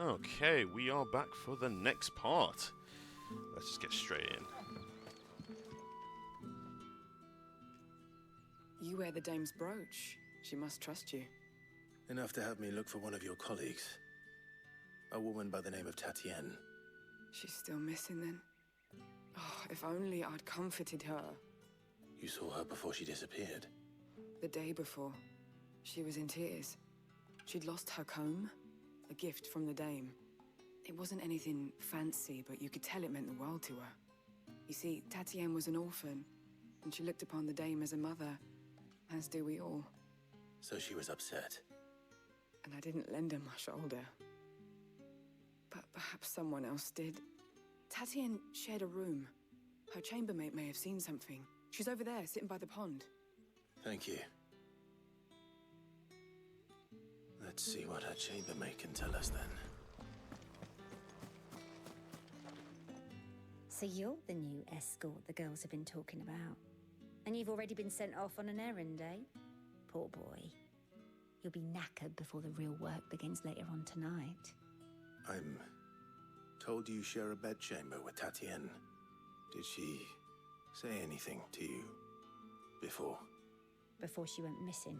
Okay, we are back for the next part. Let's just get straight in. You wear the dame's brooch. She must trust you. Enough to have me look for one of your colleagues. A woman by the name of Tatienne. She's still missing then? Oh, if only I'd comforted her. You saw her before she disappeared? The day before. She was in tears. She'd lost her comb, a gift from the dame. It wasn't anything fancy, but you could tell it meant the world to her. You see, Tatienne was an orphan, and she looked upon the dame as a mother, as do we all. So she was upset. And I didn't lend her my shoulder. But perhaps someone else did. Tatienne shared a room. Her chambermaid may have seen something. She's over there, sitting by the pond. Thank you. Let's see what her chambermaid can tell us then. So you're the new escort the girls have been talking about. And you've already been sent off on an errand, eh? Poor boy. You'll be knackered before the real work begins later on tonight. I'm told you share a bedchamber with Tatienne. Did she say anything to you before? Before she went missing.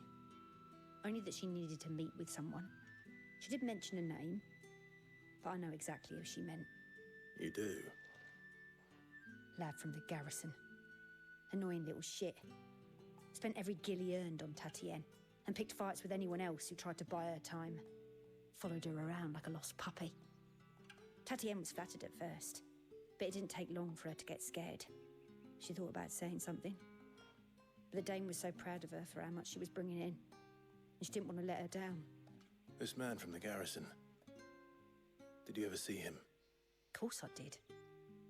Only that she needed to meet with someone. She did mention a name, but I know exactly who she meant. You do? Lad from the garrison. Annoying little shit. Spent every gil he earned on Tatienne, and picked fights with anyone else who tried to buy her time. Followed her around like a lost puppy. Tatienne was flattered at first, but it didn't take long for her to get scared. She thought about saying something. But the dame was so proud of her for how much she was bringing in, and she didn't want to let her down. This man from the garrison. Did you ever see him? Of course I did.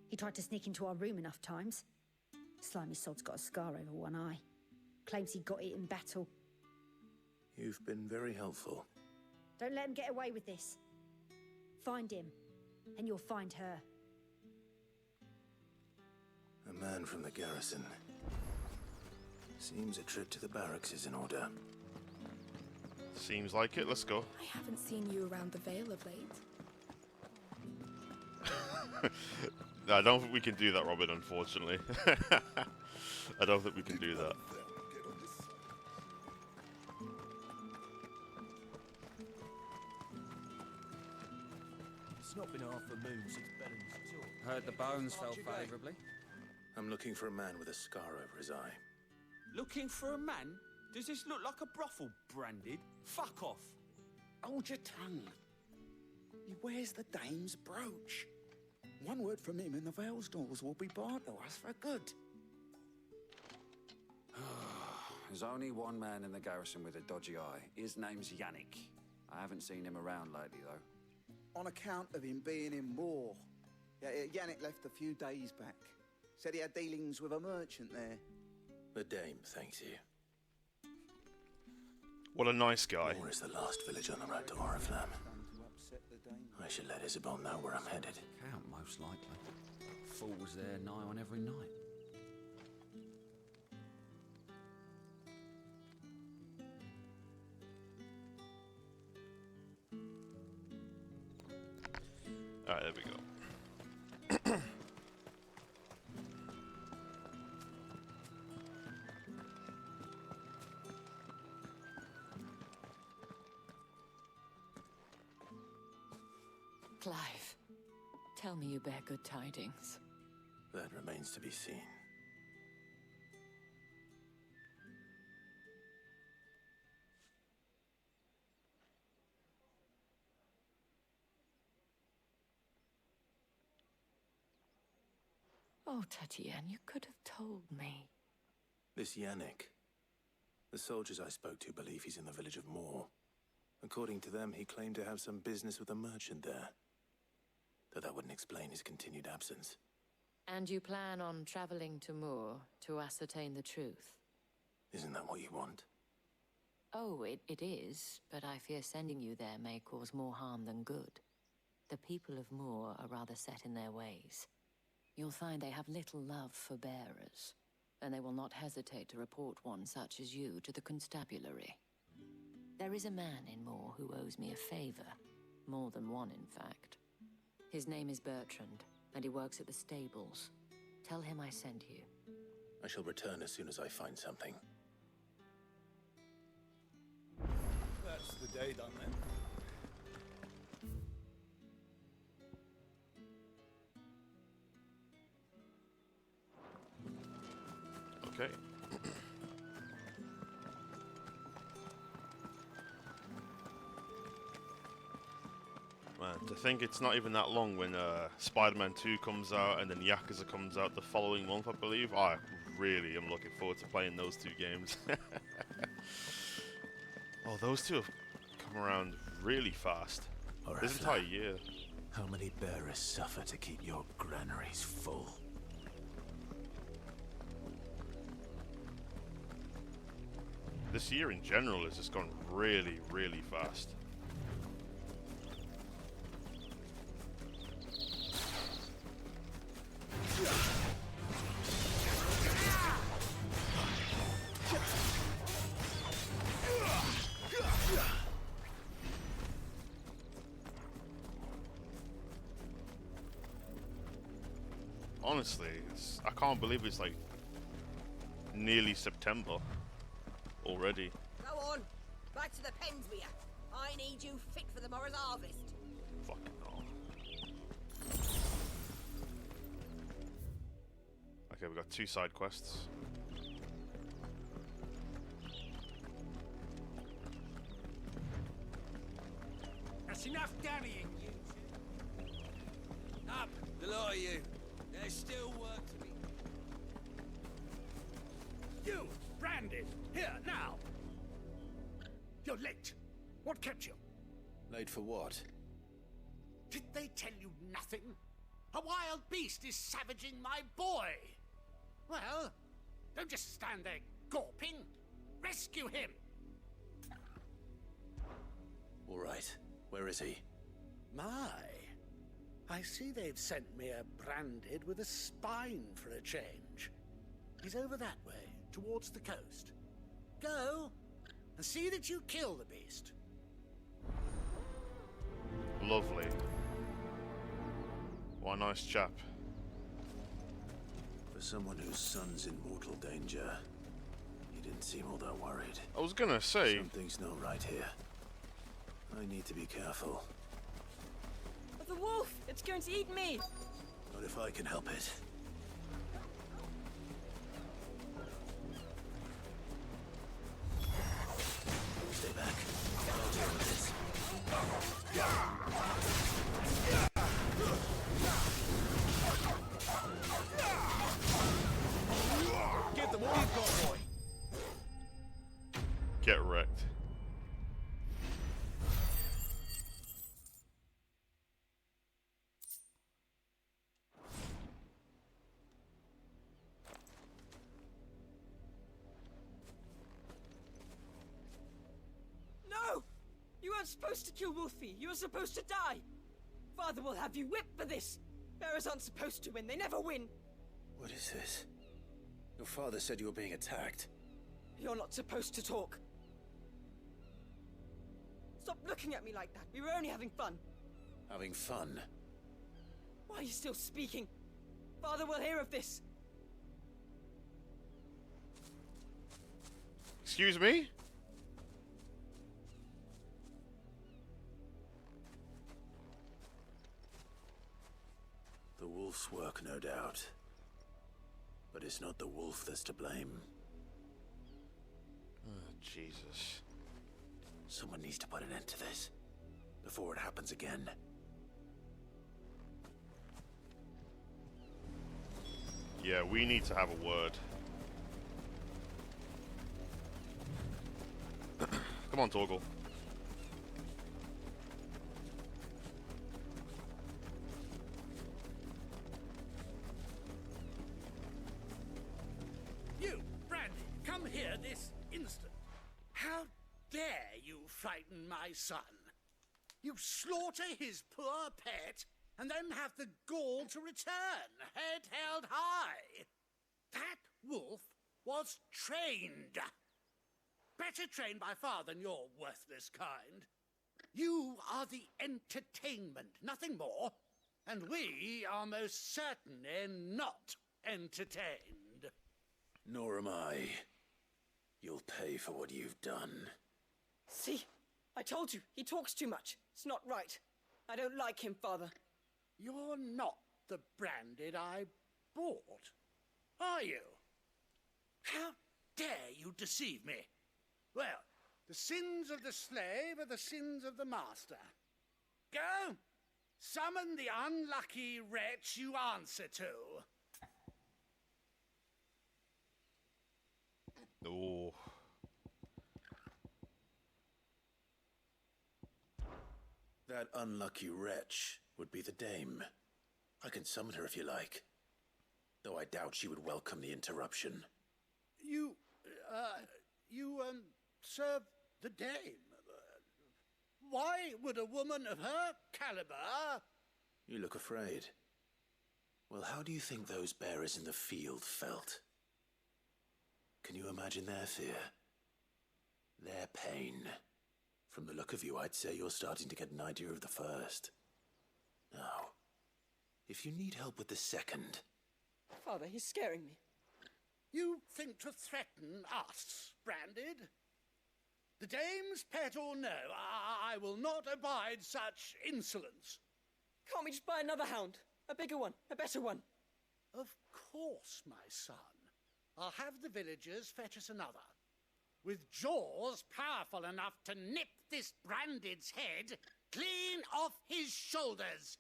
He tried to sneak into our room enough times. Slimy sod's got a scar over one eye. Claims he got it in battle. You've been very helpful. Don't let him get away with this. Find him, and you'll find her. A man from the garrison. Seems a trip to the barracks is in order. Seems like it. Let's go. I haven't seen you around the Vale of late. No, I don't think we can do that, Robin, unfortunately. I don't think we can do that. It's not been half a moon since Belling's talk. Heard the bones fell favourably. I'm looking for a man with a scar over his eye. Looking for a man? Does this look like a brothel branded? Fuck off. Hold your tongue. He wears the dame's brooch. One word from him and the Vale's doors will be barred to us for good. There's only one man in the garrison with a dodgy eye. His name's Yannick. I haven't seen him around lately, though. On account of him being in war. Yeah, Yannick left a few days back. Said he had dealings with a merchant there. The dame thanks you. What a nice guy. Moor is the last village on the road to Oriflamme. I should let Isabel know where I'm headed. Count, most likely. Fool's there nigh on every night. Alright, there we go. Clive, tell me you bear good tidings. That remains to be seen. Oh, Tatienne, you could have told me. This Yannick. The soldiers I spoke to believe he's in the village of Moor. According to them, he claimed to have some business with a merchant there. Though that wouldn't explain his continued absence. And you plan on traveling to Moor to ascertain the truth? Isn't that what you want? Oh, it is, but I fear sending you there may cause more harm than good. The people of Moor are rather set in their ways. You'll find they have little love for bearers, and they will not hesitate to report one such as you to the constabulary. There is a man in Moor who owes me a favor. More than one, in fact. His name is Bertrand, and he works at the stables. Tell him I sent you. I shall return as soon as I find something. That's the day done then. Okay. Man, to think it's not even that long when Spider-Man 2 comes out and then Yakuza comes out the following month, I believe. I really am looking forward to playing those two games. Oh, those two have come around really fast. This entire year. How many bearers suffer to keep your granaries full? This year in general has just gone really, really fast. Honestly, I can't believe it's like nearly September already. Go on, back to the pens with ya. I need you fit for the morrow's harvest. Fucking hell. Okay, we've got 2 side quests. That's enough damning, you two. Up, the lot of you. There's still work to be. You, branded, here, now! You're late. What kept you? Late for what? Did they tell you nothing? A wild beast is savaging my boy! Well, don't just stand there gawping. Rescue him! All right. Where is he? My, I see they've sent me a branded with a spine for a change. He's over that way, towards the coast. Go, and see that you kill the beast. Lovely. What a nice chap. For someone whose son's in mortal danger, he didn't seem all that worried. I was gonna say... Something's not right here. I need to be careful. The wolf! It's going to eat me! Not if I can help it. Stay back. I'll deal with this. Give them all you've got, boy. Get wrecked. No! You weren't supposed to kill Wolfie. You were supposed to die. Father will have you whipped for this. Bearers aren't supposed to win. They never win. What is this? Your father said you were being attacked. You're not supposed to talk. Stop looking at me like that. We were only having fun. Having fun? Why are you still speaking? Father will hear of this. Excuse me? The wolf's work, no doubt. But it's not the wolf that's to blame. Oh, Jesus. Someone needs to put an end to this, before it happens again. Yeah, we need to have a word. Come on, Torgal. You, Brandy, come here this instant. How dare you frighten my son? You slaughter his poor pet, and then have the gall to return, head held high. That wolf was trained. Better trained by far than your worthless kind. You are the entertainment, nothing more. And we are most certainly not entertained. Nor am I. You'll pay for what you've done. See? I told you, he talks too much. It's not right. I don't like him, Father. You're not the Branded I bought, are you? How dare you deceive me? Well, the sins of the slave are the sins of the master. Go! Summon the unlucky wretch you answer to. Oh. That unlucky wretch would be the dame. I can summon her if you like. Though I doubt she would welcome the interruption. You serve the dame. Why would a woman of her caliber... You look afraid. Well, how do you think those bearers in the field felt? Can you imagine their fear? Their pain? From the look of you, I'd say you're starting to get an idea of the first. Now, if you need help with the second... Father, he's scaring me. You think to threaten us, Branded? The dame's pet or no, I will not abide such insolence. Can't we just buy another hound? A bigger one, a better one. Of course, my son. I'll have the villagers fetch us another. With jaws powerful enough to nip this Branded's head clean off his shoulders.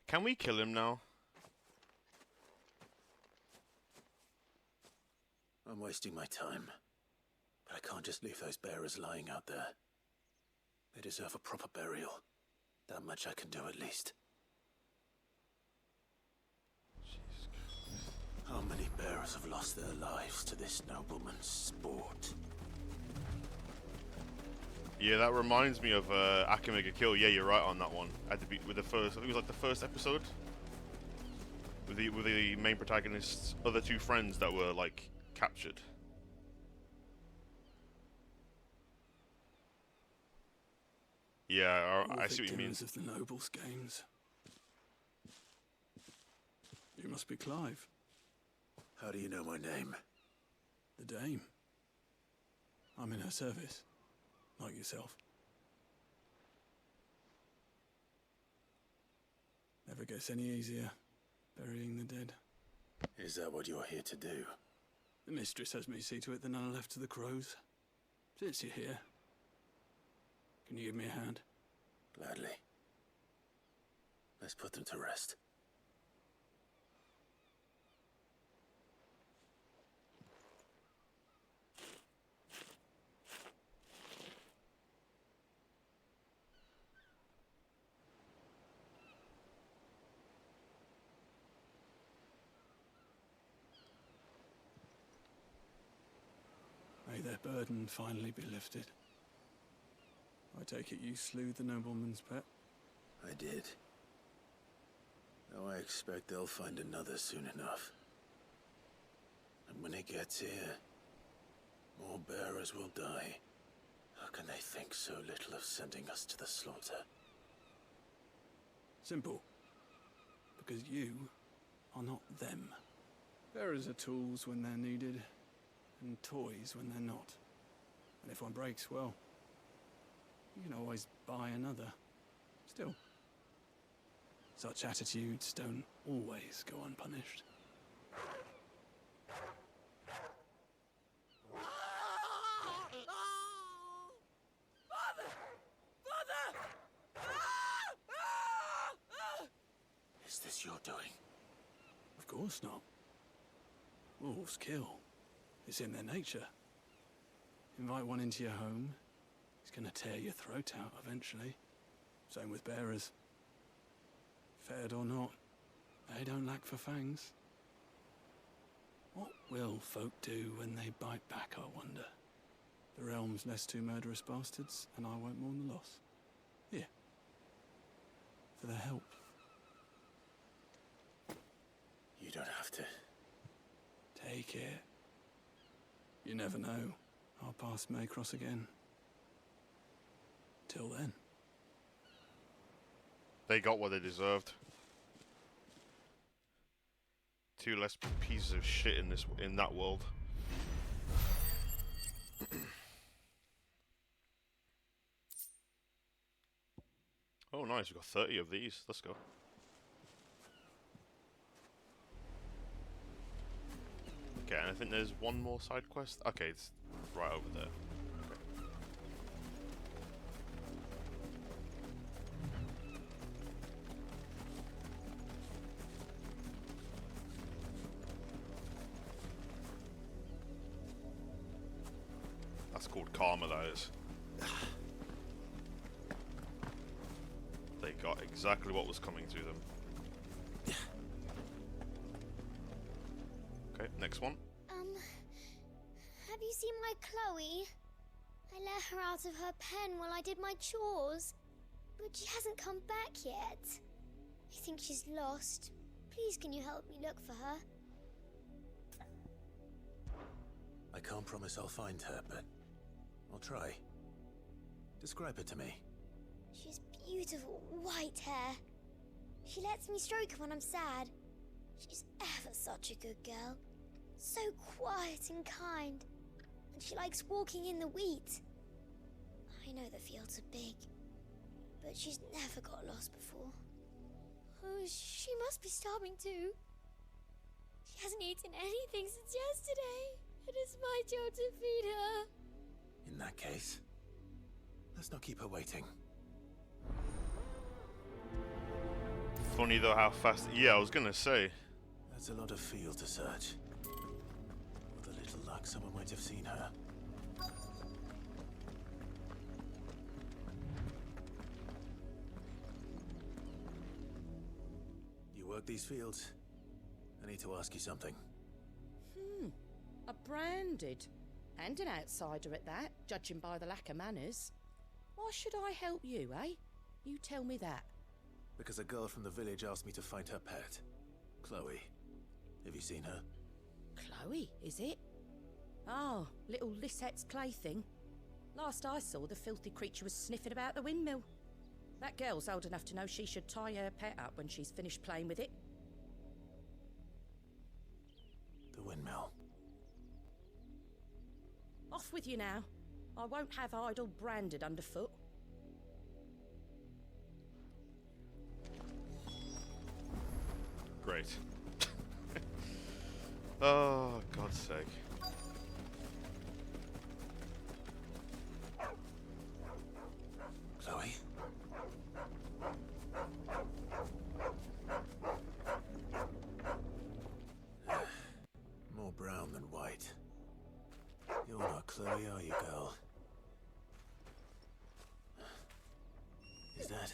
Can we kill him now? I'm wasting my time. But I can't just leave those bearers lying out there. They deserve a proper burial. That much I can do at least. How many bearers have lost their lives to this nobleman's sport? Yeah, that reminds me of Akamega Kill. Yeah, you're right on that one. At the with the first, I think it was like the first episode with the main protagonist's other two friends that were like captured. Yeah, I see what you mean. Victims of the nobles' games. You must be Clive. How do you know my name? The Dame. I'm in her service, like yourself. Never gets any easier, burying the dead. Is that what you're here to do? The mistress has me see to it that none are left to the crows. Since you're here, can you give me a hand? Gladly. Let's put them to rest. May their burden finally be lifted. I take it you slew the nobleman's pet? I did. Though I expect they'll find another soon enough. And when it gets here, more bearers will die. How can they think so little of sending us to the slaughter? Simple. Because you are not them. Bearers are tools when they're needed, and toys when they're not. And if one breaks, well, you can always buy another. Still, such attitudes don't always go unpunished. Father! Father! Is this your doing? Of course not. Wolves kill. It's in their nature. Invite one into your home, he's gonna tear your throat out eventually. Same with bearers. Fed or not, they don't lack for fangs. What will folk do when they bite back, I wonder? The realm's less two murderous bastards, and I won't mourn the loss. Here. For their help. You don't have to. Take it. You never know. our paths may cross again. Till then. They got what they deserved. 2 less pieces of shit in that world. Oh, nice. We've got 30 of these. Let's go. Okay, and I think there's one more side quest. Okay, it's right over there. Okay. That's called karma, that is. They got exactly what was coming to them. Okay, next one. Have you seen my Chloe? I let her out of her pen while I did my chores, but she hasn't come back yet. I think she's lost. Please, can you help me look for her? I can't promise I'll find her, but I'll try. Describe her to me. She's beautiful white hair. She lets me stroke her when I'm sad. She's ever such a good girl. So quiet and kind. And she likes walking in the wheat. I know the fields are big, but she's never got lost before. Oh, she must be starving too. She hasn't eaten anything since yesterday. It is my job to feed her. In that case, let's not keep her waiting. Funny though how fast... Yeah, I was gonna say. That's a lot of field to search. With a little luck, someone might have seen her. You work these fields? I need to ask you something. A branded. And an outsider at that, judging by the lack of manners. Why should I help you, eh? You tell me that. Because a girl from the village asked me to find her pet. Chloe. Have you seen her? Chloe, is it? Oh, little Lisette's plaything. Last I saw, the filthy creature was sniffing about the windmill. That girl's old enough to know she should tie her pet up when she's finished playing with it. The windmill. Off with you now. I won't have idle branded underfoot. Great. Oh, God's sake. Chloe? More brown than white. You're not Chloe, are you, girl? Is that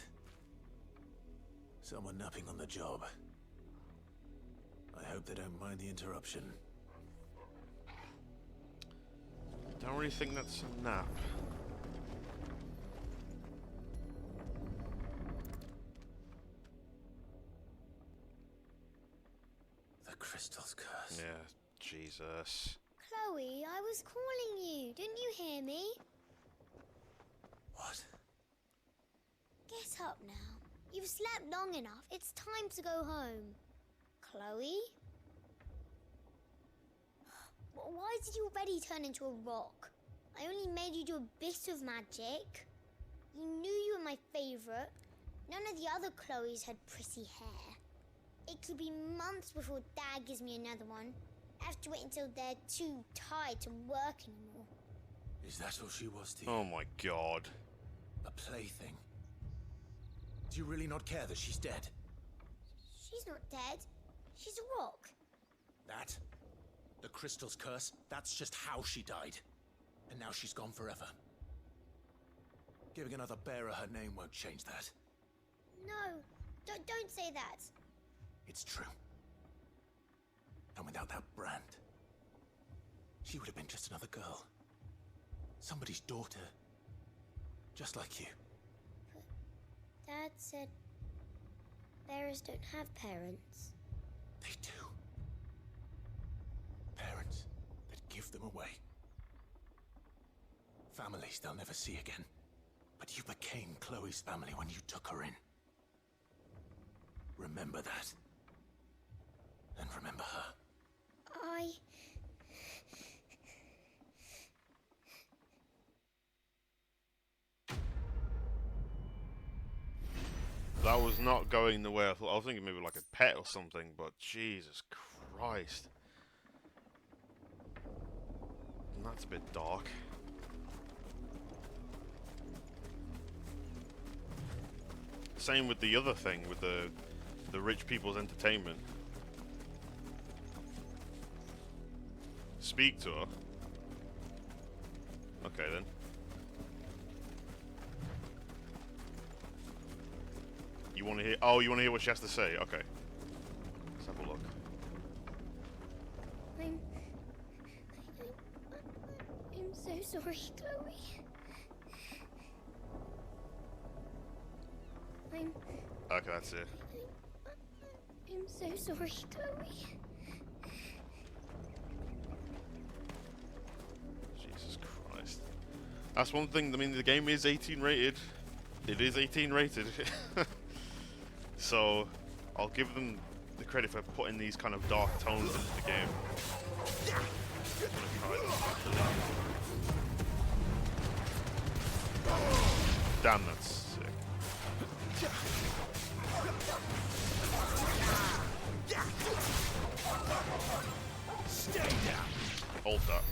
someone napping on the job? I hope they don't mind the interruption. Don't really think that's a nap. The crystal's curse. Yeah, Jesus. Chloe, I was calling you. Didn't you hear me? What? Get up now. You've slept long enough. It's time to go home. Chloe? Why did you already turn into a rock? I only made you do a bit of magic. You knew you were my favorite. None of the other Chloes had pretty hair. It could be months before Dad gives me another one. I have to wait until they're too tired to work anymore. Is that all she was to you? Oh my God. A plaything? Do you really not care that she's dead? She's not dead. She's a rock. That? The crystal's curse? That's just how she died. And now she's gone forever. Giving another bearer her name won't change that. No, don't say that. It's true. And without that brand, she would have been just another girl. Somebody's daughter. Just like you. But Dad said bearers don't have parents. They do. Parents that give them away. families they'll never see again. But you became Chloe's family when you took her in. Remember that. And remember her. That was not going the way I thought. I was thinking maybe like a pet or something, but Jesus Christ. And that's a bit dark. Same with the other thing, with the rich people's entertainment. Speak to her. Okay then. You want to hear? Oh, you want to hear what she has to say? Okay. Let's have a look. I'm so sorry, Chloe. Okay, that's it. I'm so sorry, Chloe. Jesus Christ. That's one thing. I mean, the game is 18 rated. It is 18 rated. So, I'll give them the credit for putting these kind of dark tones into the game. Damn, that's sick. Stay down. Hold that.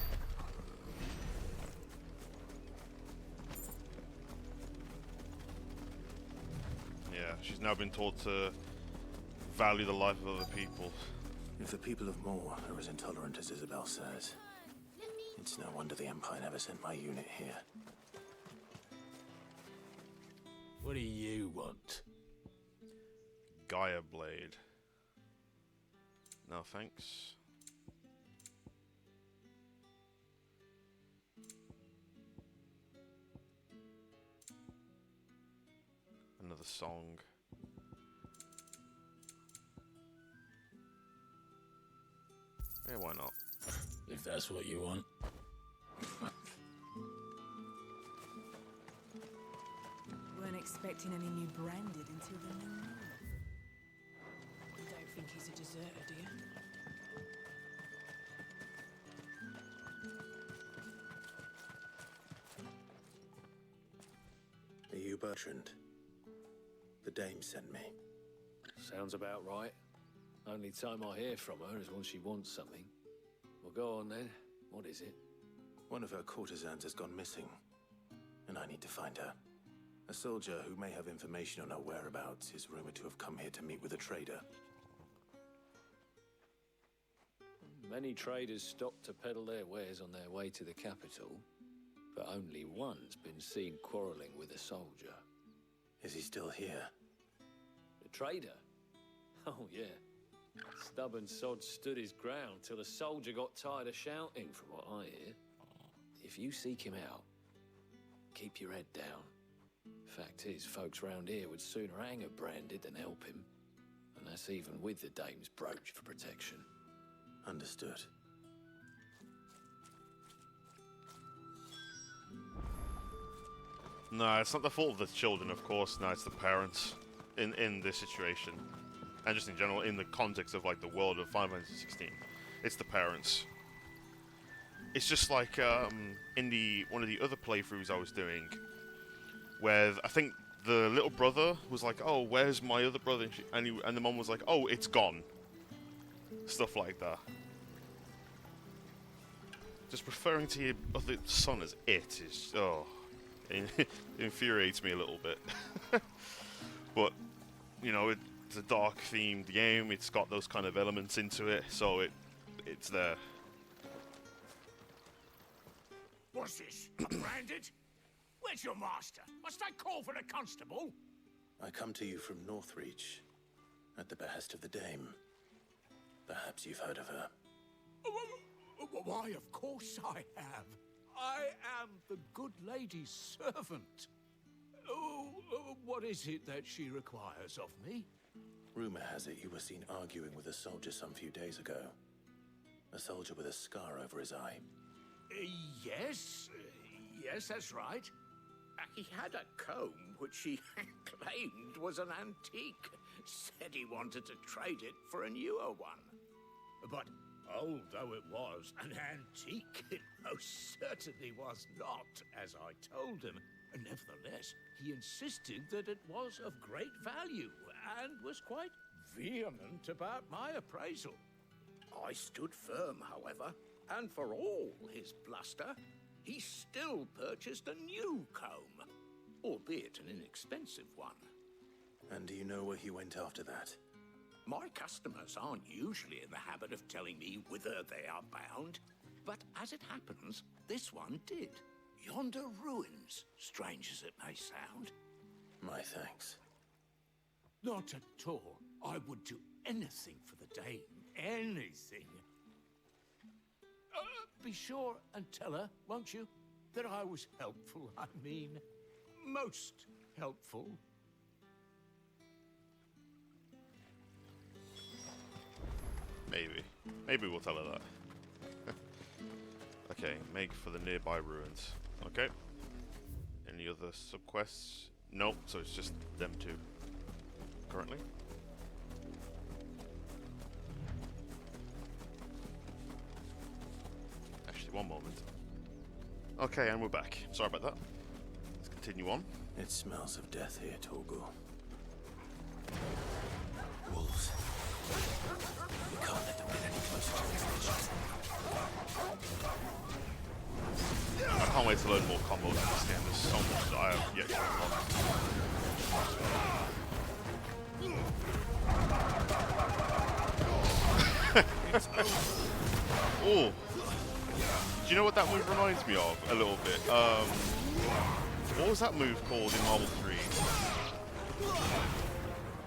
Yeah, she's now been taught to value the life of other people. If the people of Moor are as intolerant as Isabel says, it's no wonder the Empire never sent my unit here. What do you want? Gaia Blade. No thanks. Another song. Yeah, why not? If that's what you want. Weren't expecting any new branded until the new moon. You don't think he's a deserter, do you? Are you Bertrand? The dame sent me. Sounds about right. Only time I hear from her is when she wants something. Well, go on then. What is it? One of her courtesans has gone missing, and I need to find her. A soldier who may have information on her whereabouts is rumored to have come here to meet with a trader. Many traders stop to peddle their wares on their way to the capital, but only one's been seen quarreling with a soldier. Is he still here? The trader? Oh, yeah. Stubborn sod stood his ground till the soldier got tired of shouting, from what I hear. If you seek him out, keep your head down. Fact is, folks round here would sooner hang a branded than help him. And that's even with the dame's brooch for protection. Understood. No, it's not the fault of the children, of course. No, it's the parents in this situation. And just in general, in the context of like the world of Final Fantasy 16. It's the parents. It's just like in one of the other playthroughs I was doing, where I think the little brother was like, "Oh, where's my other brother?" And the mom was like, "Oh, it's gone." Stuff like that. Just referring to your other son as it is, it infuriates me a little bit. But you know, it's a dark-themed game. It's got those kind of elements into it, so it's there. What's this? Branded? Where's your master? Must I call for the constable? I come to you from Northreach, at the behest of the dame. Perhaps you've heard of her. Why, of course I have. I am the good lady's servant. Oh, what is it that she requires of me? Rumor has it you were seen arguing with a soldier some few days ago. A soldier with a scar over his eye. Yes, Yes, that's right. He had a comb which he claimed was an antique. Said he wanted to trade it for a newer one. But old though it was, an antique it most certainly was not, as I told him. Nevertheless, he insisted that it was of great value and was quite vehement about my appraisal. I stood firm, however, and for all his bluster, he still purchased a new comb, albeit an inexpensive one. And do you know where he went after that? My customers aren't usually in the habit of telling me whither they are bound, but as it happens, this one did. Yonder ruins, strange as it may sound. My thanks. Not at all. I would do anything for the Dame. Anything. Be sure and tell her, won't you, that I was helpful. I mean, most helpful. Maybe. Maybe we'll tell her that. Okay, make for the nearby ruins. Okay. Any other subquests? Nope, so it's just them two. Currently. Actually, one moment. Okay, and we're back. Sorry about that. Let's continue on. It smells of death here, Torgal. Wolves. We can't let them get any closer to this ridge. I can't wait to learn more combos in this game. There's so much that I have yet to unlock. Oh, do you know what that move reminds me of a little bit? What was that move called in Marvel 3?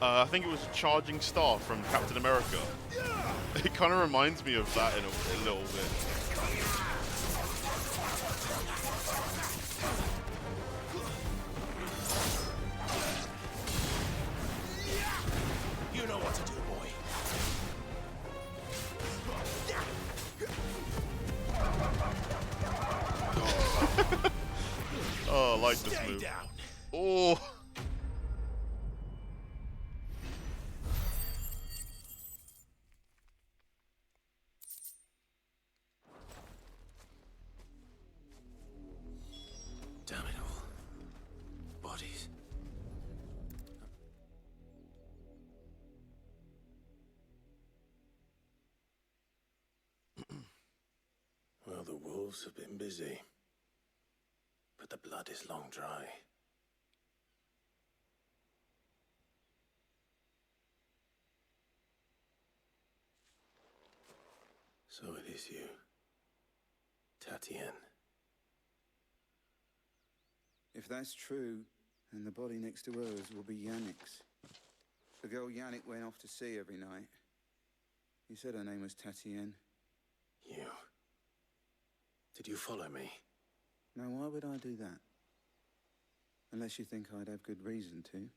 I think it was Charging Star from Captain America. It kind of reminds me of that in a little bit. You know what to do, boy. Oh, I like this Stay move. down. Oh. Damn it all. Bodies. Well, the wolves have been busy. But the blood is long dry. So it is you, Tatienne. If that's true, then the body next to hers will be Yannick's. The girl Yannick went off to see every night. You said her name was Tatienne. You. Did you follow me? Now, why would I do that? Unless you think I'd have good reason to.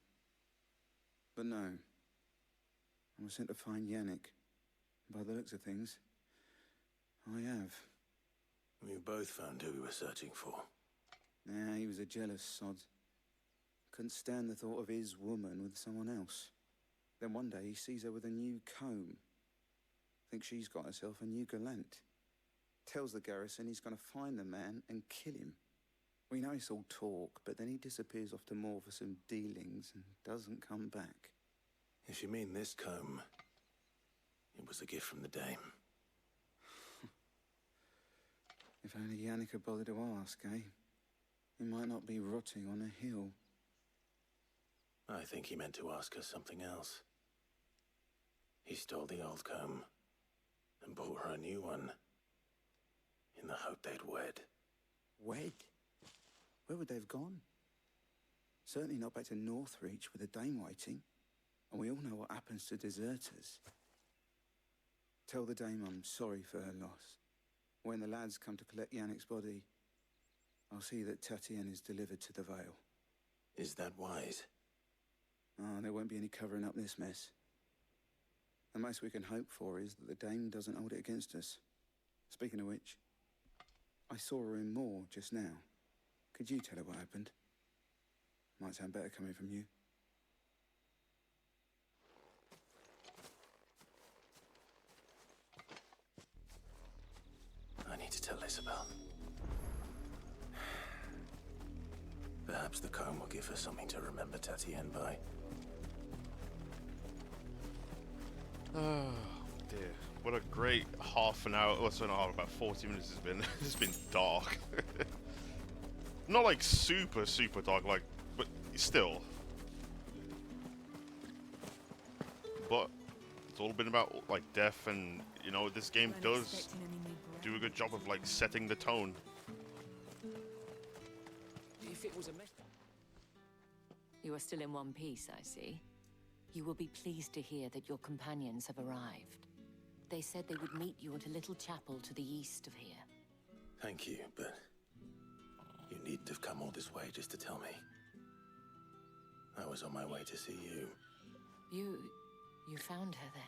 But no. I was sent to find Yannick. By the looks of things, I have. We both found who we were searching for. Nah, he was a jealous sod. Couldn't stand the thought of his woman with someone else. Then one day he sees her with a new comb. Thinks she's got herself a new gallant. Tells the garrison he's going to find the man and kill him. We know it's all talk, but then he disappears off to Moor for some dealings and doesn't come back. If you mean this comb, it was a gift from the Dame. If only Yannick had bothered to ask, eh? He might not be rotting on a hill. I think he meant to ask her something else. He stole the old comb and bought her a new one in the hope they'd wed. Wed? Where would they have gone? Certainly not back to Northreach with the Dame waiting. And we all know what happens to deserters. Tell the Dame I'm sorry for her loss. When the lads come to collect Yannick's body, I'll see that Tatienne is delivered to the Vale. Is that wise? Oh, there won't be any covering up this mess. The most we can hope for is that the Dame doesn't hold it against us. Speaking of which, I saw her in Moor just now. Could you tell her what happened? Might sound better coming from you. I need to tell Isabel. Perhaps the comb will give her something to remember Tatienne by. Oh dear. What a great half an hour, well, it's not half, about 40 minutes has been. It's been dark. Not like super, super dark, like, but still. But it's all been about, like, death, and, you know, this game does do a good job of, like, setting the tone. If it was a You are still in one piece, I see. You will be pleased to hear that your companions have arrived. They said they would meet you at a little chapel to the east of here. Thank you, but you needn't have come all this way just to tell me. I was on my way to see you. You found her then?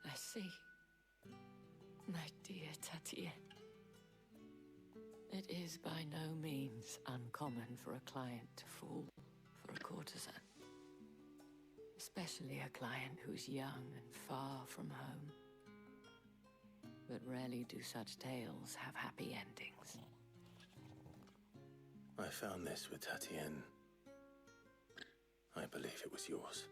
I see. My dear Tatienne. It is by no means uncommon for a client to fall for a courtesan. Especially a client who's young and far from home. But rarely do such tales have happy endings. I found this with Tatienne. I believe it was yours.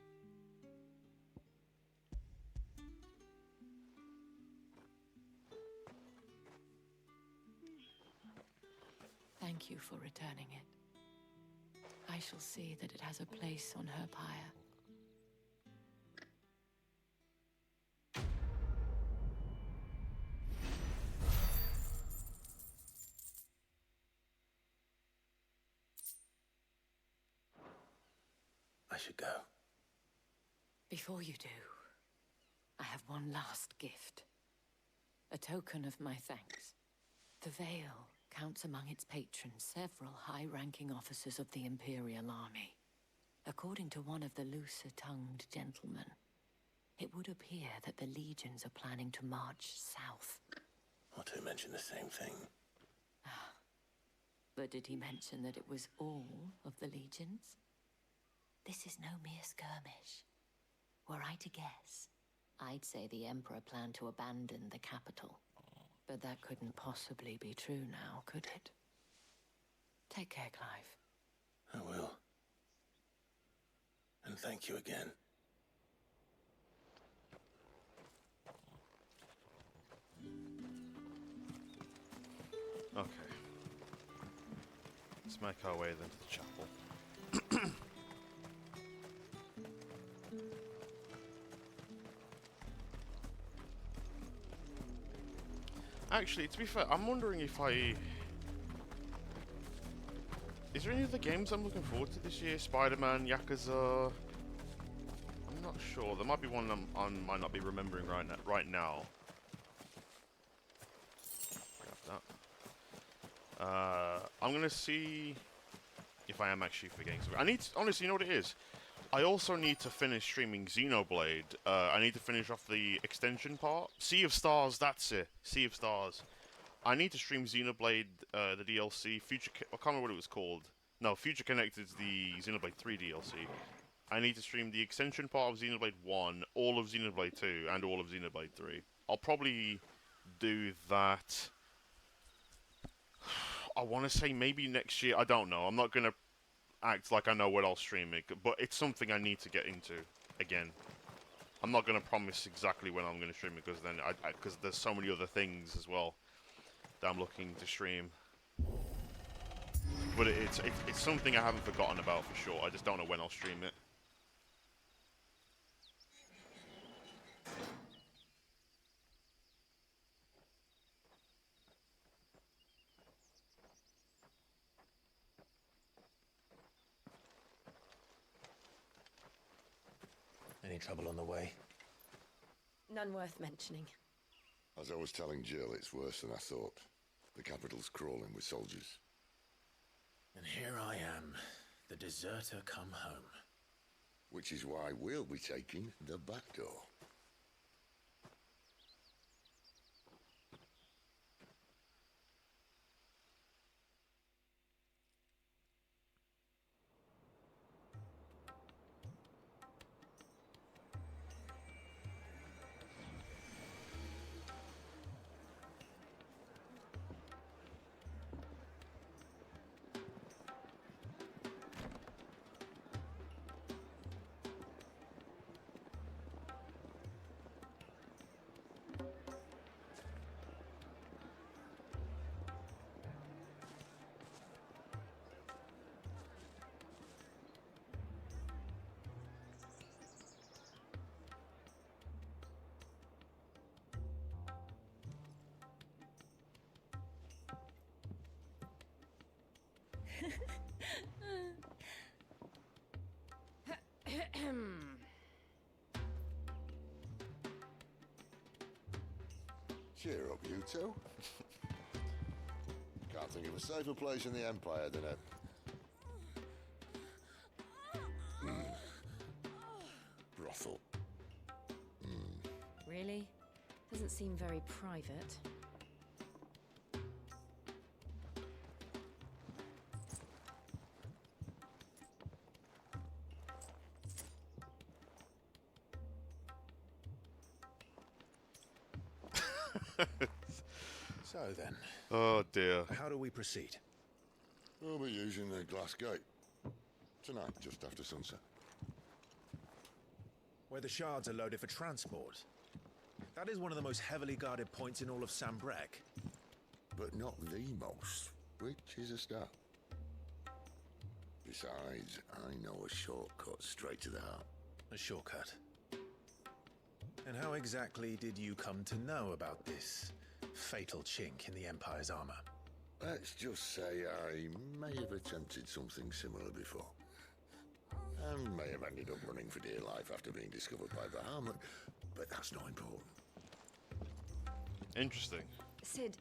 Thank you for returning it. I shall see that it has a place on her pyre. I should go. Before you do, I have one last gift. A token of my thanks. The Veil counts among its patrons several high-ranking officers of the Imperial Army. According to one of the looser-tongued gentlemen, it would appear that the legions are planning to march south. Not to mention the same thing. But did he mention that it was all of the legions? This is no mere skirmish. Were I to guess, I'd say the Emperor planned to abandon the capital. But that couldn't possibly be true now, could it? Take care, Clive. I will. And thank you again. Okay. Let's make our way then to the chapel. Actually, to be fair, I'm wondering if I... Is there any other games I'm looking forward to this year? Spider-Man, Yakuza... I'm not sure. There might be one I might not be remembering right now. Grab that. I'm gonna see if I am actually forgetting something. I need to, honestly, you know what it is? I also need to finish streaming Xenoblade. I need to finish off the extension part. Sea of Stars, that's it. Sea of Stars. I need to stream Xenoblade, the DLC. Future, I can't remember what it was called. No, Future Connected is the Xenoblade 3 DLC. I need to stream the extension part of Xenoblade 1, all of Xenoblade 2, and all of Xenoblade 3. I'll probably do that. I want to say maybe next year. I don't know. I'm not going to act like I know when I'll stream it, but it's something I need to get into again. I'm not going to promise exactly when I'm going to stream it, because then because there's so many other things as well that I'm looking to stream. But it's something I haven't forgotten about for sure. I just don't know when I'll stream it. Any trouble on the way? None worth mentioning. As I was telling Jill, it's worse than I thought. The capital's crawling with soldiers. And here I am, the deserter come home. Which is why we'll be taking the back door. Cheer up, you two. Can't think of a safer place in the Empire than a... brothel. Really? Doesn't seem very private. So then. Oh dear. How do we proceed? We'll be using the glass gate. Tonight, just after sunset. Where the shards are loaded for transport. That is one of the most heavily guarded points in all of Sambrek. But not the most, which is a start. Besides, I know a shortcut straight to the heart. A shortcut? And how exactly did you come to know about this fatal chink in the Empire's armor? Let's just say I may have attempted something similar before. And may have ended up running for dear life after being discovered by Bahamut, but that's not important. Interesting. Sid,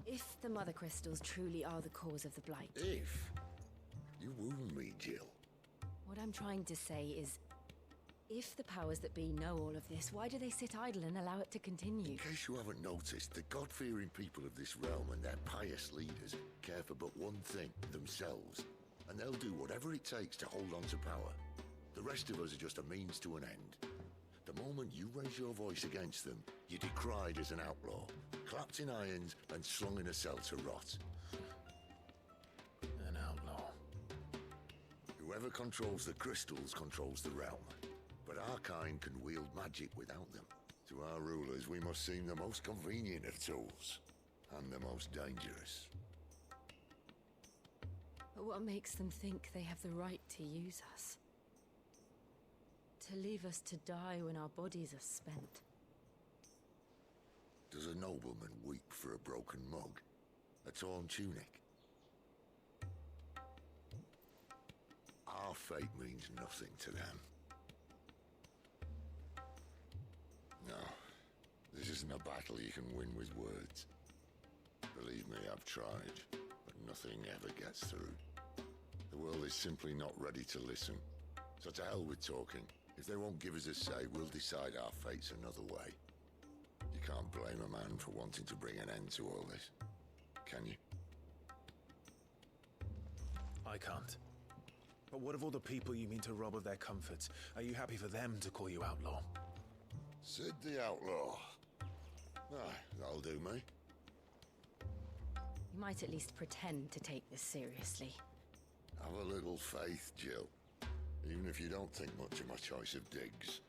if the Mother Crystals truly are the cause of the Blight... If? You wound me, Jill. What I'm trying to say is, if the powers that be know all of this, why do they sit idle and allow it to continue? In case you haven't noticed, the God-fearing people of this realm and their pious leaders care for but one thing, themselves. And they'll do whatever it takes to hold on to power. The rest of us are just a means to an end. The moment you raise your voice against them, you're decried as an outlaw, clapped in irons and slung in a cell to rot. An outlaw. Whoever controls the crystals controls the realm. But our kind can wield magic without them. To our rulers, we must seem the most convenient of tools. And the most dangerous. But what makes them think they have the right to use us? To leave us to die when our bodies are spent? Does a nobleman weep for a broken mug? A torn tunic? Our fate means nothing to them. No, this isn't a battle you can win with words. Believe me, I've tried, but nothing ever gets through. The world is simply not ready to listen. So to hell with talking. If they won't give us a say, we'll decide our fates another way. You can't blame a man for wanting to bring an end to all this, can you? I can't. But what of all the people you mean to rob of their comforts? Are you happy for them to call you outlaw? Sid the Outlaw. That'll do me. You might at least pretend to take this seriously. Have a little faith, Jill. Even if you don't think much of my choice of digs.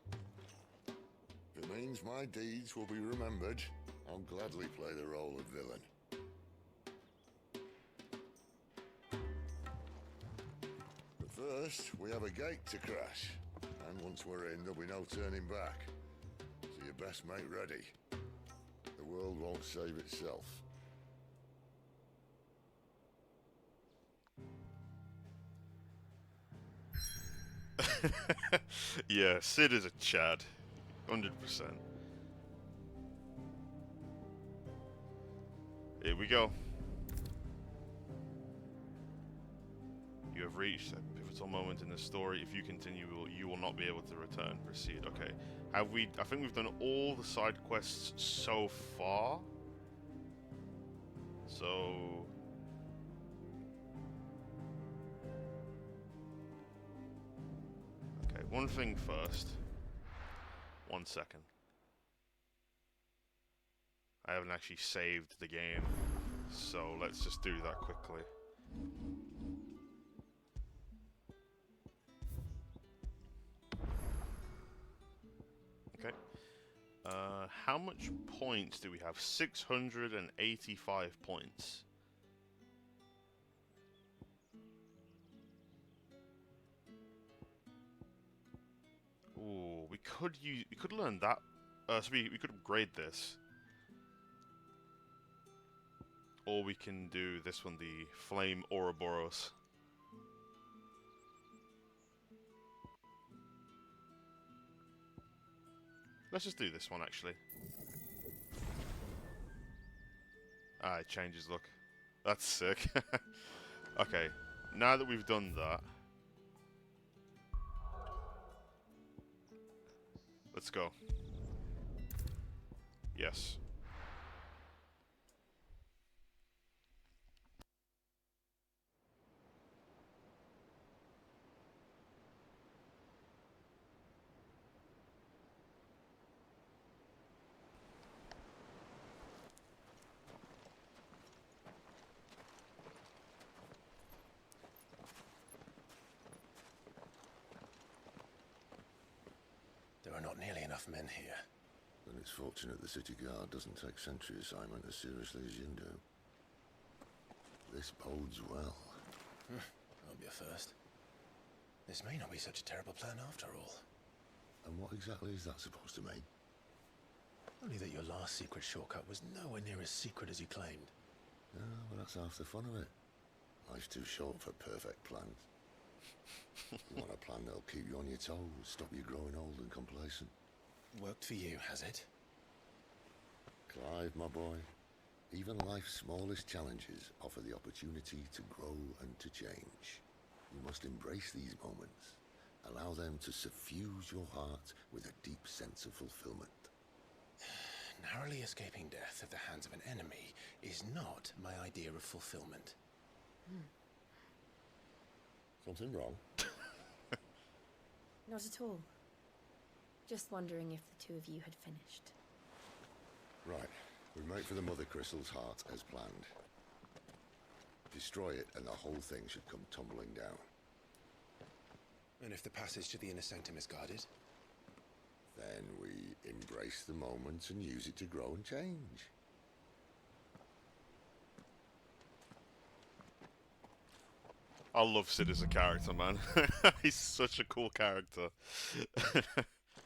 If it means my deeds will be remembered, I'll gladly play the role of villain. But first, we have a gate to crash. And once we're in, there'll be no turning back. So you best make ready. The world won't save itself. Yeah, Sid is a Chad. 100%. Here we go. You have reached a pivotal moment in the story. If you continue, you will not be able to return. Proceed. Okay. Have we... I think we've done all the side quests so far. So... Okay, one thing first. 1 second. I haven't actually saved the game, so let's just do that quickly. Okay. How much points do we have? 685 points. Ooh, we could learn that. So we could upgrade this. Or we can do this one, the Flame Ouroboros. Let's just do this one, actually. Ah, it changes look. That's sick. Okay, now that we've done that, let's go. Yes. There are not nearly enough men here. Then it's fortunate the city guard doesn't take sentry assignment as seriously as you do. This bodes well. That'll be a first. This may not be such a terrible plan after all. And what exactly is that supposed to mean? Only that your last secret shortcut was nowhere near as secret as you claimed. Yeah, well, that's half the fun of it. Life's too short for perfect plans. You want a plan that'll keep you on your toes, stop you growing old and complacent. Worked for you, has it? Clive, my boy, even life's smallest challenges offer the opportunity to grow and to change. You must embrace these moments. Allow them to suffuse your heart with a deep sense of fulfillment. Narrowly escaping death at the hands of an enemy is not my idea of fulfillment. Something wrong? Not at all. Just wondering if the two of you had finished. Right. We make for the Mother Crystal's heart as planned. Destroy it and the whole thing should come tumbling down. And if the passage to the inner sanctum is guarded? Then we embrace the moment and use it to grow and change. I love Sid as a character, man. He's such a cool character.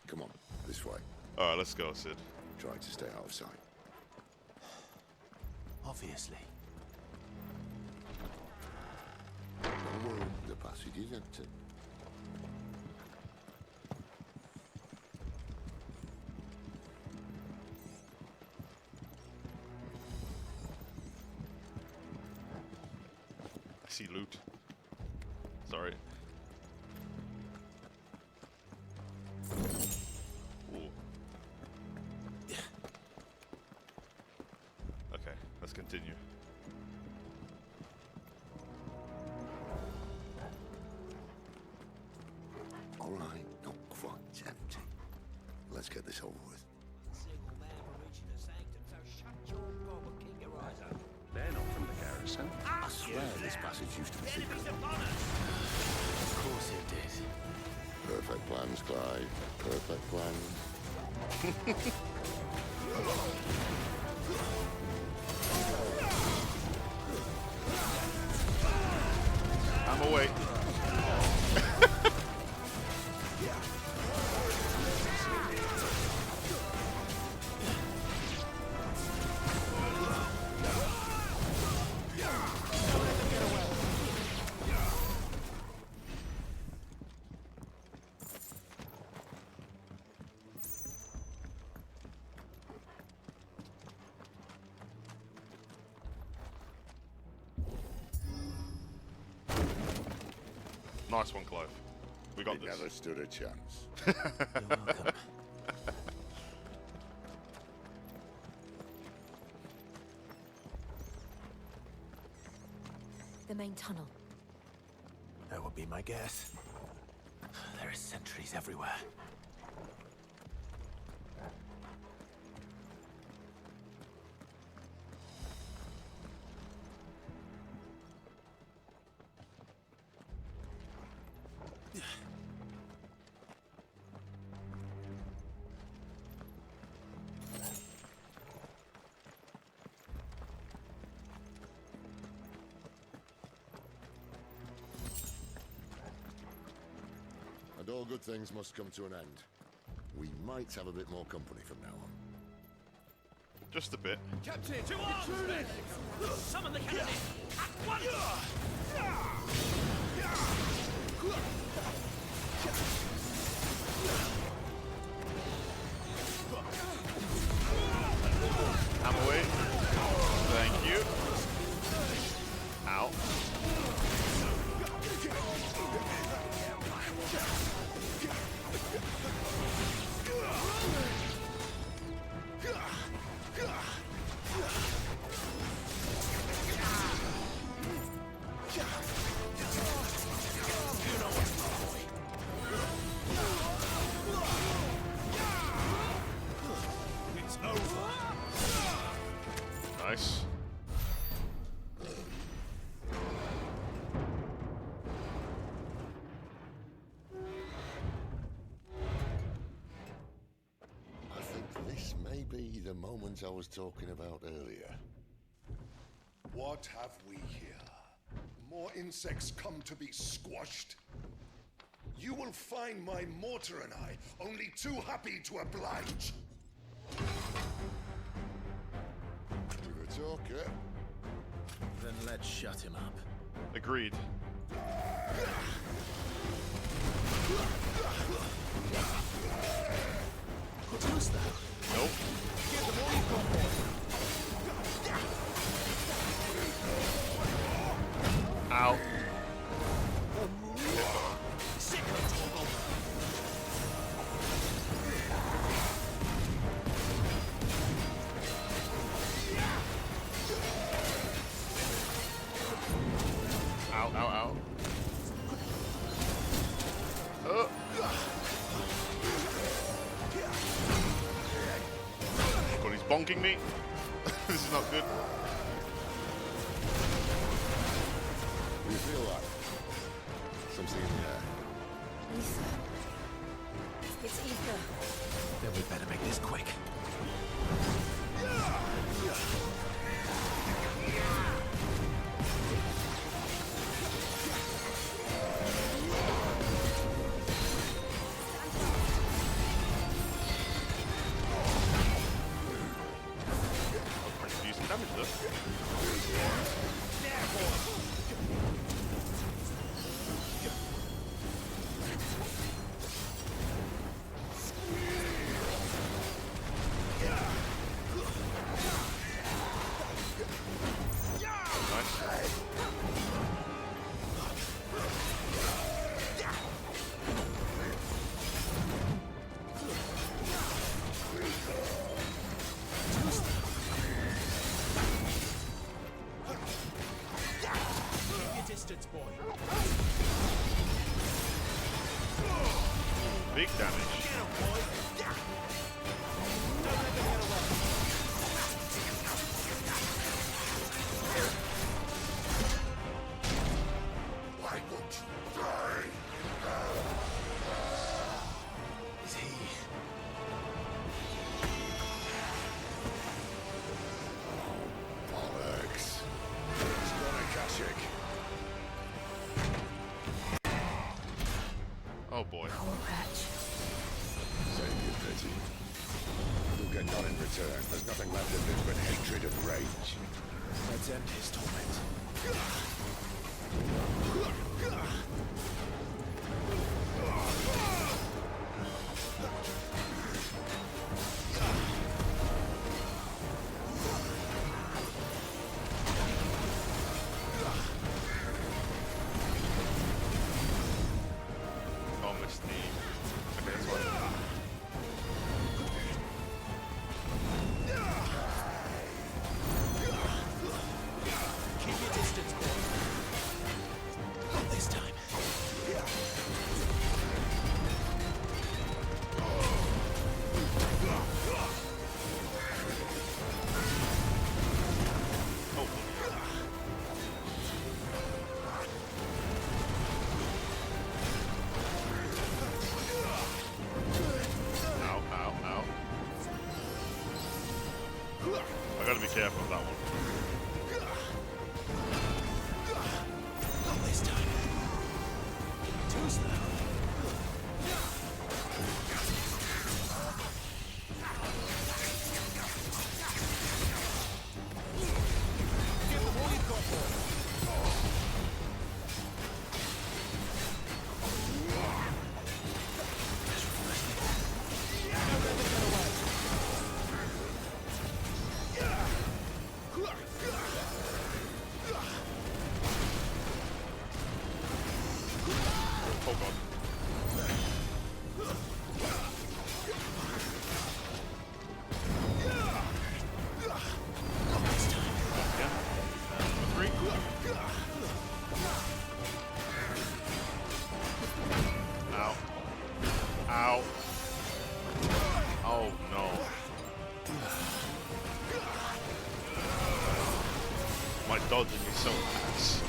Come on, this way. Alright, let's go, Sid. Try to stay out of sight. Obviously. Don't worry, the passage is empty. I see loot. Sorry. Ooh. Okay, let's continue. All right, not quite empty. Let's get this over with. They're not from the garrison. I swear this passage used to be secret. Of course it did. Perfect plans, Clive. Perfect plans. I'm away. Nice one, Clive. We got He this. never stood a chance. You're welcome. The main tunnel. That would be my guess. There are sentries everywhere. And all good things must come to an end. We might have a bit more company from now on. Just a bit. Captain, to arms, men! Summon the cannon at once! I'm away. Thank you. Ow. It's over. Nice. I think this may be the moment I was talking about earlier. What have we here? More insects come to be squashed? You will find my mortar and I only too happy to oblige. With a talker. Then let's shut him up. Agreed. What was that? Nope. Give them all you've got, boy. Ow. Ow, ow, ow. Oh. God, he's bonking me. This is not good. You feel that? Something in the air. Ether. It's ether. Then we better make this quick. Pretty decent damage though. Keep your distance, boy. Big damage. Get him, boy. Don't let them get away. Why won't you die? Is he? Bollocks. He's got a Kashik. Oh boy. Save your pity. You'll get none in return. There's nothing left of this but hatred and rage. Let's end his torment. careful with that one. Not this time. Too slow. Oh god. Three. Ow. Ow. Oh no. My dodging is so ass.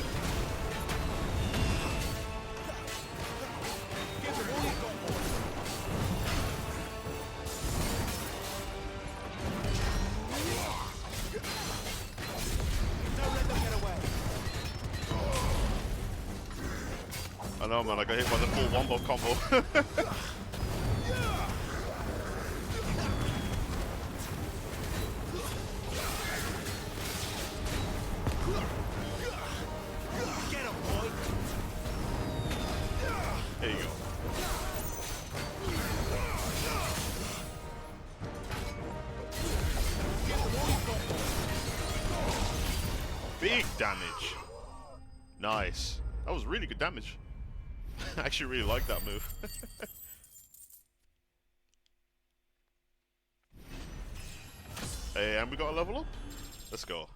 I know, man, I got hit by the full wombo combo. There you go. Big damage. Nice. That was really good damage. I actually really like that move. Hey, and we got a level up? Let's go.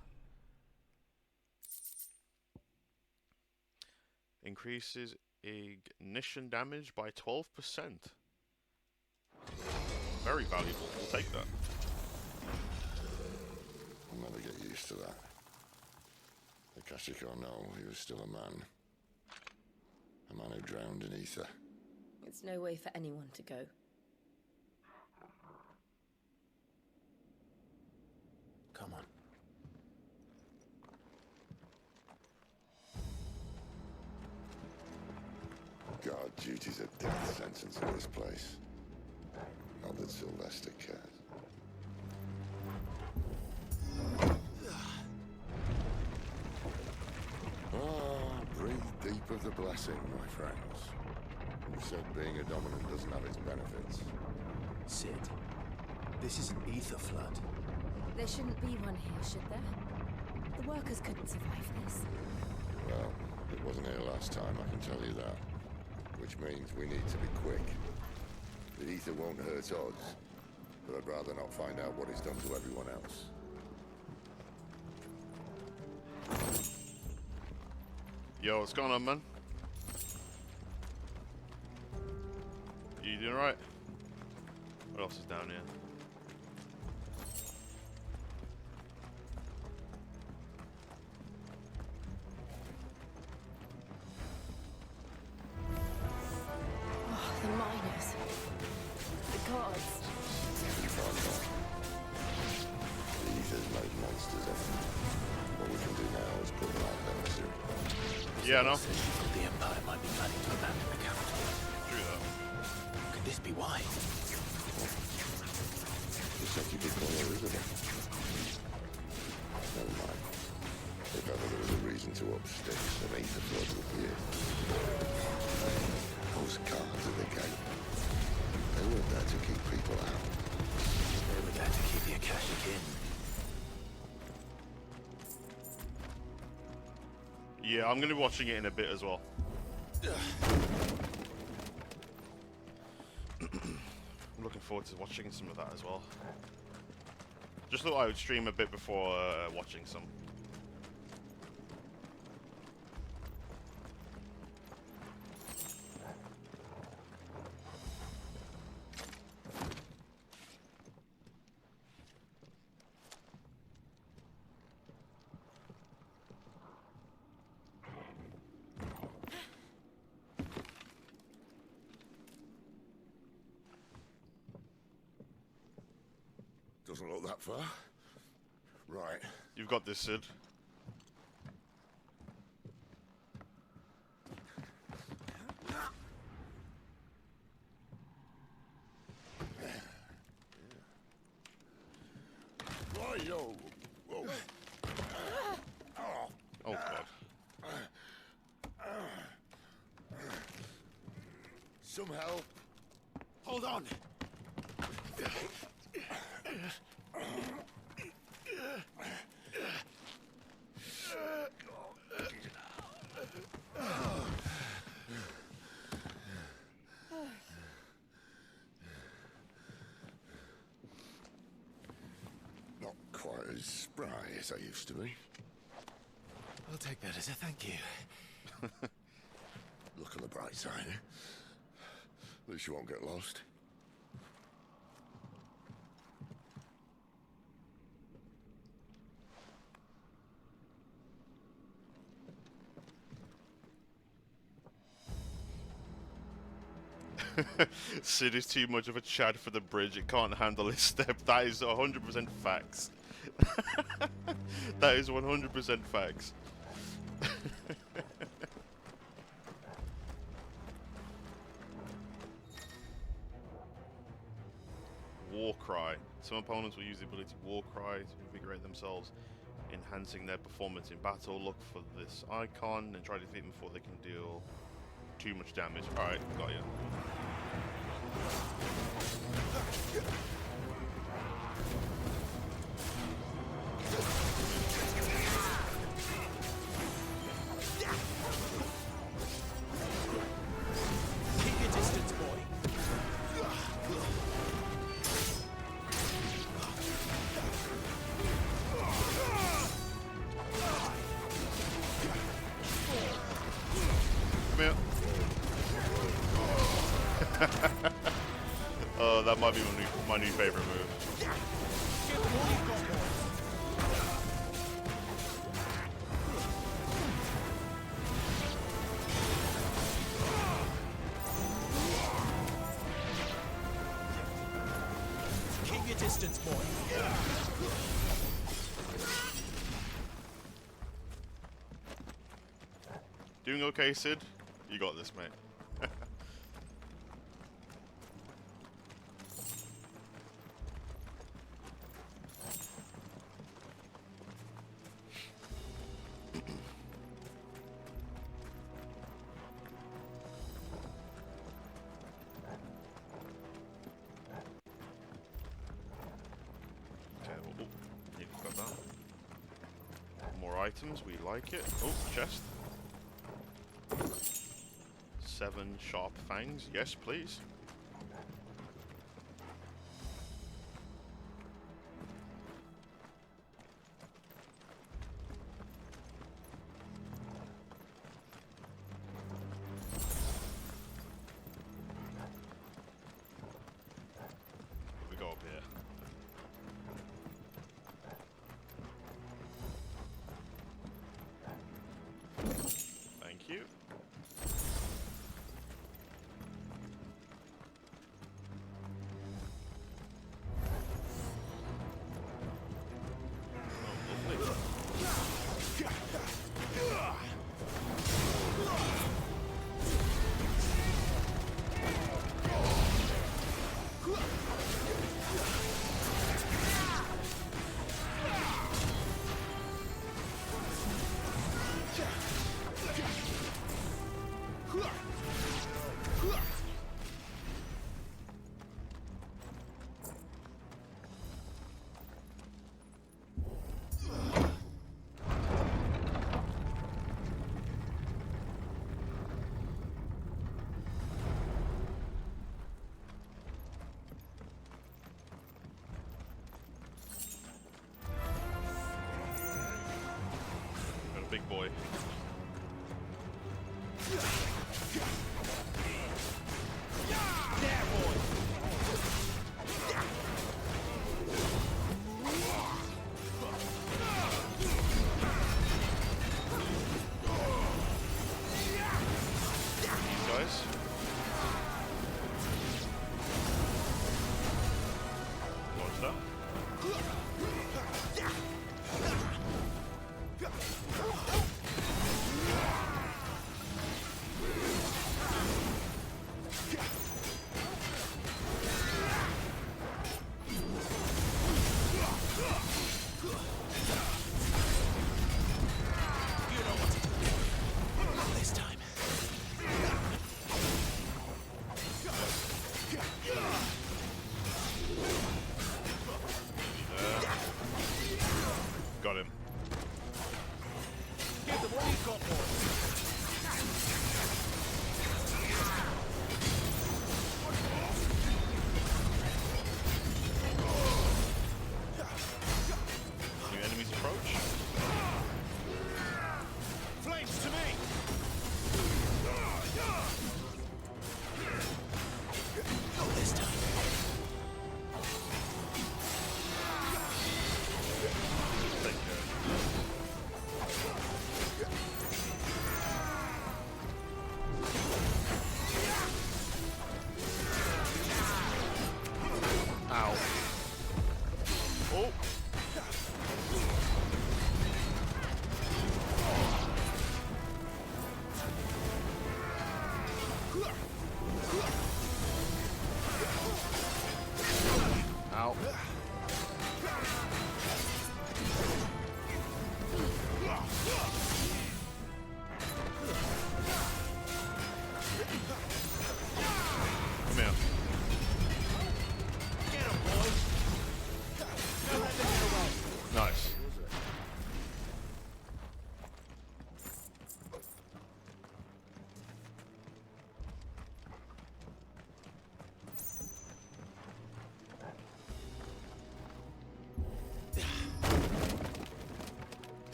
Increases ignition damage by 12%. Very valuable. We'll take that. I'll never get used to that. Akashic or no, he was still a man. A man who drowned in ether. It's no way for anyone to go. Come on. God, duty's a death sentence in this place. Not that Sylvester cares. Ah, breathe deep of the blessing, my friends. You said being a dominant doesn't have its benefits. Sid, this is an ether flood. There shouldn't be one here, should there? The workers couldn't survive this. Well, it wasn't here last time, I can tell you that. Which means we need to be quick. The ether won't hurt odds, but I'd rather not find out what it's done to everyone else. Yo, what's going on, man? You doing alright? What else is down here? Oh, the miners. The gods. The ether's made monsters of them. What we can do now is put them out there soon. Yeah, no. The Empire might be planning to abandon the capital. True that. Could this be why? It's such a good color, isn't it? Never mind. If ever there was a reason to up sticks, an ether flood would be it. Those guards at the gate. They weren't there to keep people out. They were there to keep the Akashic in. Yeah, I'm going to be watching it in a bit as well. I'm looking forward to watching some of that as well. Just thought I would stream a bit before watching some. Doesn't look that far. Right. You've got this, Sid. Right, yo. Whoa. Oh, God. Some help. Hold on. Not quite as spry as I used to be. I'll take that as a thank you. Look on the bright side, eh? At least you won't get lost. Sid is too much of a Chad for the bridge. It can't handle his step. That is 100% facts. That is 100% facts. War Cry. Some opponents will use the ability War Cry to invigorate themselves, enhancing their performance in battle. Look for this icon and try to defeat them before they can deal too much damage. Alright, got you. Keep your distance, boy. Come here. Oh, that might be my new favorite move. Keep your distance, boy. Doing okay, Sid? You got this, mate. Got that. More items, we like it. Oh, chest. 7 sharp fangs, yes please. We go up here. Thank you. Got a big boy. Guys. Watch that.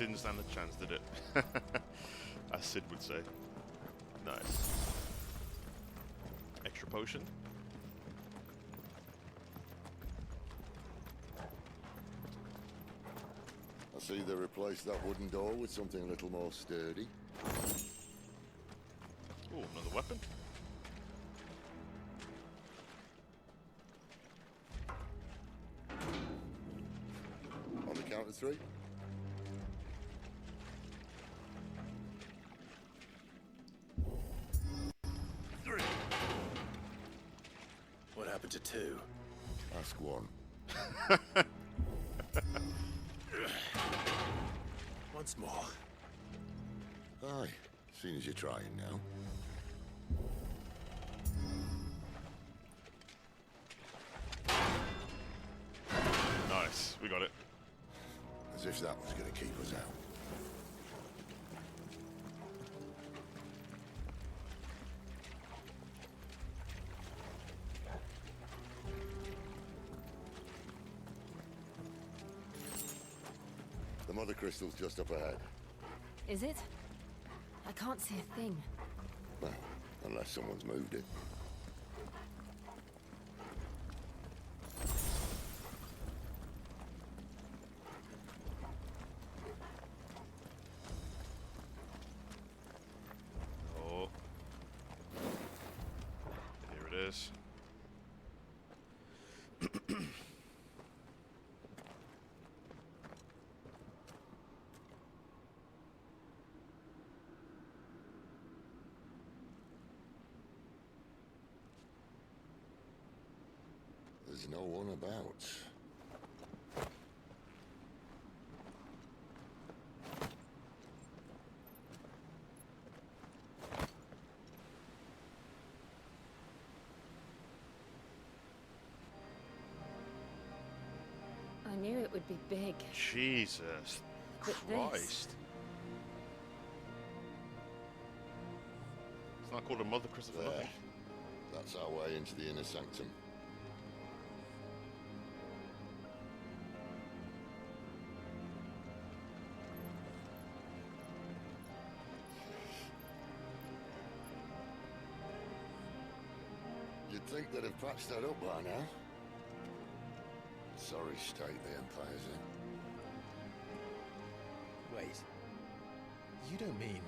didn't stand a chance, did it? As Sid would say. Nice. Extra potion. I see they replaced that wooden door with something a little more sturdy. Oh, another weapon. On the count of 3. What happened to 2? Ask 1. Once more. Aye, seeing as you're trying now. Nice, we got it. As if that was going to keep us out. The mother crystal's just up ahead. Is it? I can't see a thing. Well, unless someone's moved it. Oh. Here it is. There's no one about. I knew it would be big. Jesus But Christ. this... It's not called a mother crystal for There. nothing. That's our way into the inner sanctum. You'd think they'd have patched that up by now. Sorry state the Empire's in. Wait. You don't mean...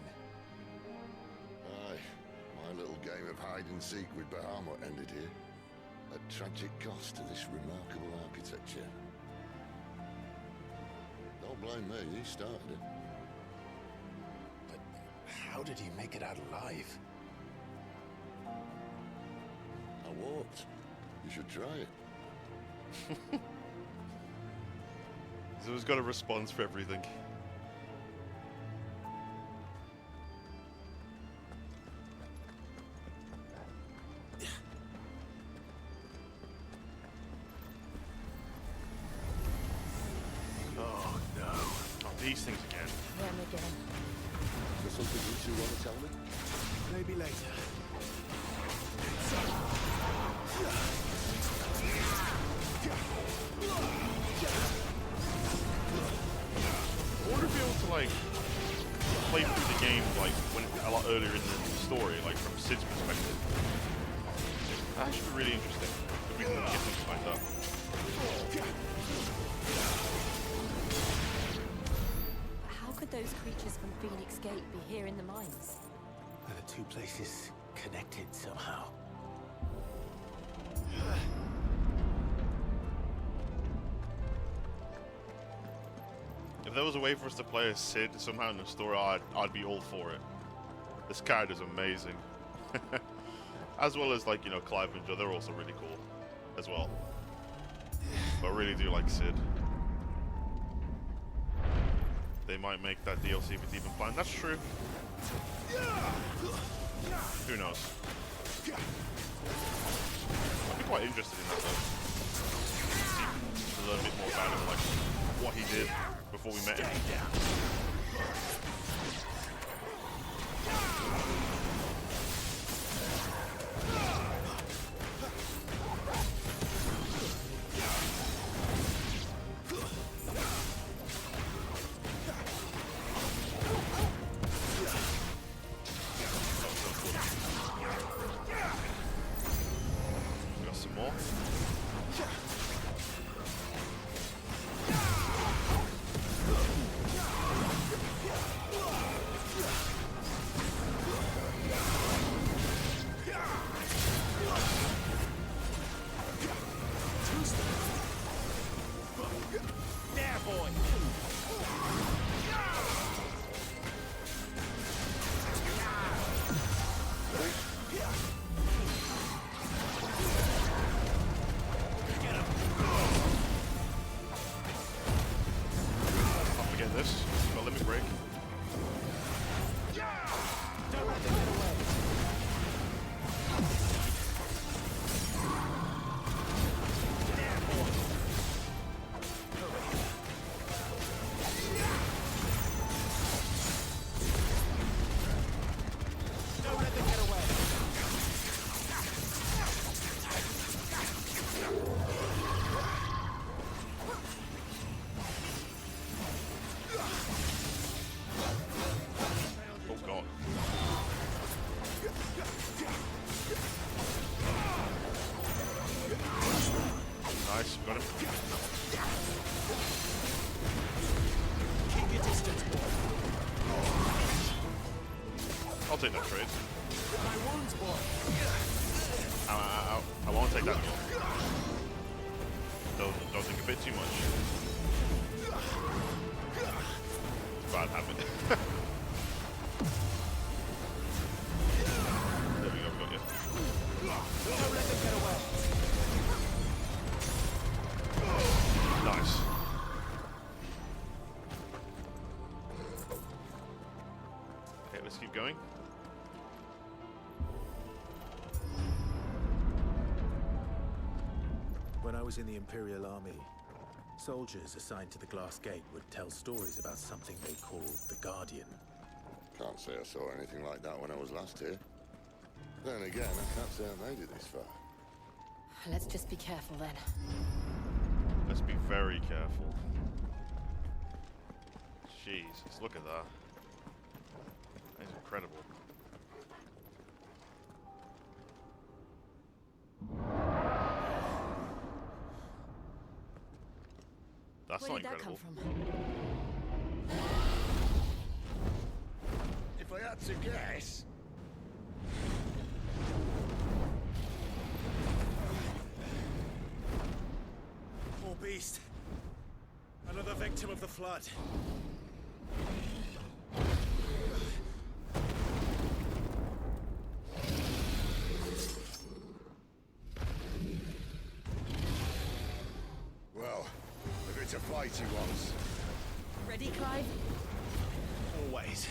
Aye. My little game of hide-and-seek with Bahamut ended here. At tragic cost to this remarkable architecture. Don't blame me, he started it. But how did he make it out alive? I walked. You should try it. He's always got a response for everything. Oh, no. Oh, these things again. Them again. Is there something you two want to tell me? Maybe later. I wonder if you'll be able to like play through the game like when a lot earlier in the story, like from Sid's perspective. That should be really interesting. If we can get things lined up. How could those creatures from Phoenix Gate be here in the mines? Are the two places connected somehow? If there was a way for us to play as Sid somehow in the story, I'd be all for it. This character's amazing. As well as, like, you know, Clive and Joe, they're also really cool as well. But I really do like Sid. They might make that DLC if it's even planned. That's true. Who knows? I'd be quite interested in that though. To learn a bit more about him, like what he did before we met him. more. There, boy. I'll forget this. Got limit break. Don't let them get away. There, boy. Don't let them get away. Oh god. Nice, got him. Keep your distance, boy. I'll take that trade. My wounds, boy. Ow, ow, ow. I won't take that one. Don't think a bit too much. Bad habit. There we go, got you. Don't let them get away. Nice. Okay, let's keep going. When I was in the Imperial Army, soldiers assigned to the Glass Gate would tell stories about something they called the Guardian. Can't say I saw anything like that when I was last here. Then again, I can't say I made it this far. Let's just be careful then. Let's be very careful. Jesus, look at that. That is incredible. That's Where not did that come incredible. from? If I had to guess, Poor beast. Another victim of the flood. well, if it's a fight he wants. Ready, Clive? Always.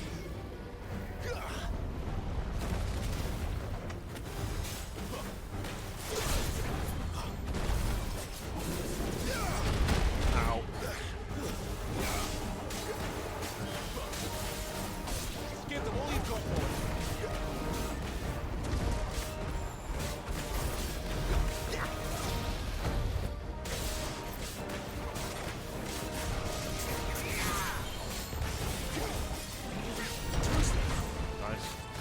Ow. Give them all you've got, boy. Nice.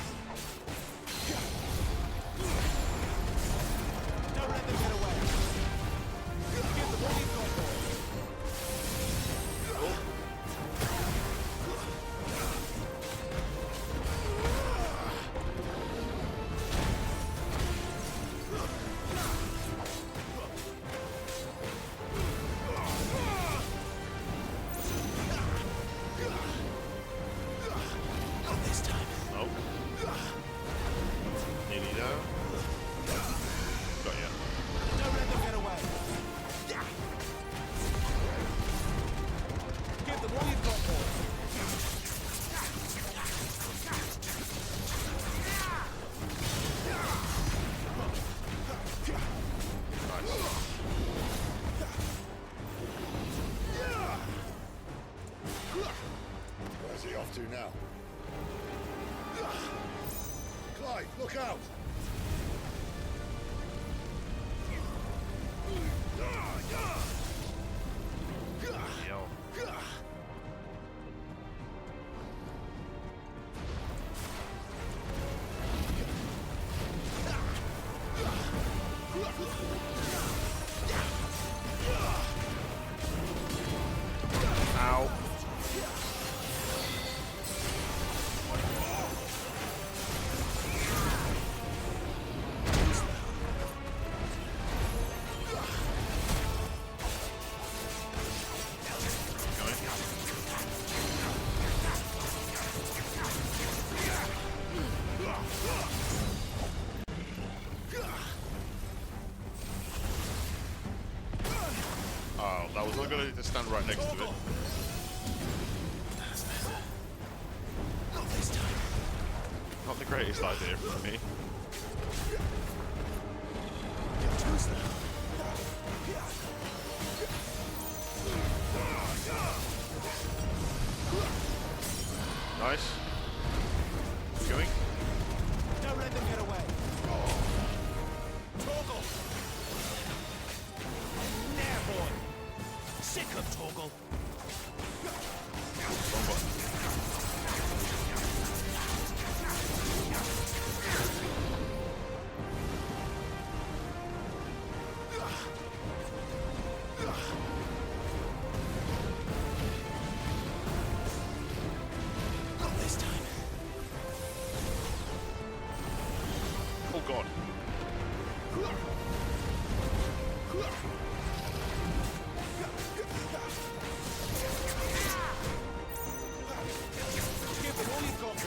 Ow. Oh, that was not going to stand right next to it. Not this time. Not the greatest idea for me. You're too slow. Nice. Keep going. Don't let them get away. Torgal! Now, boy. Sick of Torgal. Wrong button. Not this time. Oh god. Give it all you've got, boy.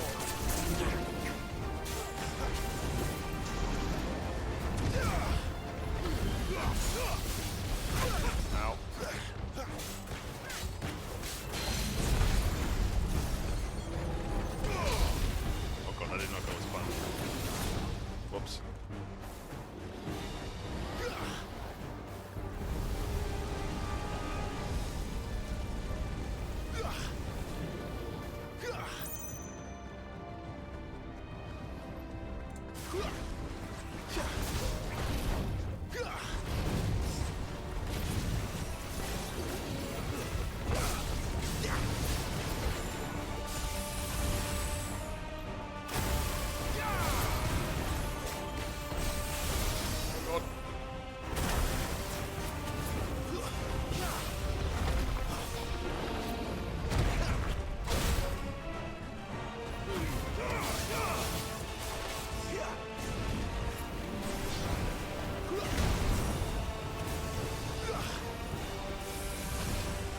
Ow. Oh god, I did not go as planned. Whoops. God.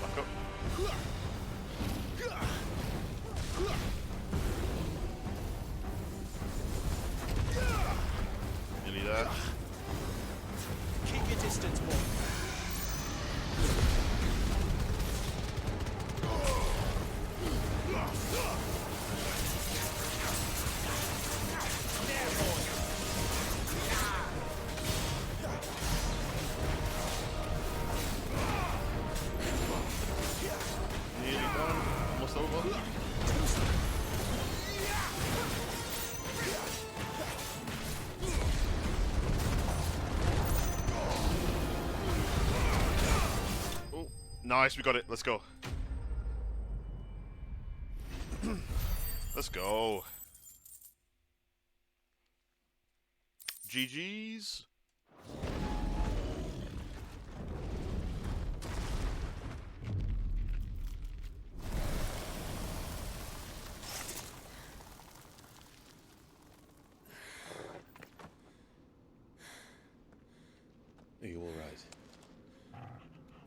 Back up. Nearly there. Keep your distance, boy. Nearly done. Almost over. Oh, nice, we got it. Let's go. Let's go. GG's. Are you all right?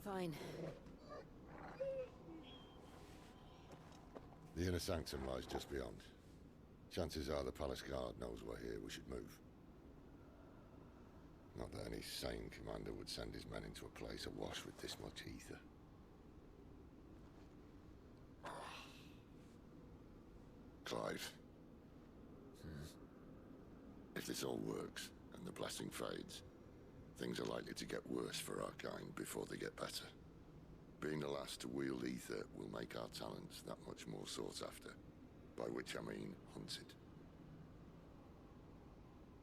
Fine. The inner sanctum lies just beyond. Chances are the palace guard knows we're here. We should move. Not that any sane commander would send his men into a place awash with this much ether. Clive. If this all works, and the blessing fades, things are likely to get worse for our kind before they get better. Being the last to wield ether will make our talents that much more sought after, by which I mean hunted.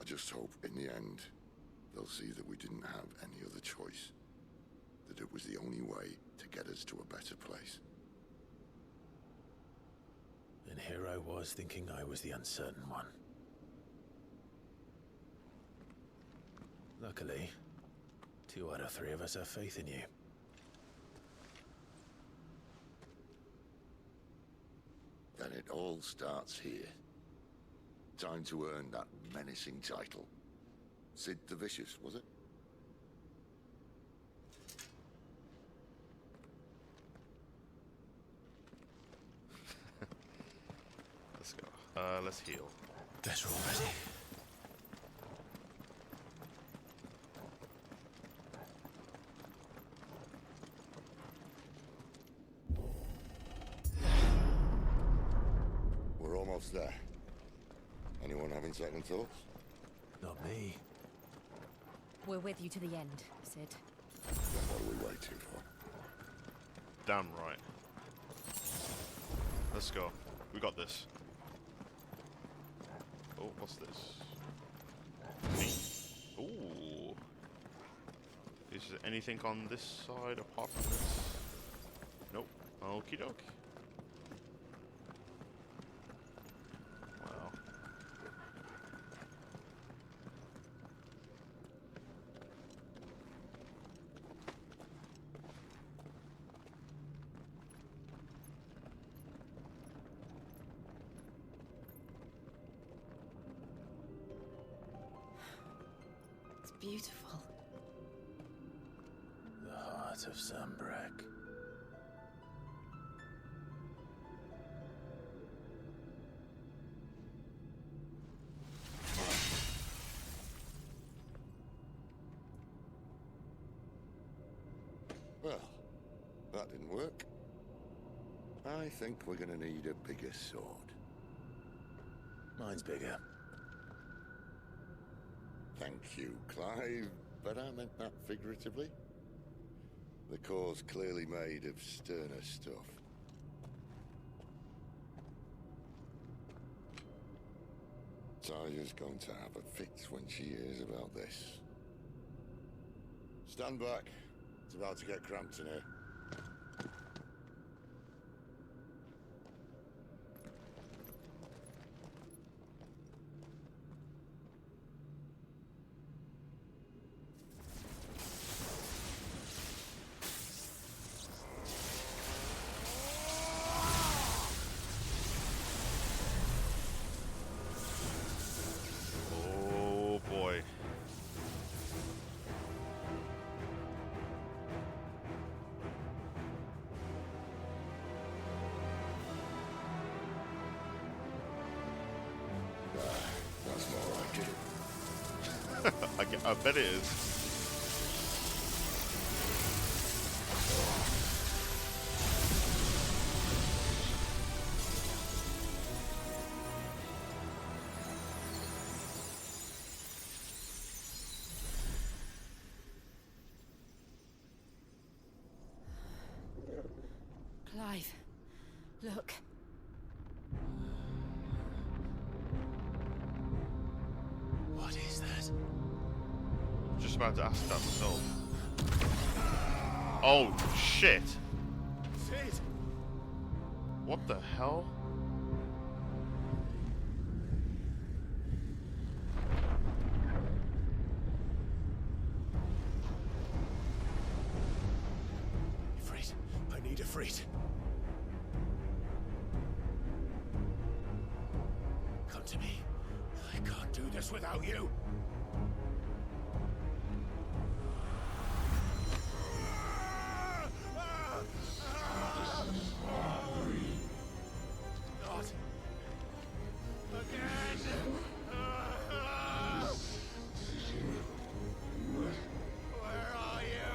I just hope, in the end, they'll see that we didn't have any other choice, that it was the only way to get us to a better place. And here I was thinking I was the uncertain one. Luckily, 2 out of 3 of us have faith in you. Then it all starts here. Time to earn that menacing title. Sid the Vicious, was it? Let's go. Let's heal. Guess we're all ready. We're almost there. Anyone having second thoughts? Not me. We're with you to the end, Sid. Then what are we waiting for? Damn right. Let's go. We got this. Oh, what's this? Ooh. Is there anything on this side apart from this? Nope. Okie doke. Wow. It's beautiful. The heart of Sambrek. Well, that didn't work. I think we're gonna need a bigger sword. Mine's bigger. Thank you, Clive, but I meant that figuratively. The core's clearly made of sterner stuff. Taya's going to have a fit when she hears about this. Stand back. It's about to get cramped in here. Oh boy. That's more like it. I bet it is. Clive, look. What is that? Just about to ask that myself. Oh shit! Sid! What the hell? Ifrit, I need Ifrit. Come to me. I can't do this without you. Not again. Where are you?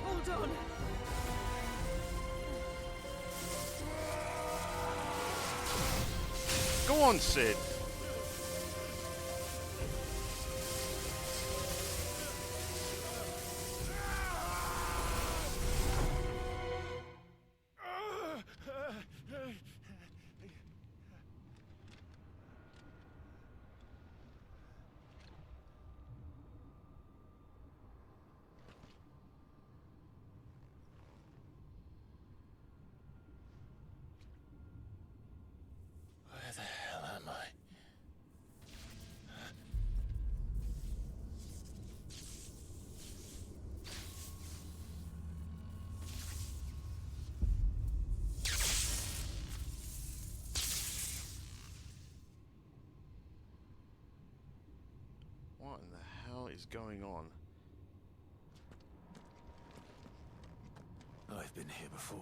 Hold on. Go on, Sid. is going on? I've been here before.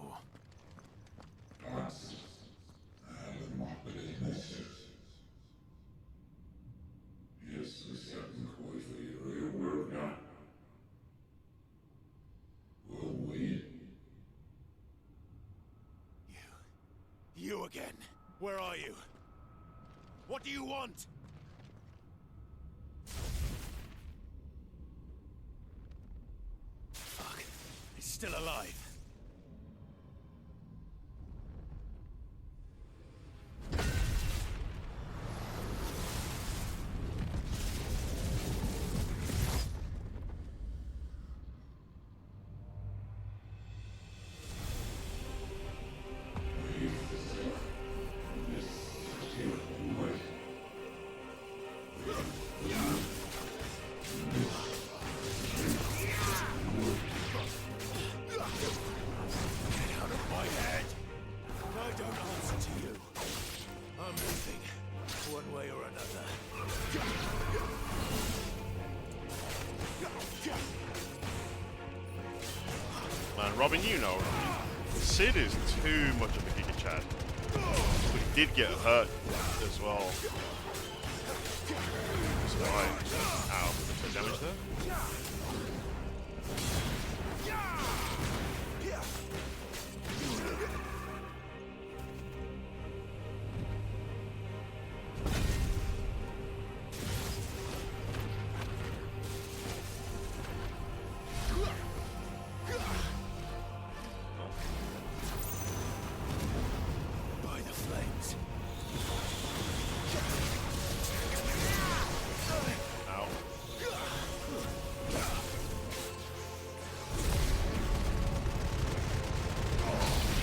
You again. Where are you? What do you want? Fuck. He's still alive. Man, Robin, you know, Sid is too much of a Giga Chad. But he did get hurt as well. That's why. Ow, was there damage there?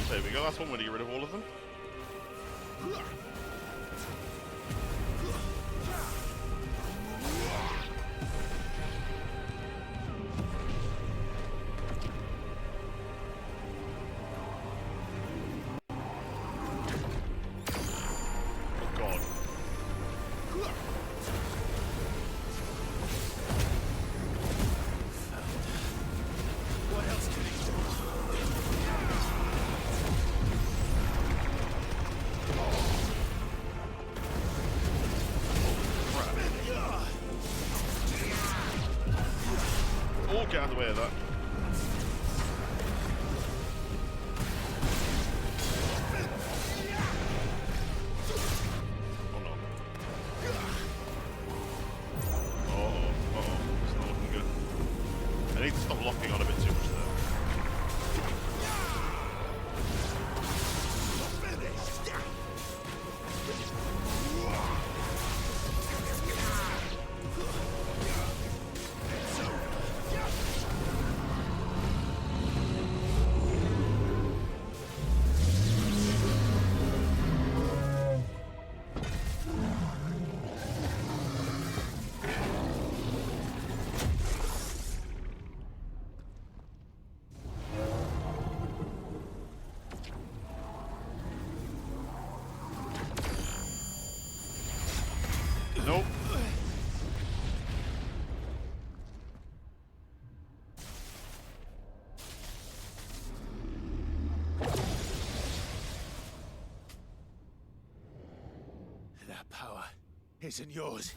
There we go, that's one way to get rid of all of them. Oh god. What else can he do? Oh, get out of the way of that. Oh no. Uh-oh. It's not looking good. I need to stop locking on a bit too much there. Nope. That power isn't yours.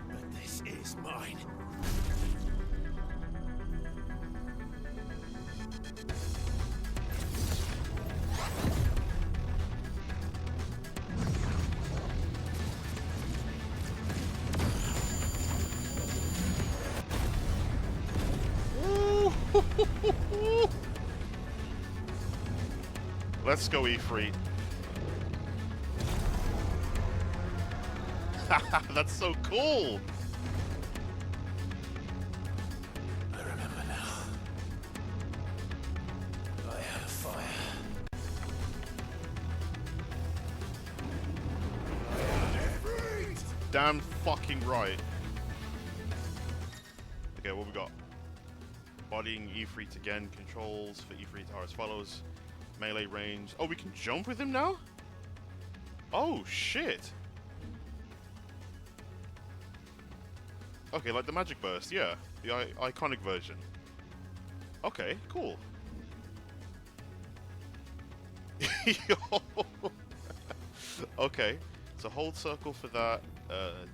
But this is mine. Let's go, E3. That's so cool. I remember now. I had a fire. I had damn fucking right. Okay, what we got? Bodying Ifrit again. Controls for Ifrit are as follows. Melee range. Oh, we can jump with him now? Oh, shit. Okay, like the Magic Burst, yeah. The iconic version. Okay, cool. Okay, so hold circle for that.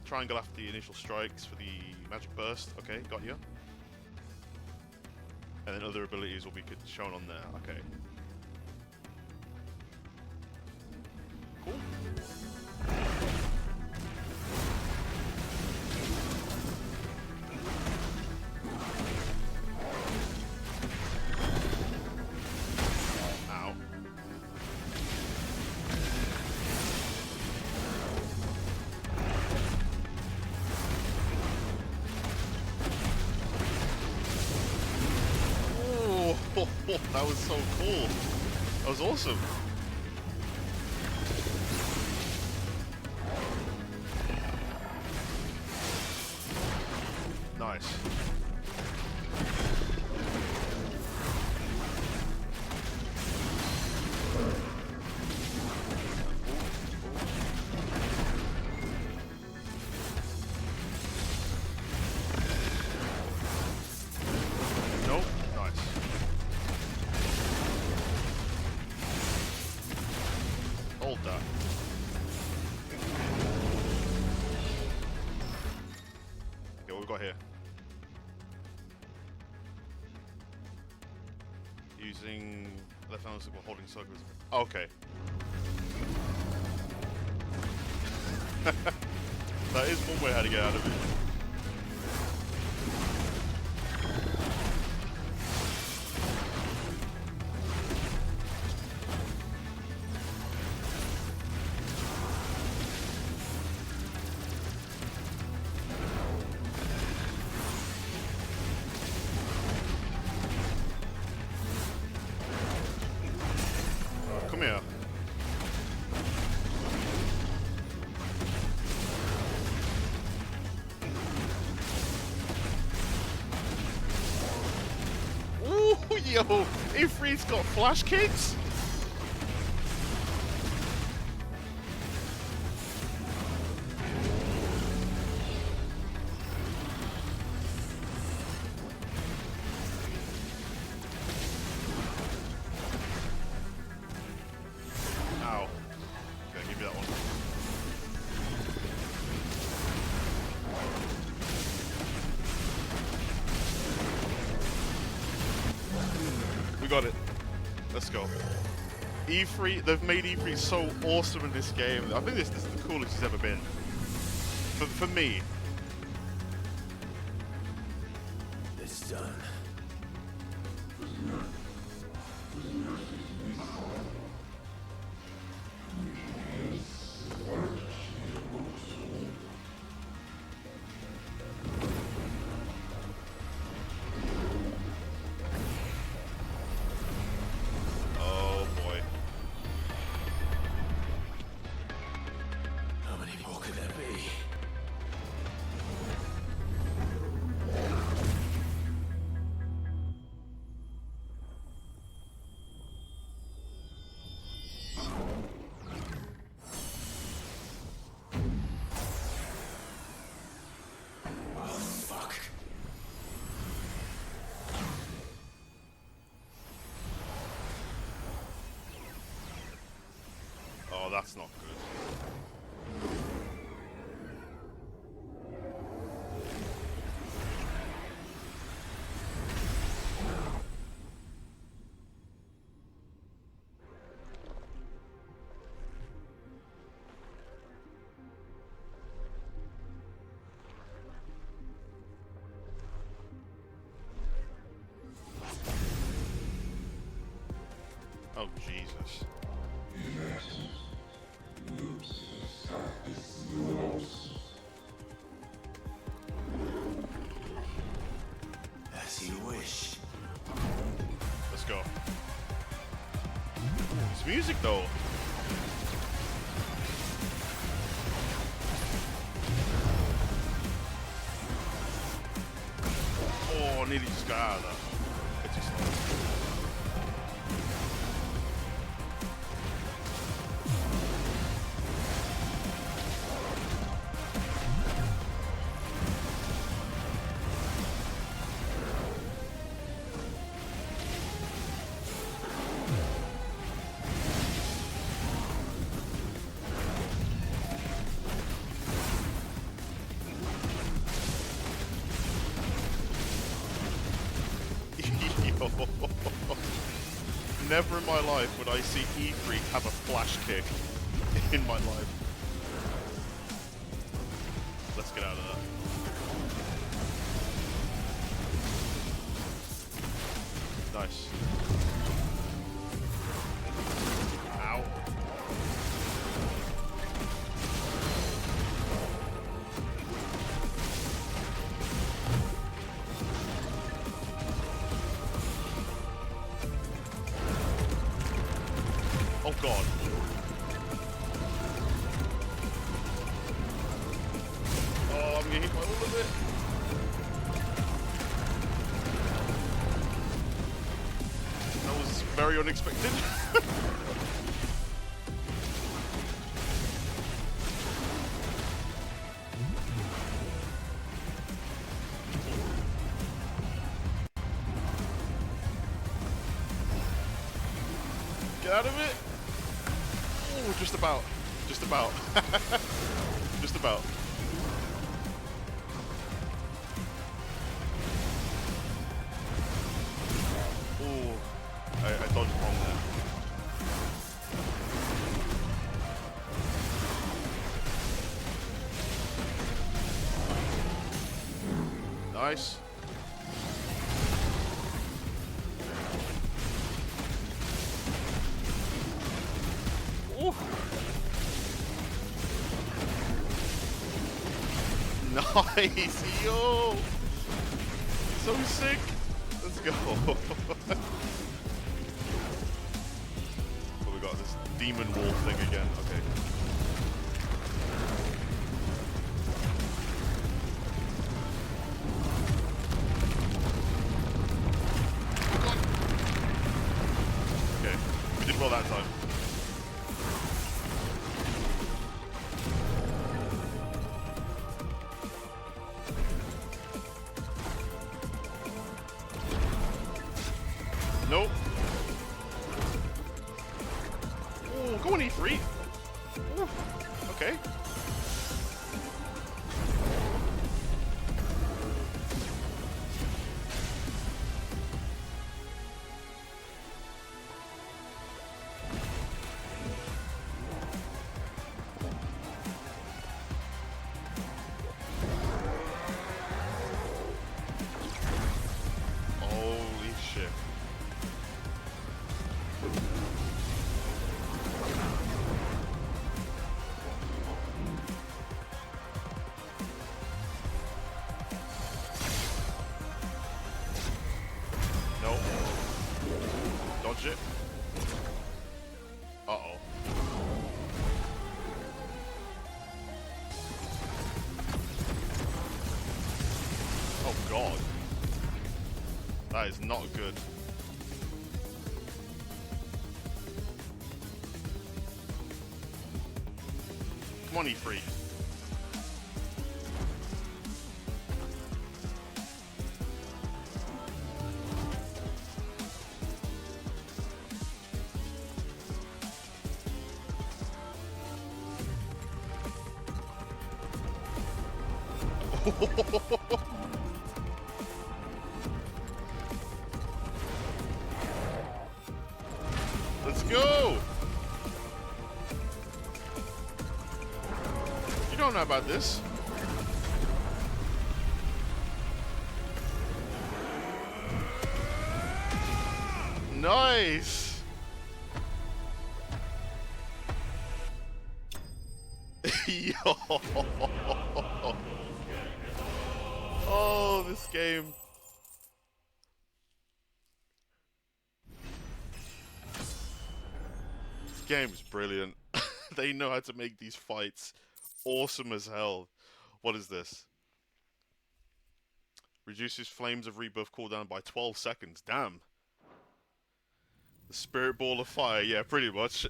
Triangle after the initial strikes for the Magic Burst. Okay, got you. And then other abilities will be shown on there. Okay. Cool. Ow. Oh, that was so cool. That was awesome. Nice. Nope. Nice. Hold that. Okay, what we got here? Using left hand while holding circles. Okay. That is one way how to get out of it. Come here. Ooh, yo! Ifrit's got flash kicks? Ow. Okay, give me that one. We got it. Let's go. Ifrit, they've made Ifrit so awesome in this game. I think this is the coolest he's ever been. For me. It's done. Oh boy. How many more could there be? Oh, fuck. Oh, that's not good. Oh, Jesus. As you wish. Let's go. It's music, though. Oh, I nearly just got out of that. It's too slow. Never in my life would I see E3 have a flash kick in my life. Let's get out of that. Nice. Ow. Oh god. Oh, I'm getting hit by all of it. That was very unexpected. Get out of it. Ooh, just about. Just about. Just about. Ooh. I dodged wrong there. Nice. Ooh. Nice, yo! So sick! Let's go! Oh, we got this demon wolf thing again, okay. Okay, we did well that time. Nope. Ooh, go on E3. Ooh, okay. Holy shit. Nope. Dodge it. Uh-oh. Oh god. That is not good. Come on, E3. Let's go! You don't know about this. Nice! Yo! Oh, this game. This game is brilliant. They know how to make these fights awesome as hell. What is this? Reduces flames of rebirth cooldown by 12 seconds. Damn. The spirit ball of fire. Yeah, pretty much.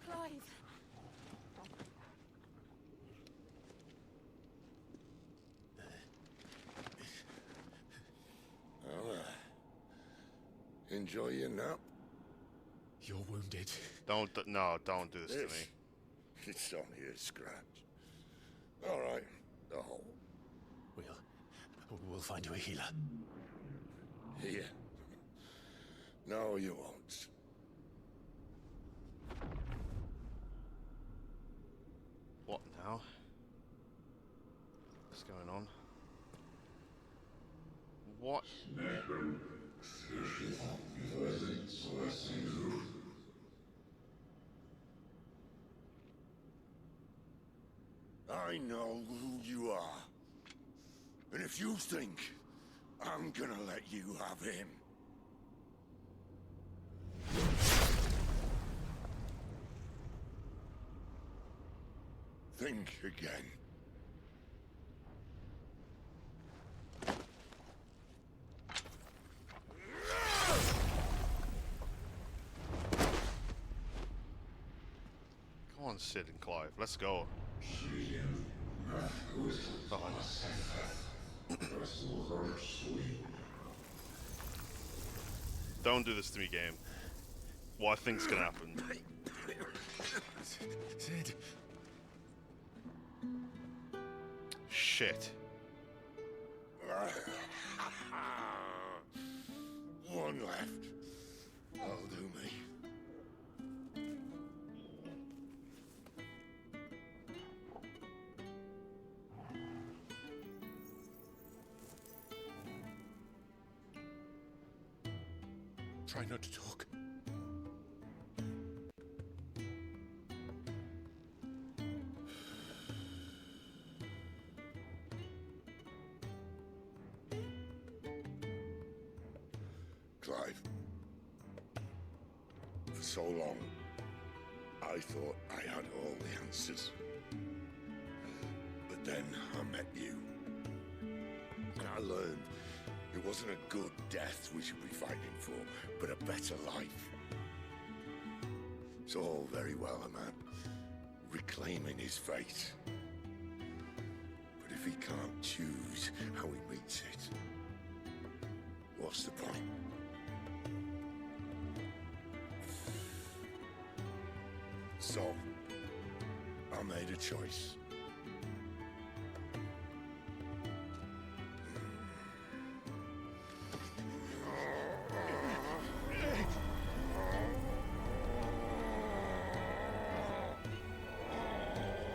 Clive. Well, enjoy your nap. You're wounded. Don't do this to me. It's only a scratch. All right, the hole. We'll find you a healer. Here. No, you won't. What now? What's going on? What? I know who you are. And if you think I'm gonna let you have him... think again. Come on, Sid and Clive. Let's go. Don't do this to me, game. What I think's gonna happen. Sid. Shit. One left. That'll do me. Try not to talk. Clive. For so long, I thought I had all the answers. But then I met you. And I learned it wasn't a good death we should be fighting for, but a better life. It's all very well, a man reclaiming his fate. But if he can't choose how he meets it, what's the point? So, I made a choice.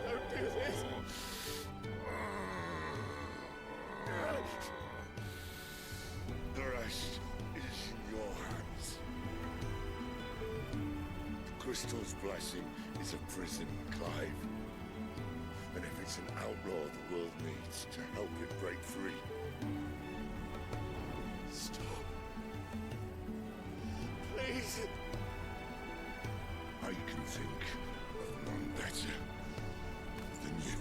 Don't do this. The rest is in your hands. The Crystal's blessing is a prison, Clive. And if it's an outlaw the world needs to help it break free... Stop. Please. I can think of none better than you.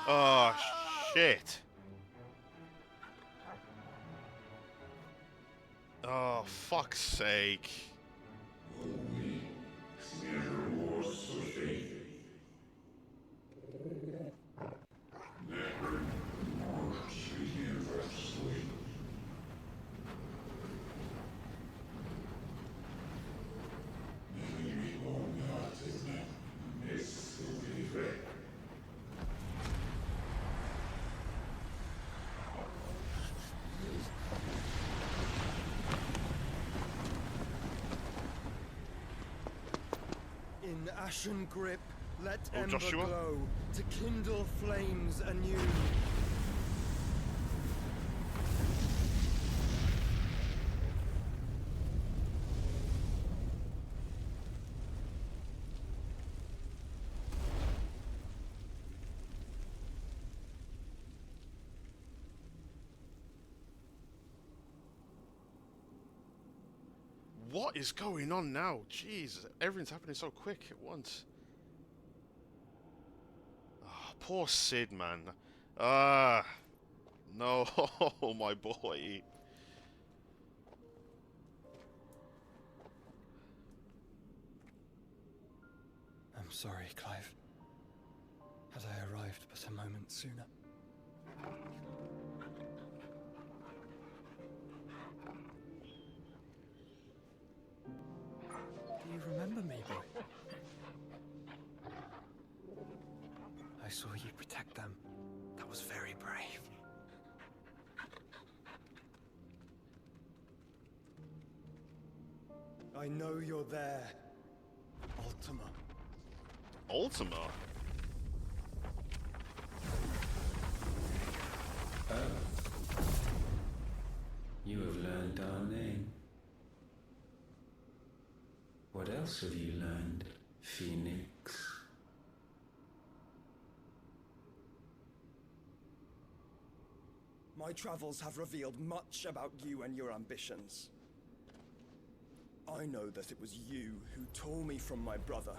Oh, shit. Oh, fuck's sake. Ashen grip, let Oh, ember Joshua? glow, to kindle flames anew. What is going on now? Jeez, everything's happening so quick at once. Oh, poor Sid, man. No, my boy. I'm sorry, Clive. Had I arrived but a moment sooner. Do you remember me, boy? I saw you protect them. That was very brave. I know you're there, Ultima. Ultima? Oh. You have learned our name. What else have you learned, Phoenix? My travels have revealed much about you and your ambitions. I know that it was you who tore me from my brother.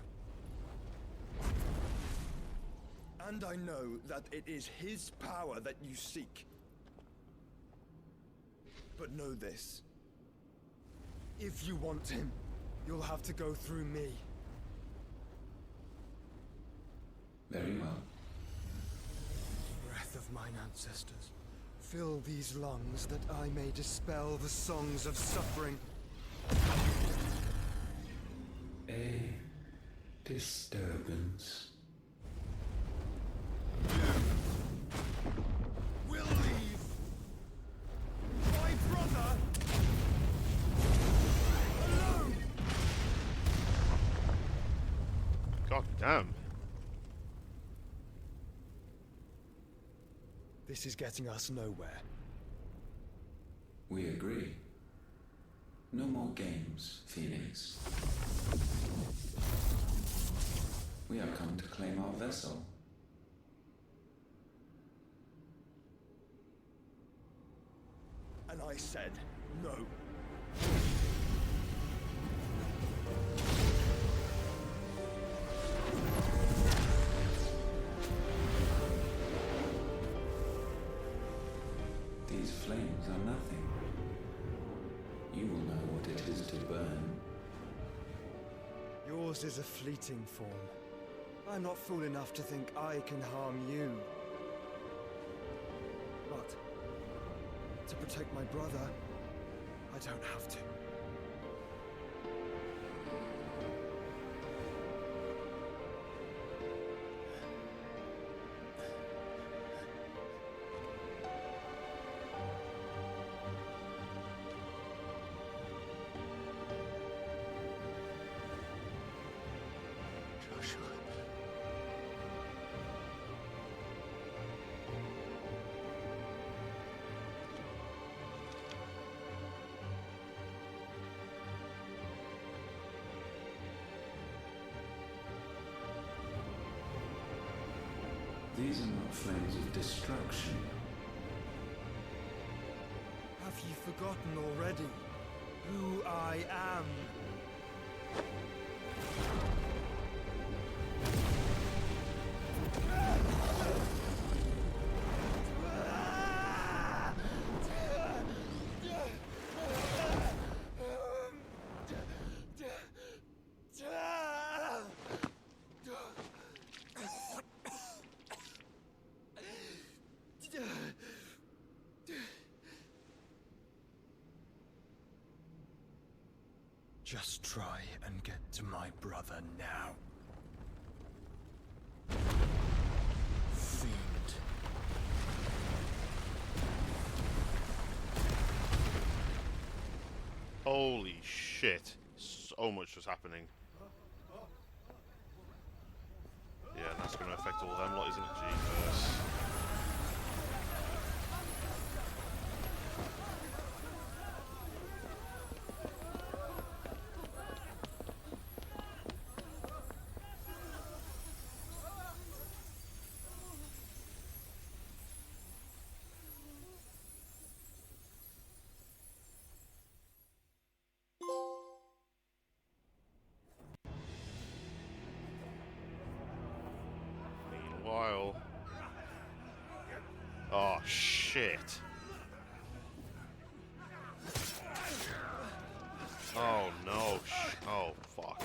And I know that it is his power that you seek. But know this. If you want him, you'll have to go through me. Very well. Breath of mine ancestors, fill these lungs that I may dispel the songs of suffering. A disturbance. We'll leave. My brother alone. God damn. This is getting us nowhere. We agree. No more games, Phoenix. We have come to claim our vessel. And I said no. These flames are nothing. You will know what it is to burn. Yours is a fleeting form. I'm not fool enough to think I can harm you. But to protect my brother, I don't have to. Joshua. These are not flames of destruction. Have you forgotten already who I am? Just try and get to my brother now. Fiend. Holy shit. So much was happening. Yeah, and that's going to affect all them lot, isn't it? Jesus. Meanwhile... Oh, shit. Oh, no. Oh, fuck.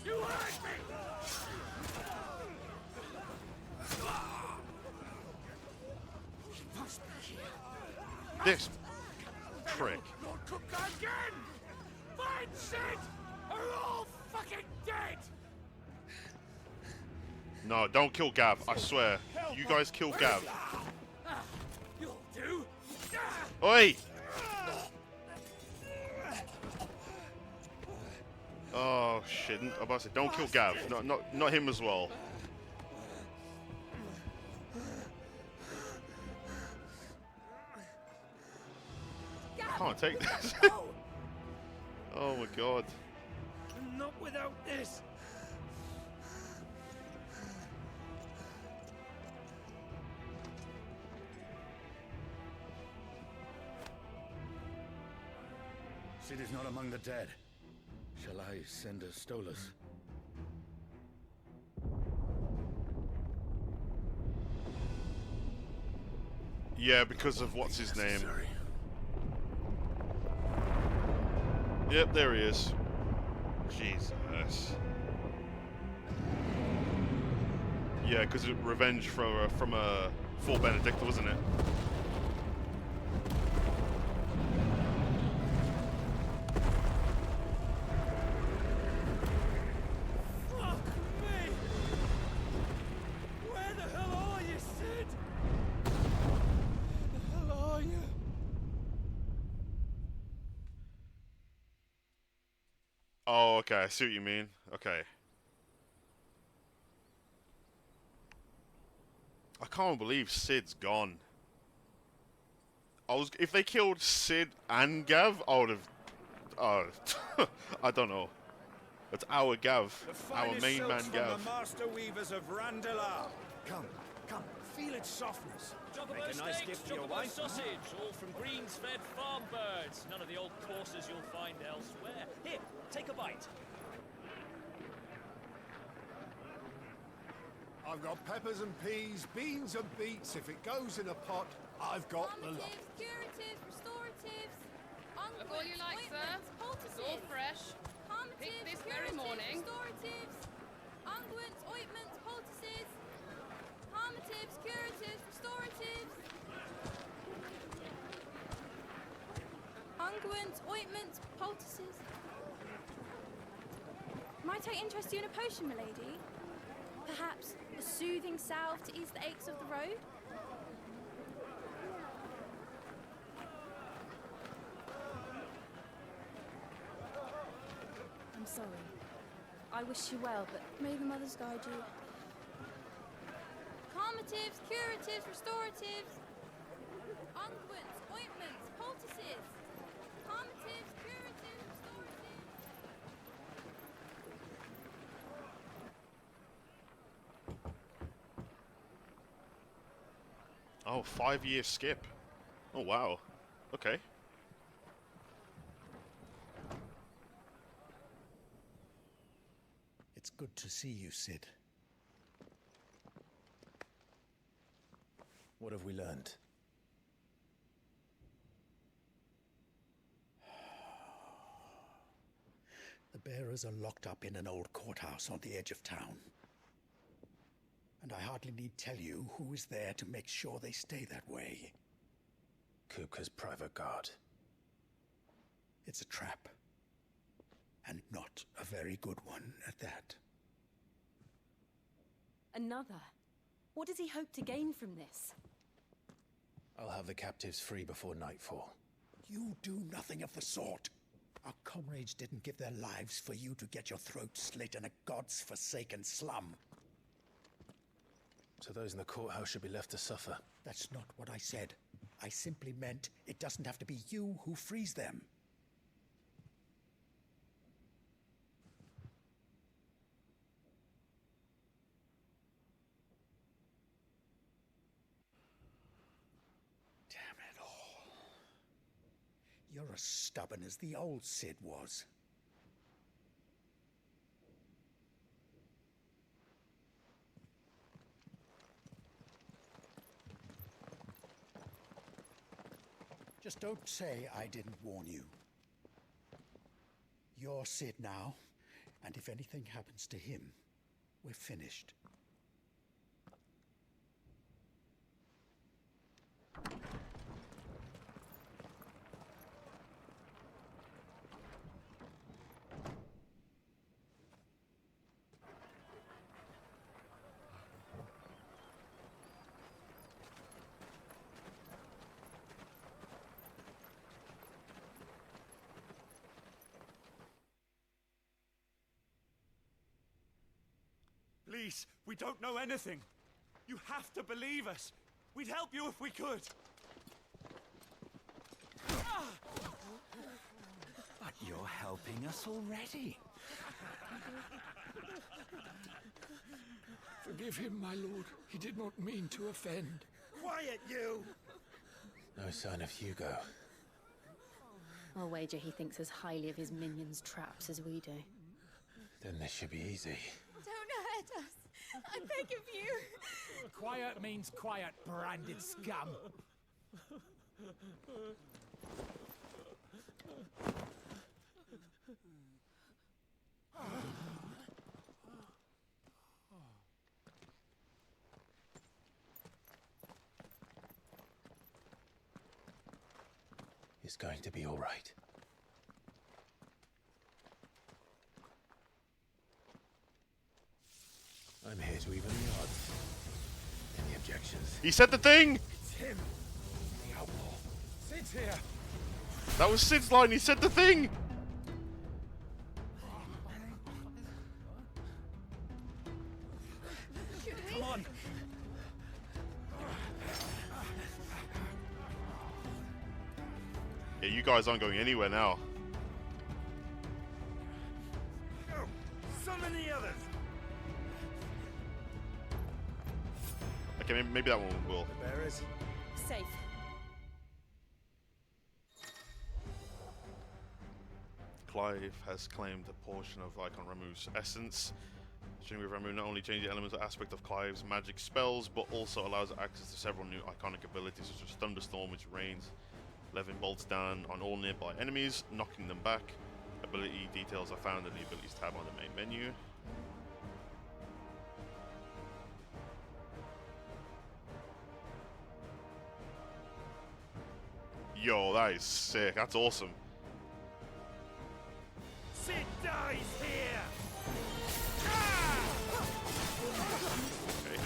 You hurt me! She must be here. This prick. Lord Cook again! Find Sid! Are all fucking dead! No, don't kill Gav, I swear. You guys kill Gav. You'll do. Oi! Oh shit! I'm about to say, don't kill Gav. Not him as well. I can't take this. Oh my god. Not without this. Sid is not among the dead. Shall I send a Stolas? Yeah, because of what's his name. Yep, there he is. Jesus. Yeah, because revenge from Fort Benedict, wasn't it? Fuck me! Where the hell are you, Sid? Where the hell are you? Oh, okay, I see what you mean. Okay. I can't believe Sid's gone. If they killed Sid and Gav, I would have... Oh, I don't know. It's our Gav, our main man Gav. The master weavers of Randalar. Come, feel its softness. Make a nice gift for your wife. Sausage, all from greens-fed farm birds. None of the old courses you'll find elsewhere. Here, take a bite. I've got peppers and peas, beans and beets. If it goes in a pot, I've got the lot. Curatives, restoratives, Look all you like, sir. It's all fresh. Picked this very morning. Restoratives, unguents, ointments, poultices, palmatives, curatives, restoratives, unguents, ointments, poultices. Might I interest you in a potion, milady? Perhaps a soothing salve to ease the aches of the road? I'm sorry. I wish you well, but may the mothers guide you. Calmatives, curatives, restoratives, unguents, ointments, poultices. Calmatives, curatives, restoratives. Oh, 5-year skip. Oh, wow. Okay. It's good to see you, Sid. What have we learned? The bearers are locked up in an old courthouse on the edge of town. And I hardly need tell you who is there to make sure they stay that way. Kupka's private guard. It's a trap. And not a very good one at that. Another? What does he hope to gain from this? I'll have the captives free before nightfall. You do nothing of the sort. Our comrades didn't give their lives for you to get your throat slit in a god's forsaken slum. So those in the courthouse should be left to suffer. That's not what I said. I simply meant it doesn't have to be you who frees them. Damn it all. You're as stubborn as the old Sid was. Just don't say I didn't warn you. You're Sid now, and if anything happens to him, we're finished. Please, we don't know anything. You have to believe us. We'd help you if we could. But you're helping us already. Forgive him, my lord. He did not mean to offend. Quiet, you! No sign of Hugo. I'll wager he thinks as highly of his minions' traps as we do. Then this should be easy. Don't hurt us. I beg of you. Quiet means quiet, branded scum. It's going to be all right. I'm here to even the odds. Any objections? He said the thing! It's him. The outlaw. Sid's here. That was Sid's line, he said the thing! Come on. Yeah, you guys aren't going anywhere now. Go. Summon the others. Okay, maybe that one will. The bearers. Safe. Clive has claimed a portion of Icon Ramuh's essence. Streaming with Ramuh not only changes the elements or aspect of Clive's magic spells, but also allows access to several new iconic abilities such as Thunderstorm, which rains 11 bolts down on all nearby enemies, knocking them back. Ability details are found in the abilities tab on the main menu. Yo, that is sick. That's awesome. Sid dies here. Okay.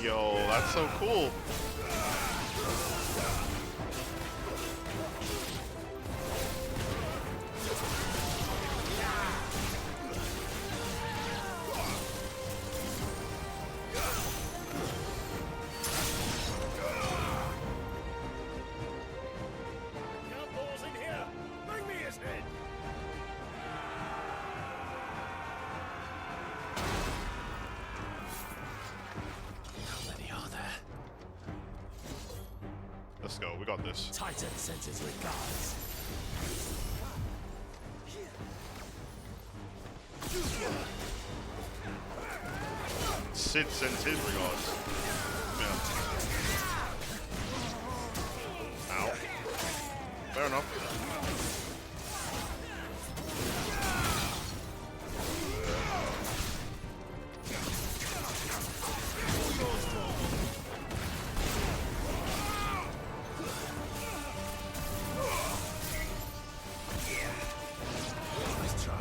Yo, that's so cool. Outlaws in here. Bring me his head. How many are there? Let's go, we got this. Titan sends his regards. Sid sends his regards. Yeah. Ow. Fair enough. Let's try.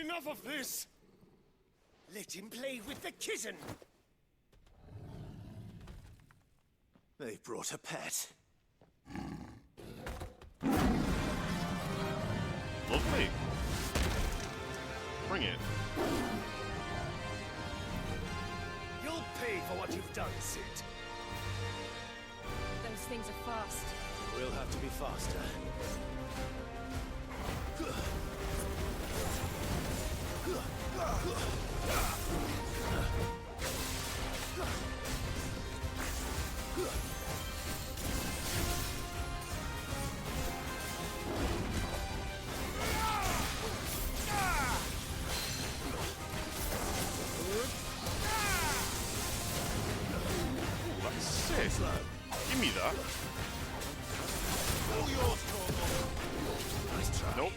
Enough of this! Let him play with the kitten! They've brought a pet. Lovely. Bring it. You'll pay for what you've done, Sid. Those things are fast. We'll have to be faster. That's sick. Give me that. All yours, Torgal. Nice try. Nope.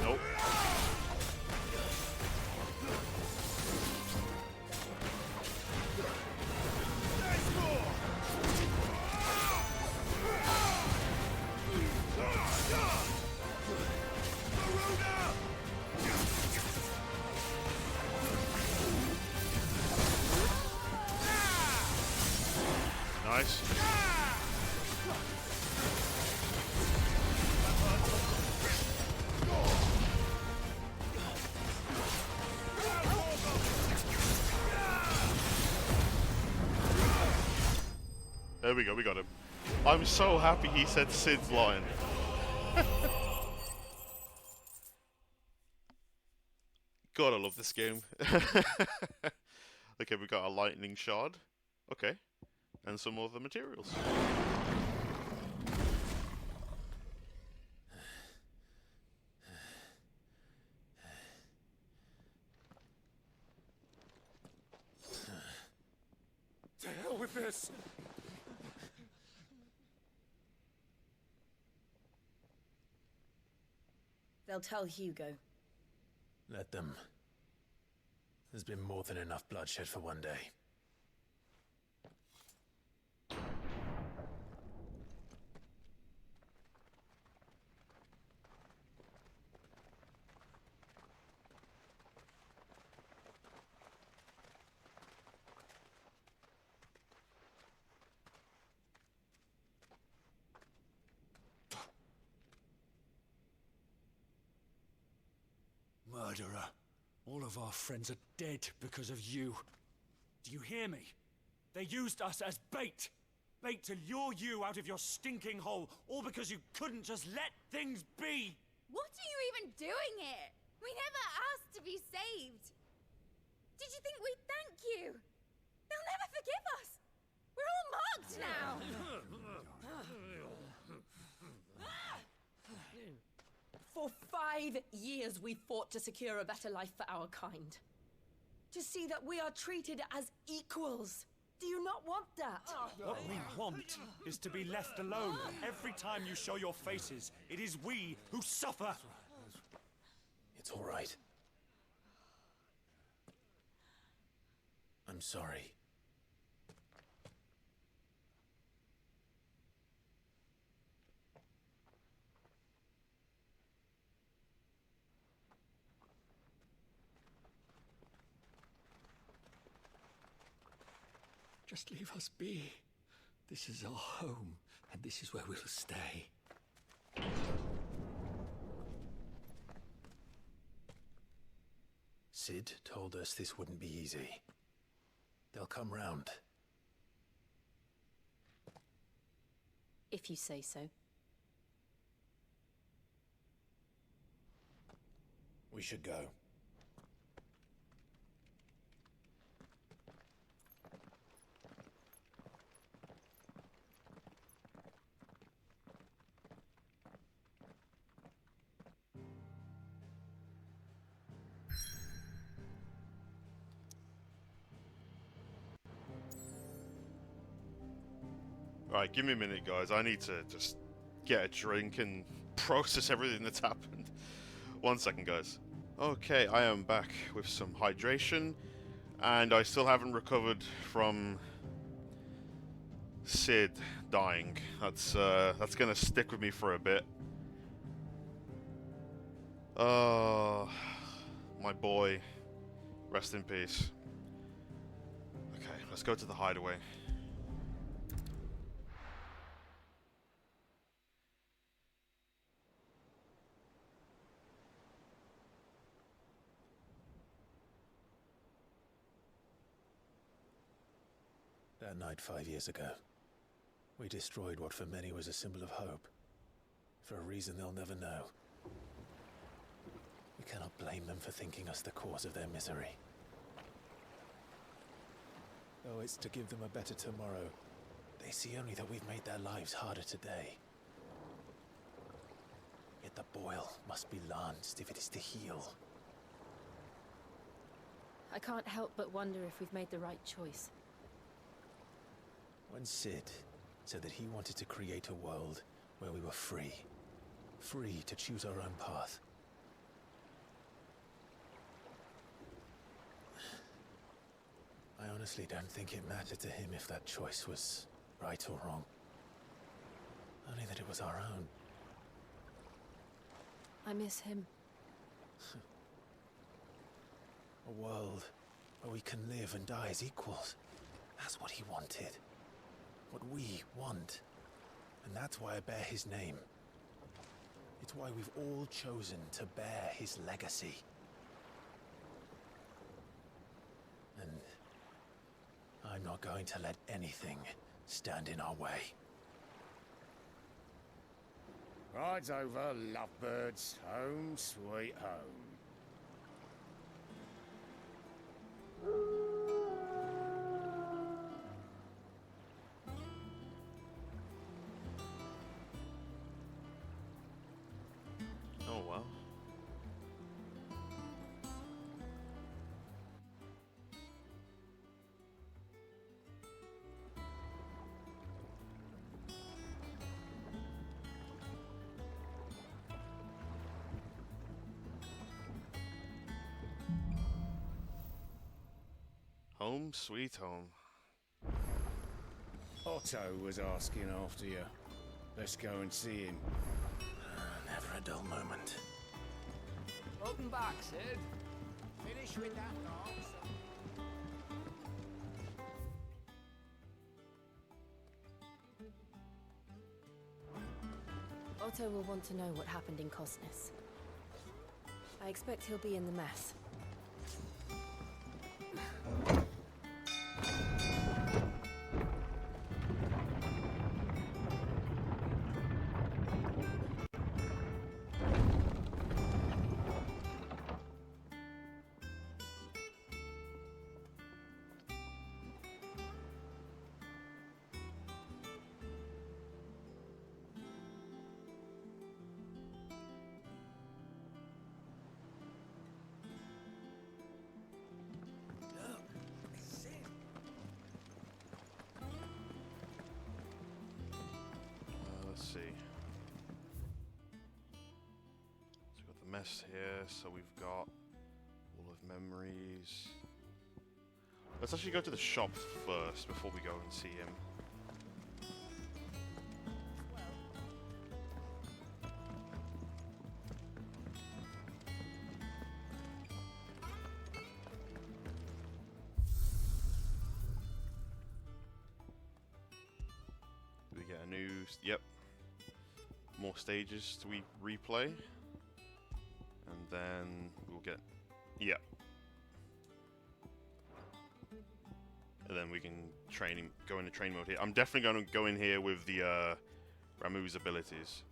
Nope. Nice. There we go, we got him. I'm so happy he said Sid's line. God, I love this game. Okay, we got a lightning shard. Okay. And some other materials. To hell with this! They'll tell Hugo. Let them. There's been more than enough bloodshed for one day. Murderer. All of our friends are dead because of you. Do you hear me? They used us as bait. Bait to lure you out of your stinking hole, all because you couldn't just let things be. What are you even doing here? We never asked to be saved. Did you think we'd thank you? They'll never forgive us. We're all marked now. For 5 years we fought to secure a better life for our kind. To see that we are treated as equals. Do you not want that? What we want is to be left alone. Every time you show your faces, it is we who suffer. It's all right. I'm sorry. Just leave us be. This is our home, and this is where we'll stay. Sid told us this wouldn't be easy. They'll come round. If you say so. We should go. Right, give me a minute, guys. I need to just get a drink and process everything that's happened. 1 second, guys. Okay, I am back with some hydration, and I still haven't recovered from Sid dying. That's gonna stick with me for a bit. My boy. Rest in peace. Okay, let's go to the hideaway. That night 5 years ago, we destroyed what for many was a symbol of hope. For a reason they'll never know. We cannot blame them for thinking us the cause of their misery. Though it's to give them a better tomorrow, they see only that we've made their lives harder today. Yet the boil must be lanced if it is to heal. I can't help but wonder if we've made the right choice. When Sid said that he wanted to create a world where we were free. Free to choose our own path. I honestly don't think it mattered to him if that choice was right or wrong. Only that it was our own. I miss him. A world where we can live and die as equals. That's what he wanted. What we want. And that's why I bear his name. It's why we've all chosen to bear his legacy. And I'm not going to let anything stand in our way. Rides over, lovebirds. Home, sweet home. Oh, wow. Home, sweet home. Otto was asking after you. Let's go and see him. Never a dull moment. Welcome back, Sid. Finish with that dog. Otto will want to know what happened in Cosness. I expect he'll be in the mess. Let's see. So we've got the mess here, so we've got all of memories. Let's actually go to the shop first before we go and see him. Do we get a new... Yep. More stages to replay. And then we'll get... Yep. And then we can go into train mode here. I'm definitely going to go in here with the Ramu's abilities.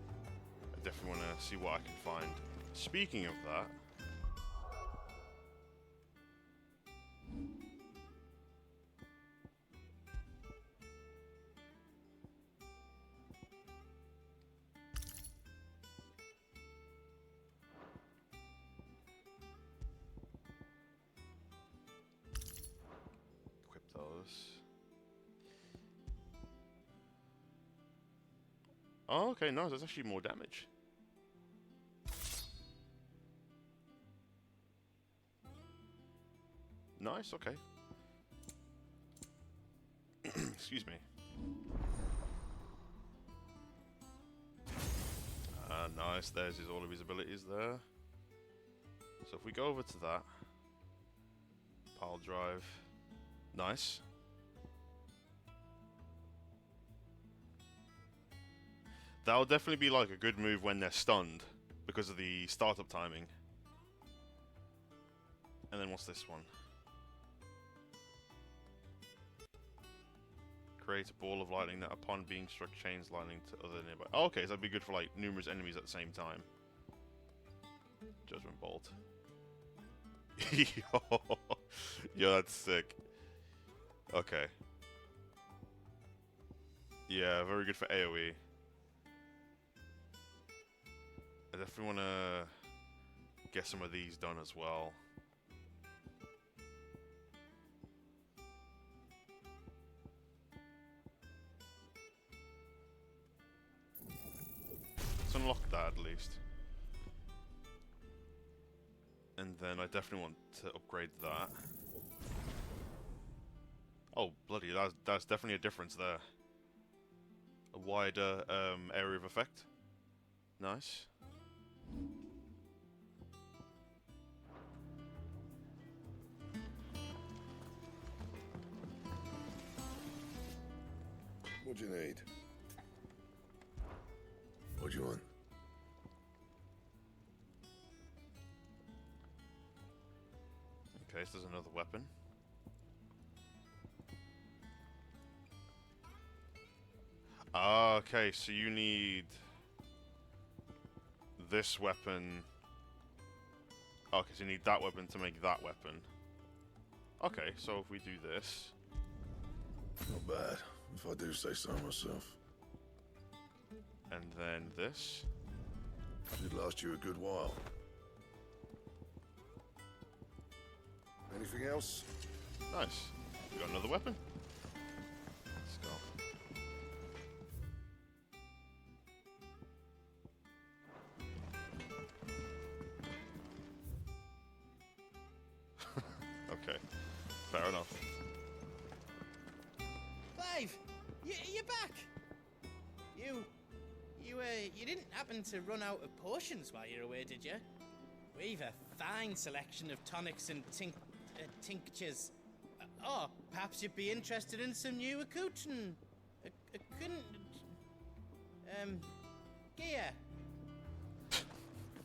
I definitely want to see what I can find. Speaking of that... equip those. Oh, okay, nice. That's actually more damage. Nice, okay. Excuse me. Nice, there's all of his abilities there. So if we go over to that. Pile drive. Nice. That'll definitely be like a good move when they're stunned because of the startup timing. And then what's this one? Create a ball of lightning that upon being struck chains lightning to other nearby. Oh, okay, so that'd be good for like numerous enemies at the same time. Judgment Bolt. Yo, that's sick. Okay. Yeah, very good for AoE. I definitely want to get some of these done as well. Let's unlock that at least. And then I definitely want to upgrade that. Oh, bloody, that's definitely a difference there. A wider area of effect. Nice. What do you need? What do you want? Okay, so there's another weapon. Ah, okay, so you need this weapon. Okay, so you need that weapon to make that weapon. Okay, so if we do this. Not bad, if I do say so myself. And then this. Should last you a good while. Anything else? Nice. We got another weapon. Let's go. Okay, fair enough. Clive, you're back. You didn't happen to run out of potions while you're away, did you? We've a fine selection of tonics and tinctures. Oh, perhaps you'd be interested in some new gear.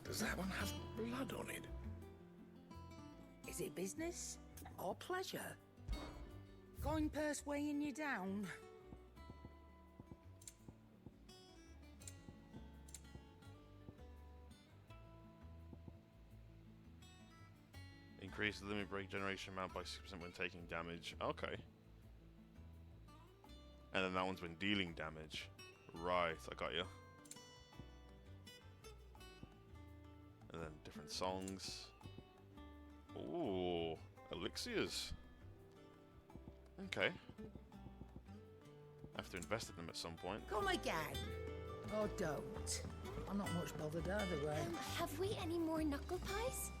Does that one have blood on it? Is it business or pleasure? Coin purse weighing you down? Increase the limit break generation amount by 6% when taking damage. Okay. And then that one's when dealing damage. Right, I got you. And then different songs. Ooh, elixirs. Okay. I have to invest in them at some point. Come again. Or don't. I'm not much bothered either way. Have we any more knuckle pies?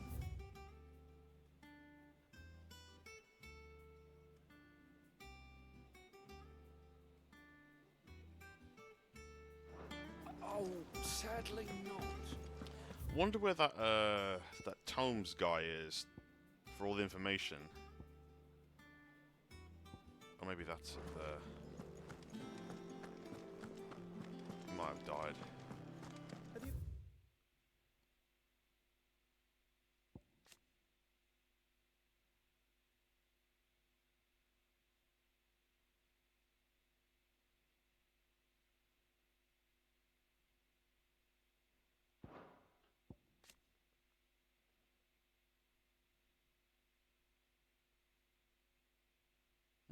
Oh, sadly not. Wonder where that that Tomes guy is for all the information. Or maybe that's up there. He might have died.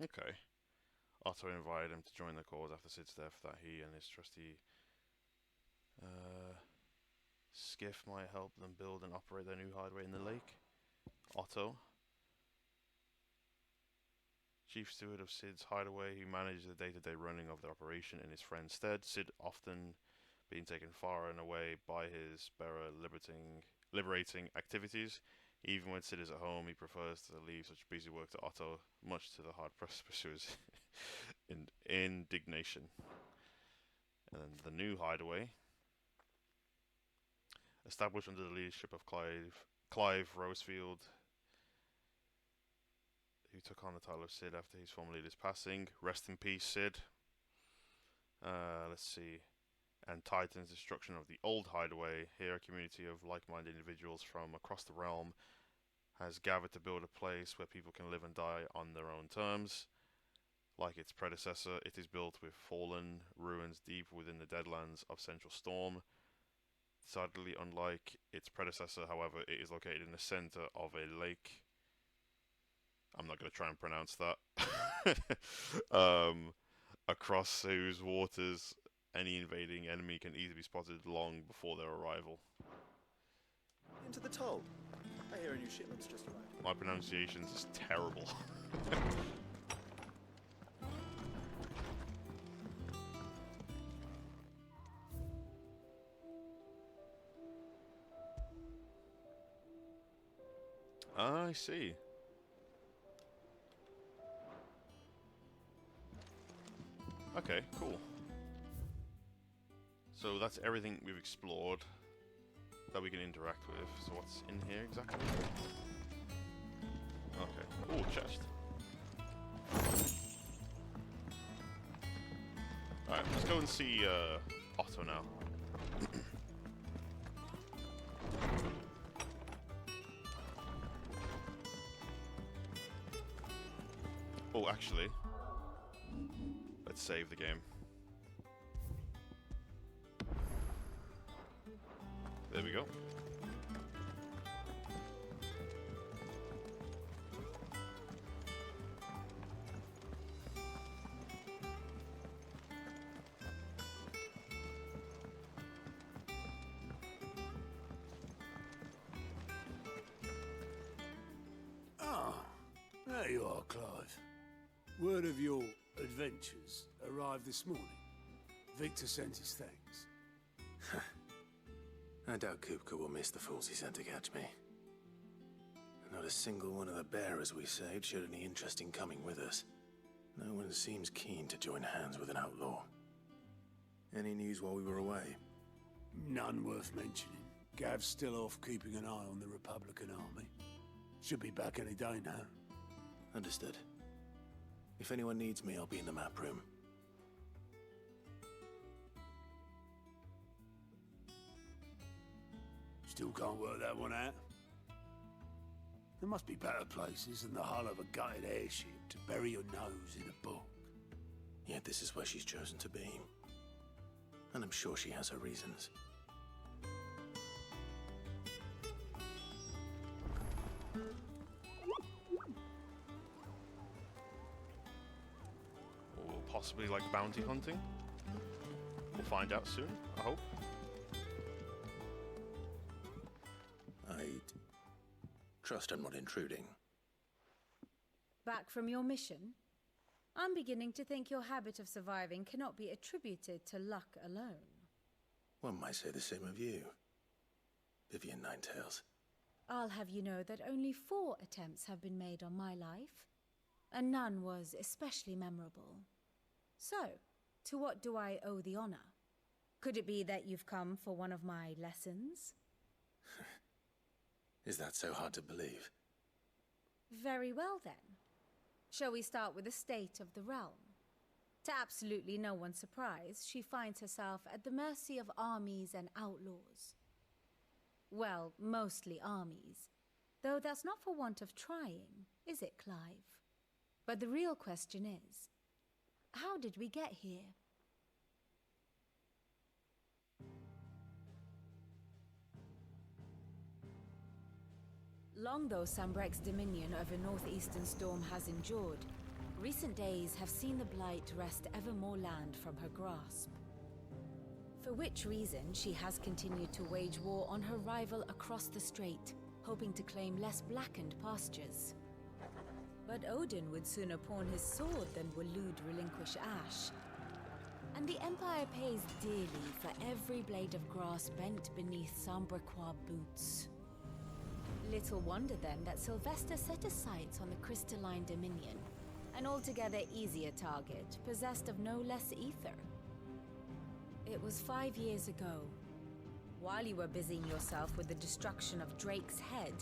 Okay. Otto invited him to join the cause after Sid's death that he and his trusty skiff might help them build and operate their new hideaway in the lake. Otto, chief steward of Sid's hideaway, who managed the day-to-day running of the operation in his friend's stead. Sid often being taken far and away by his bearer liberating activities. Even when Sid is at home, he prefers to leave such busy work to Otto, much to the hard-pressed pursuer's indignation. And then the new hideaway. Established under the leadership of Clive Rosefield, who took on the title of Sid after his former leader's passing. Rest in peace, Sid. Let's see. And Titan's destruction of the old hideaway. Here, a community of like-minded individuals from across the realm has gathered to build a place where people can live and die on their own terms. Like its predecessor, it is built with fallen ruins deep within the deadlands of Central Storm. Decidedly unlike its predecessor, however, it is located in the center of a lake. I'm not going to try and pronounce that. Across whose waters any invading enemy can easily be spotted long before their arrival. Into the toll. I hear a new shipment's just arrived. My pronunciation's is terrible. I see. Okay, cool. So that's everything we've explored that we can interact with. So what's in here exactly? Okay. Oh, chest. Alright, let's go and see Otto now. Oh, actually, let's save the game. There we go. Ah, there you are, Clive. Word of your adventures arrived this morning. Victor sent his thanks. I doubt Kupka will miss the fools he sent to catch me. Not a single one of the bearers we saved showed any interest in coming with us. No one seems keen to join hands with an outlaw. Any news while we were away? None worth mentioning. Gav's still off keeping an eye on the Republican army. Should be back any day now. Understood. If anyone needs me, I'll be in the map room. Still can't work that one out. There must be better places than the hull of a gutted airship to bury your nose in a book. Yet this is where she's chosen to be. And I'm sure she has her reasons. Or possibly like bounty hunting. We'll find out soon, I hope. I'd trust I'm not intruding. Back from your mission? I'm beginning to think your habit of surviving cannot be attributed to luck alone. One might say the same of you, Vivian Ninetails. I'll have you know that only 4 attempts have been made on my life, and none was especially memorable. So, to what do I owe the honor? Could it be that you've come for one of my lessons? Is that so hard to believe? Very well then. Shall we start with the state of the realm? To absolutely no one's surprise, she finds herself at the mercy of armies and outlaws. Well, mostly armies. Though that's not for want of trying, is it, Clive? But the real question is, how did we get here? Long though Sambrek's dominion over northeastern Storm has endured, recent days have seen the Blight wrest ever more land from her grasp. For which reason she has continued to wage war on her rival across the strait, hoping to claim less blackened pastures. But Odin would sooner pawn his sword than Waloed relinquish Ash. And the Empire pays dearly for every blade of grass bent beneath Sambraquois boots. Little wonder then that Sylvester set his sights on the crystalline Dominion, an altogether easier target, possessed of no less ether. It was 5 years ago, while you were busying yourself with the destruction of Drake's head,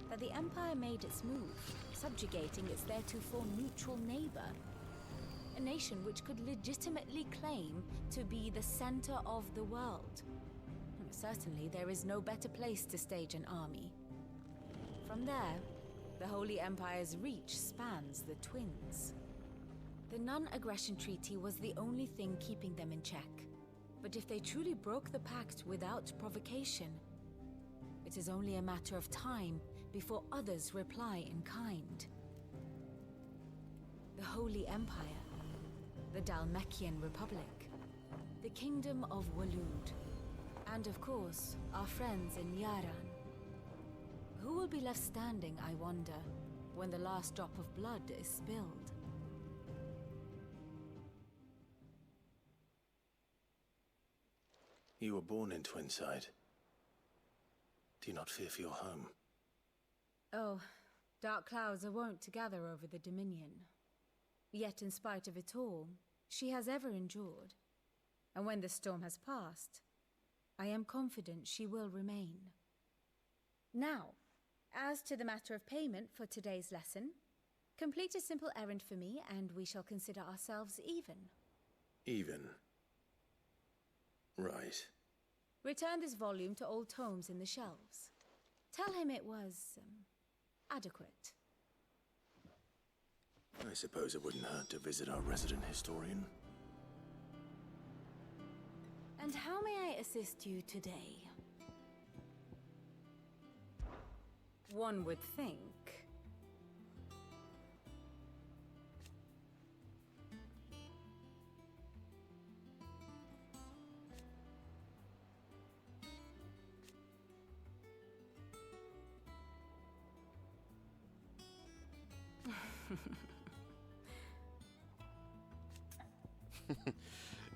that the Empire made its move, subjugating its theretofore neutral neighbor. A nation which could legitimately claim to be the center of the world. Certainly, there is no better place to stage an army. From there, the Holy Empire's reach spans the Twins. The non-aggression treaty was the only thing keeping them in check. But if they truly broke the pact without provocation, it is only a matter of time before others reply in kind. The Holy Empire, the Dhalmekian Republic, the Kingdom of Waloed, and of course, our friends in Yaran. Who will be left standing, I wonder, when the last drop of blood is spilled? You were born in Twinside. Do you not fear for your home? Oh, dark clouds are wont to gather over the Dominion. Yet in spite of it all, she has ever endured. And when the storm has passed, I am confident she will remain. Now, as to the matter of payment for today's lesson, complete a simple errand for me and we shall consider ourselves even. Even? Right. Return this volume to old tomes in the shelves. Tell him it was, adequate. I suppose it wouldn't hurt to visit our resident historian. And how may I assist you today? One would think.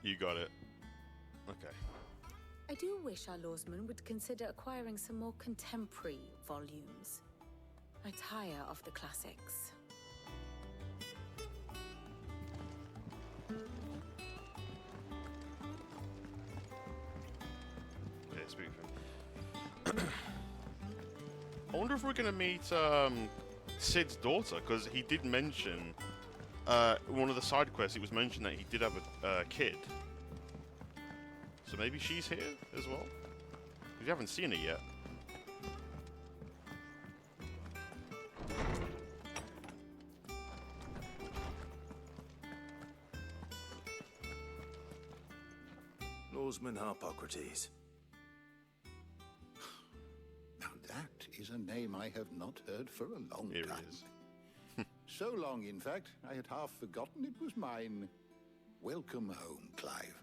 You got it. Okay. I do wish our lawsman would consider acquiring some more contemporary volumes. I tire of the classics. Yeah, speak for him. I wonder if we're gonna meet Sid's daughter, because he did mention one of the side quests. It was mentioned that he did have a kid. So maybe she's here as well? Because you haven't seen it yet. Lawsman Harpocrates. Now that is a name I have not heard for a long Here time. it is. So long, in fact, I had half forgotten it was mine. Welcome home, Clive.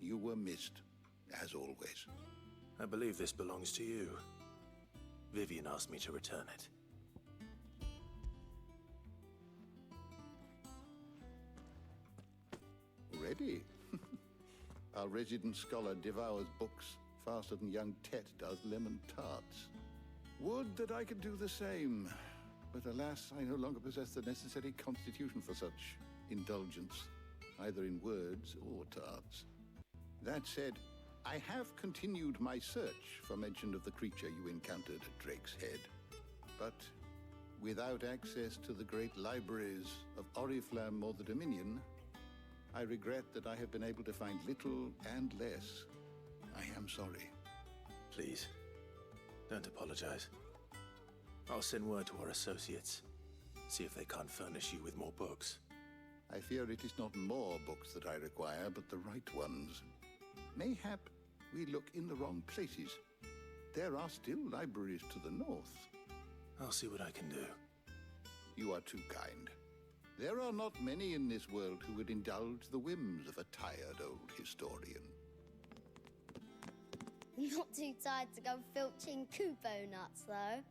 You were missed, as always. I believe this belongs to you. Vivian asked me to return it. Ready? Our resident scholar devours books faster than young Tet does lemon tarts. Would that I could do the same. But alas, I no longer possess the necessary constitution for such indulgence, either in words or tarts. That said, I have continued my search for mention of the creature you encountered at Drake's Head. But without access to the great libraries of Oriflamme or the Dominion, I regret that I have been able to find little and less. I am sorry. Please, don't apologize. I'll send word to our associates. See if they can't furnish you with more books. I fear it is not more books that I require, but the right ones. Mayhap we look in the wrong places. There are still libraries to the north. I'll see what I can do. You are too kind. There are not many in this world who would indulge the whims of a tired old historian. Not too tired to go filching Kupo nuts, though.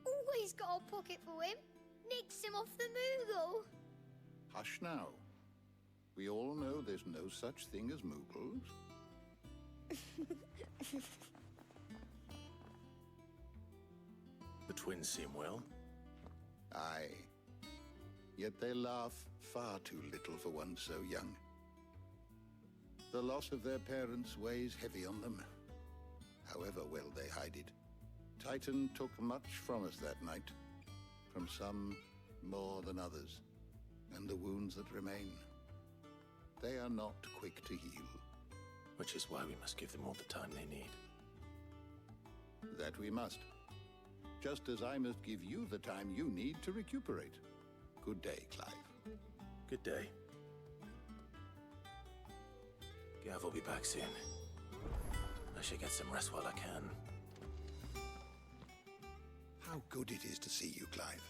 Always got a pocket for him. Nicks him off the Moogle. Hush now. We all know there's no such thing as Moogles. The twins seem well. Aye. Yet they laugh far too little for one so young. The loss of their parents weighs heavy on them, however well they hide it. Titan took much from us that night, from some more than others, and the wounds that remain, they are not quick to heal. Which is why we must give them all the time they need. That we must. Just as I must give you the time you need to recuperate. Good day, Clive. Good day. Gav will be back soon. I should get some rest while I can. How good it is to see you, Clive.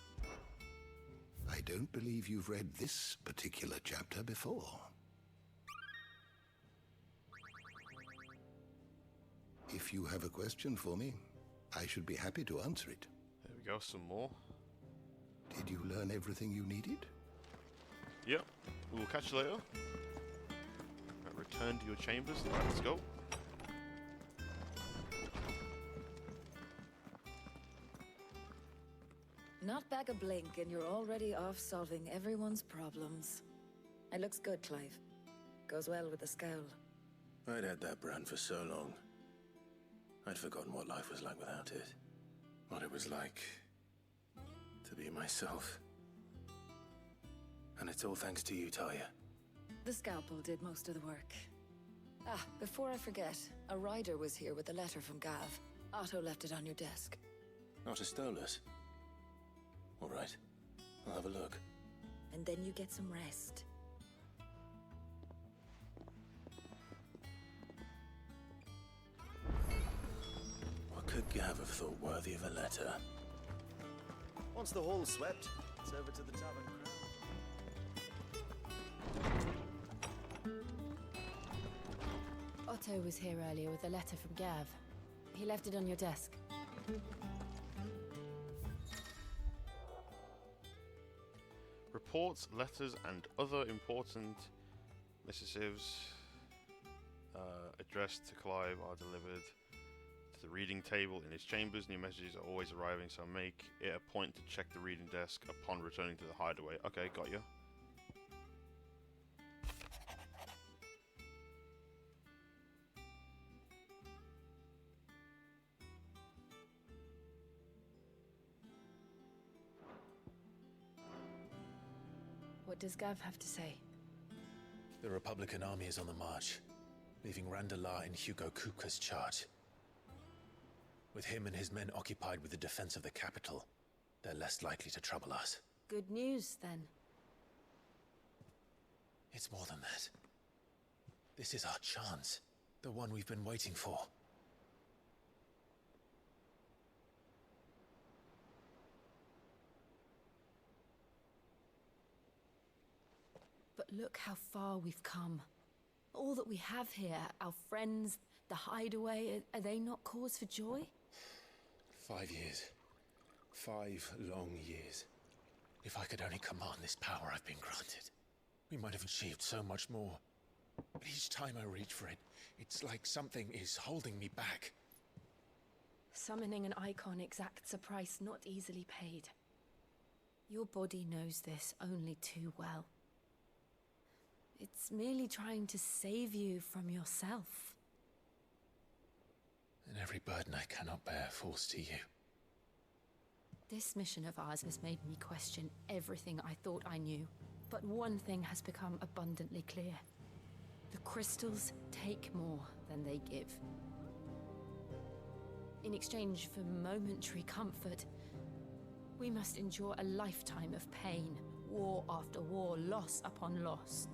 I don't believe you've read this particular chapter before. If you have a question for me, I should be happy to answer it. There we go, some more. Did you learn everything you needed? Yep. We'll catch you later. Return to your chambers. Let's go. Not back a blink and you're already off solving everyone's problems. It looks good, Clive. Goes well with the scowl. I'd had that brand for so long. I'd forgotten what life was like without it. What it was like to be myself. And it's all thanks to you, Talia. The scalpel did most of the work. Ah, before I forget, a rider was here with a letter from Gav. Otto left it on your desk. Not a Stolas. All right, I'll have a look. And then you get some rest. What could Gav have thought worthy of a letter? Once the hall's swept, it's over to the tavern crown. Otto was here earlier with a letter from Gav. He left it on your desk. Reports, letters, and other important missives addressed to Clive are delivered to the reading table in his chambers. New messages are always arriving, so make it a point to check the reading desk upon returning to the hideaway. Okay, got you. What does Gav have to say? The Republican army is on the march, leaving Randalar in Hugo Kuka's charge. With him and his men occupied with the defense of the capital, they're less likely to trouble us. Good news, then. It's more than that. This is our chance, the one we've been waiting for. But look how far we've come. All that we have here, our friends, the hideaway, are they not cause for joy? 5 years. 5 long years. If I could only command this power I've been granted, we might have achieved so much more. But each time I reach for it, it's like something is holding me back. Summoning an icon exacts a price not easily paid. Your body knows this only too well. It's merely trying to save you from yourself. And every burden I cannot bear falls to you. This mission of ours has made me question everything I thought I knew. But one thing has become abundantly clear. The crystals take more than they give. In exchange for momentary comfort, we must endure a lifetime of pain, war after war, loss upon loss.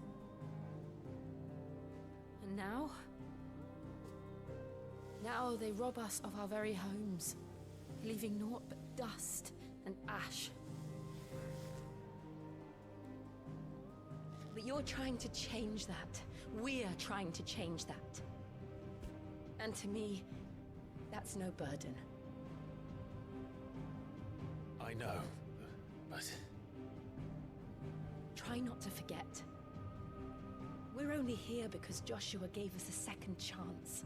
And now they rob us of our very homes, leaving naught but dust and ash. But you're trying to change that. We're trying to change that. And to me, that's no burden. I know, but... Try not to forget. We're only here because Joshua gave us a second chance.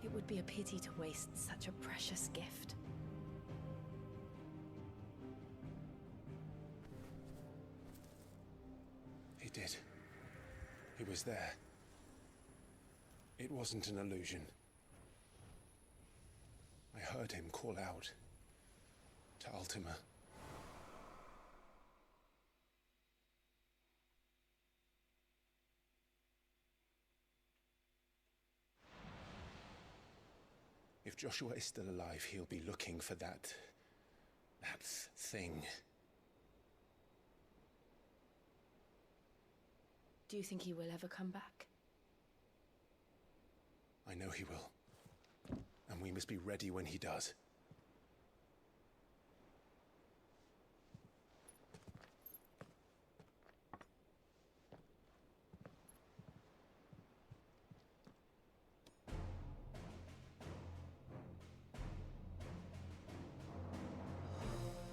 It would be a pity to waste such a precious gift. He did. He was there. It wasn't an illusion. I heard him call out to Ultima. If Joshua is still alive, he'll be looking for that thing. Do you think he will ever come back? I know he will. And we must be ready when he does.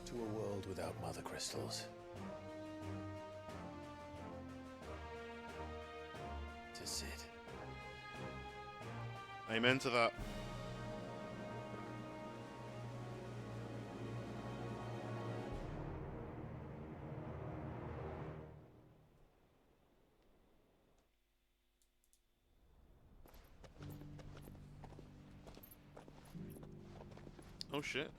To a world without mother crystals. To Sid. Amen to that. Oh shit.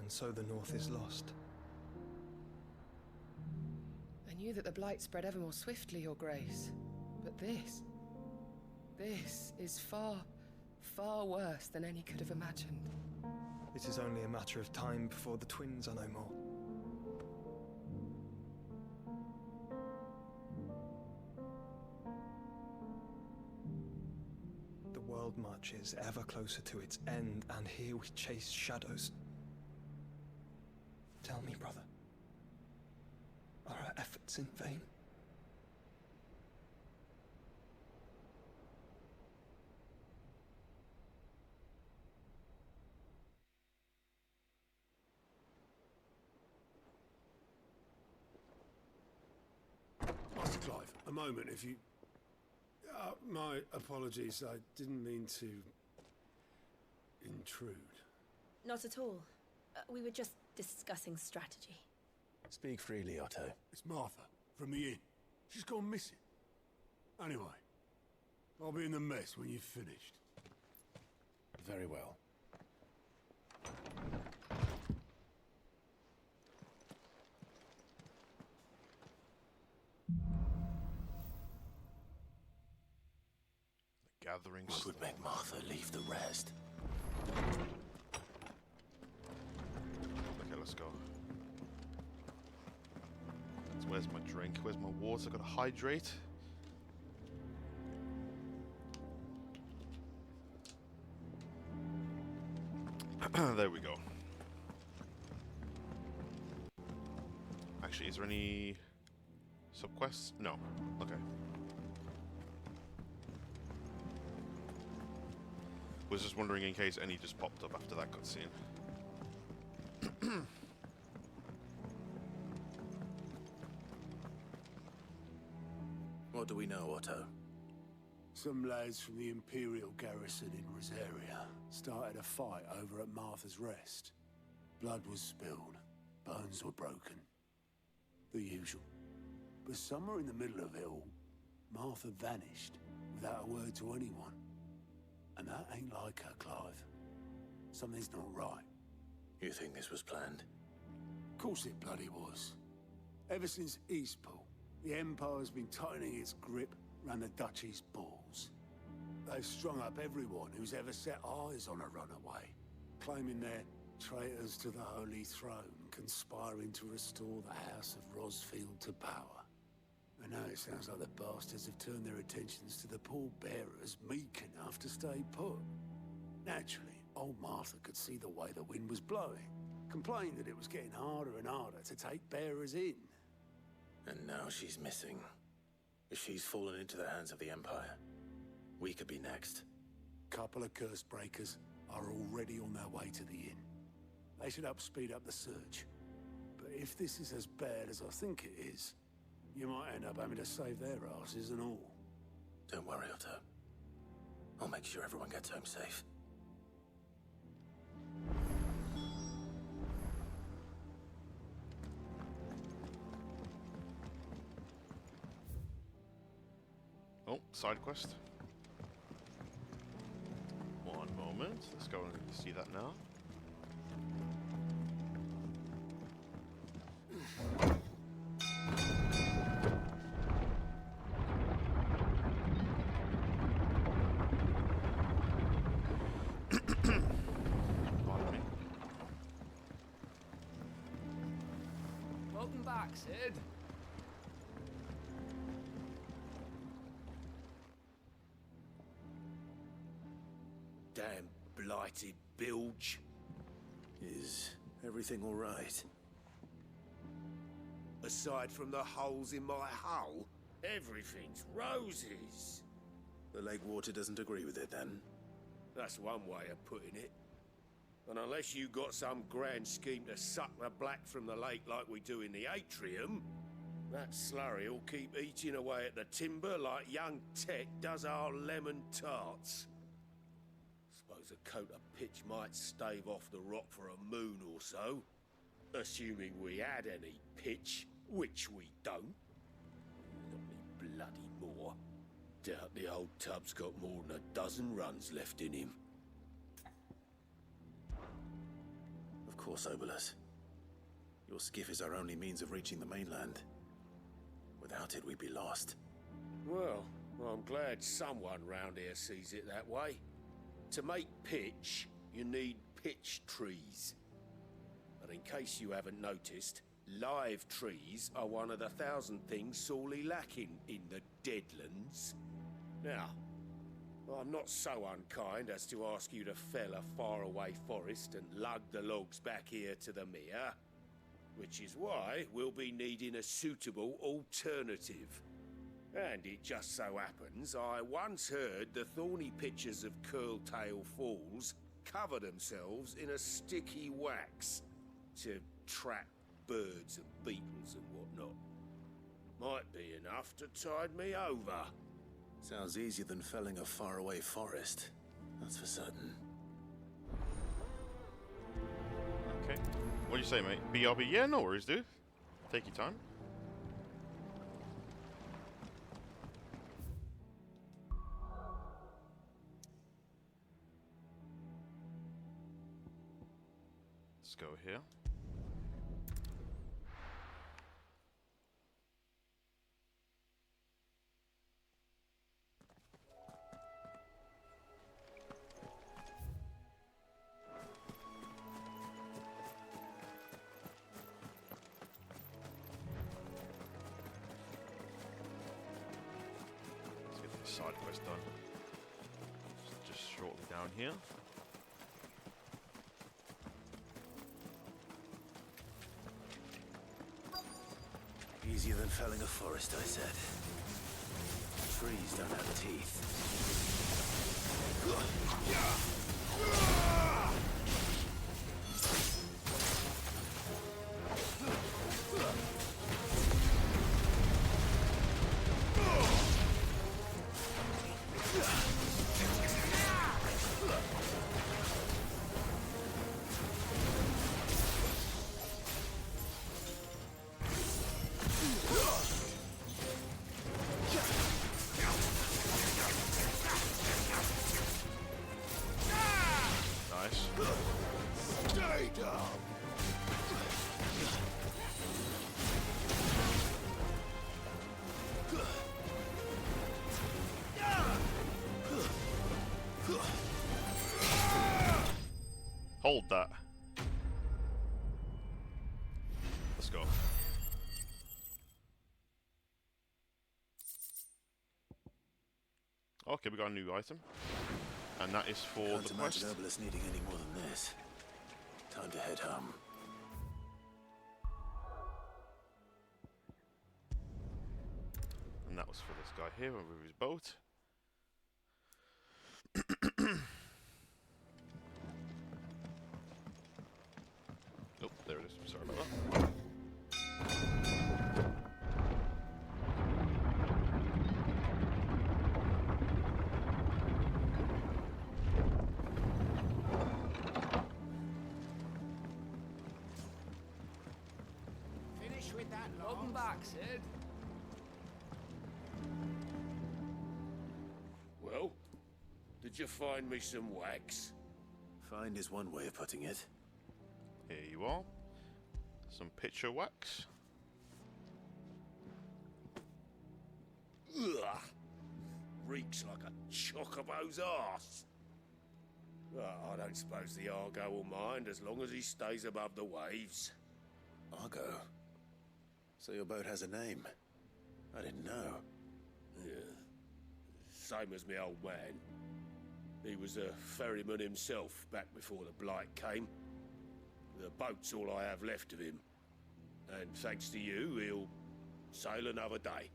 And so the North is lost. I knew that the Blight spread ever more swiftly, Your Grace. But this is far, far worse than any could have imagined. It is only a matter of time before the twins are no more. The world marches ever closer to its end, and here we chase shadows. Tell me, brother, are our efforts in vain? Master Clive, a moment, if you... my apologies, I didn't mean to... intrude. Not at all. We were just discussing strategy. Speak freely, Otto. It's Martha, from the inn. She's gone missing. Anyway, I'll be in the mess when you've finished. Very well. Gathering. What would make Martha leave the rest? Okay, let's go. So where's my drink? Where's my water? Gotta hydrate. There we go. Actually, is there any subquests? No. Okay. Was just wondering in case any just popped up after that cutscene. What do we know, Otto? Some lads from the Imperial garrison in Rosaria started a fight over at Martha's Rest. Blood was spilled, bones were broken. The usual. But somewhere in the middle of it all, Martha vanished without a word to anyone. And that ain't like her, Clive. Something's not right. You think this was planned? Of course it bloody was. Ever since Eastpool, the Empire's been tightening its grip around the Duchy's balls. They've strung up everyone who's ever set eyes on a runaway, claiming they're traitors to the Holy Throne, conspiring to restore the House of Rosfield to power. And now it sounds like the bastards have turned their attentions to the pallbearers meek enough to stay put. Naturally, old Martha could see the way the wind was blowing, complained that it was getting harder and harder to take bearers in. And now she's missing. If she's fallen into the hands of the Empire, we could be next. couple of curse breakers are already on their way to the inn. They should help speed up the search. But if this is as bad as I think it is, you might end up having to save their asses and all. Don't worry, Otto. I'll make sure everyone gets home safe. Oh, side quest. One moment. Let's go and see that now. Pardon me. Welcome back, Sid. Damn blighted bilge. Is everything all right? Aside from the holes in my hull, everything's roses. The lake water doesn't agree with it, then? That's one way of putting it. And unless you got some grand scheme to suck the black from the lake like we do in the atrium, that slurry'll keep eating away at the timber like young Tech does our lemon tarts. Suppose a coat of pitch might stave off the rock for a moon or so, assuming we had any pitch, which we don't. Not any bloody more. Doubt the old tub's got more than a dozen runs left in him. Of course, Obolus. Your skiff is our only means of reaching the mainland. Without it, we'd be lost. Well, I'm glad someone round here sees it that way. To make pitch, you need pitch trees. But in case you haven't noticed, live trees are one of the 1,000 things sorely lacking in the Deadlands. Now, I'm not so unkind as to ask you to fell a faraway forest and lug the logs back here to the mere, which is why we'll be needing a suitable alternative. And it just so happens I once heard the thorny pitchers of Curltail Falls cover themselves in a sticky wax to trap birds and beetles and whatnot. Might be enough to tide me over. Sounds easier than felling a faraway forest. That's for certain. Okay. What do you say, mate? BRB? Yeah, no worries, dude. Take your time. Let's go here. Let's get this side quest done. Just shortly down here. Easier than felling a forest, I said. Trees don't have teeth. Stay down! Hold that. Let's go. Okay, we got a new item. And that is for Can't the imagine quest. Obolus needing any more than this. Time to head home. And that was for this guy here with his boat. Oh, there it is. Sorry about that. Finish with that. Welcome back, Sid. Well, did you find me some wax? Find is one way of putting it. Here you are. Some picture wax. Ugh! Reeks like a chocobo's arse. I don't suppose the Argo will mind as long as he stays above the waves. Argo? So your boat has a name? I didn't know. Yeah. Same as my old man. He was a ferryman himself back before the Blight came. The boat's all I have left of him. And thanks to you, he'll sail another day.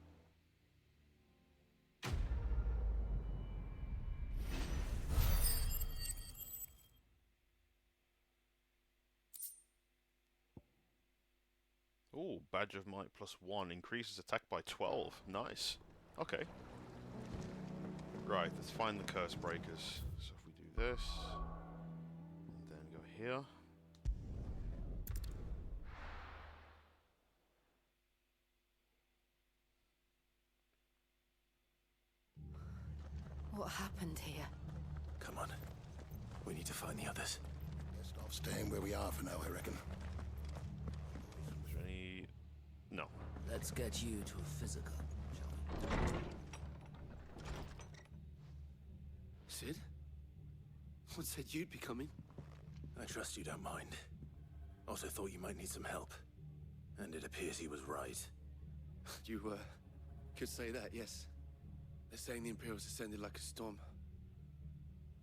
Oh, Badge of Might +1 increases attack by 12. Nice. Okay. Right, let's find the curse breakers. So if we do this, and then go here. What happened here? Come on. We need to find the others. Best off staying where we are for now, I reckon. Is there any... No. Let's get you to a physical, shall we? Sid? What said you'd be coming? I trust you don't mind. Also thought you might need some help. And it appears he was right. You, could say that, yes. They're saying the Imperials descended like a storm.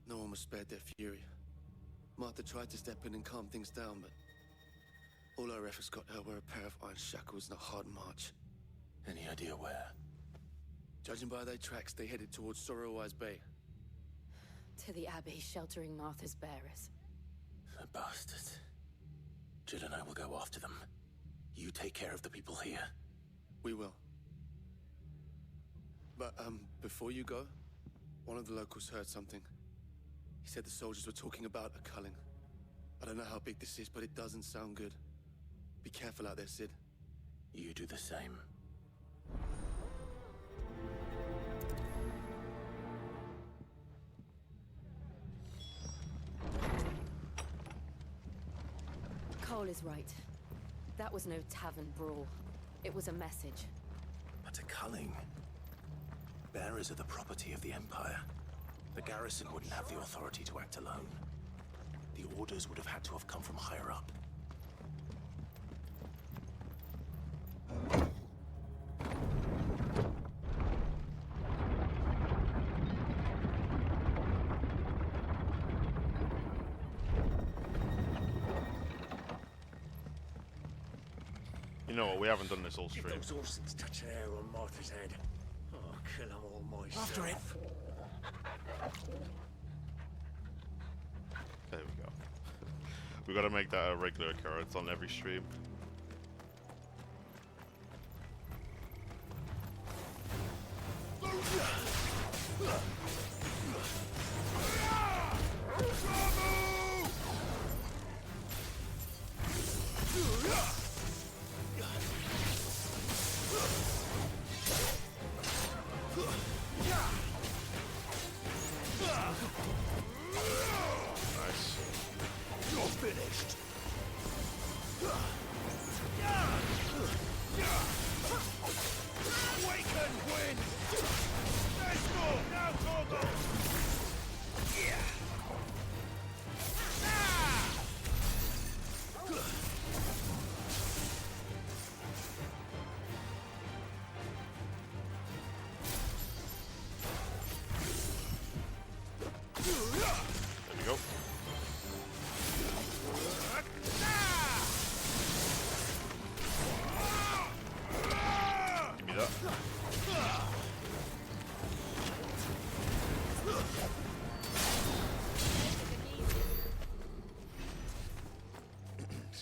No one was spared their fury. Martha tried to step in and calm things down, but all our efforts got her were a pair of iron shackles and a hard march. Any idea where? Judging by their tracks, they headed towards Sorrowwise Bay. To the Abbey, sheltering Martha's bearers. The bastards. Jill and I will go after them. You take care of the people here. We will. But, before you go, one of the locals heard something. He said the soldiers were talking about a culling. I don't know how big this is, but it doesn't sound good. Be careful out there, Sid. You do the same. Cole is right. That was no tavern brawl. It was a message. But a culling? Bearers are the property of the Empire. The garrison wouldn't have the authority to act alone. The orders would have had to have come from higher up. You know what, we haven't done this all stream. Those Orsons touch hair on Martha's head. Oh, kill them all myself. After it. There we go. We gotta make that a regular occurrence on every stream.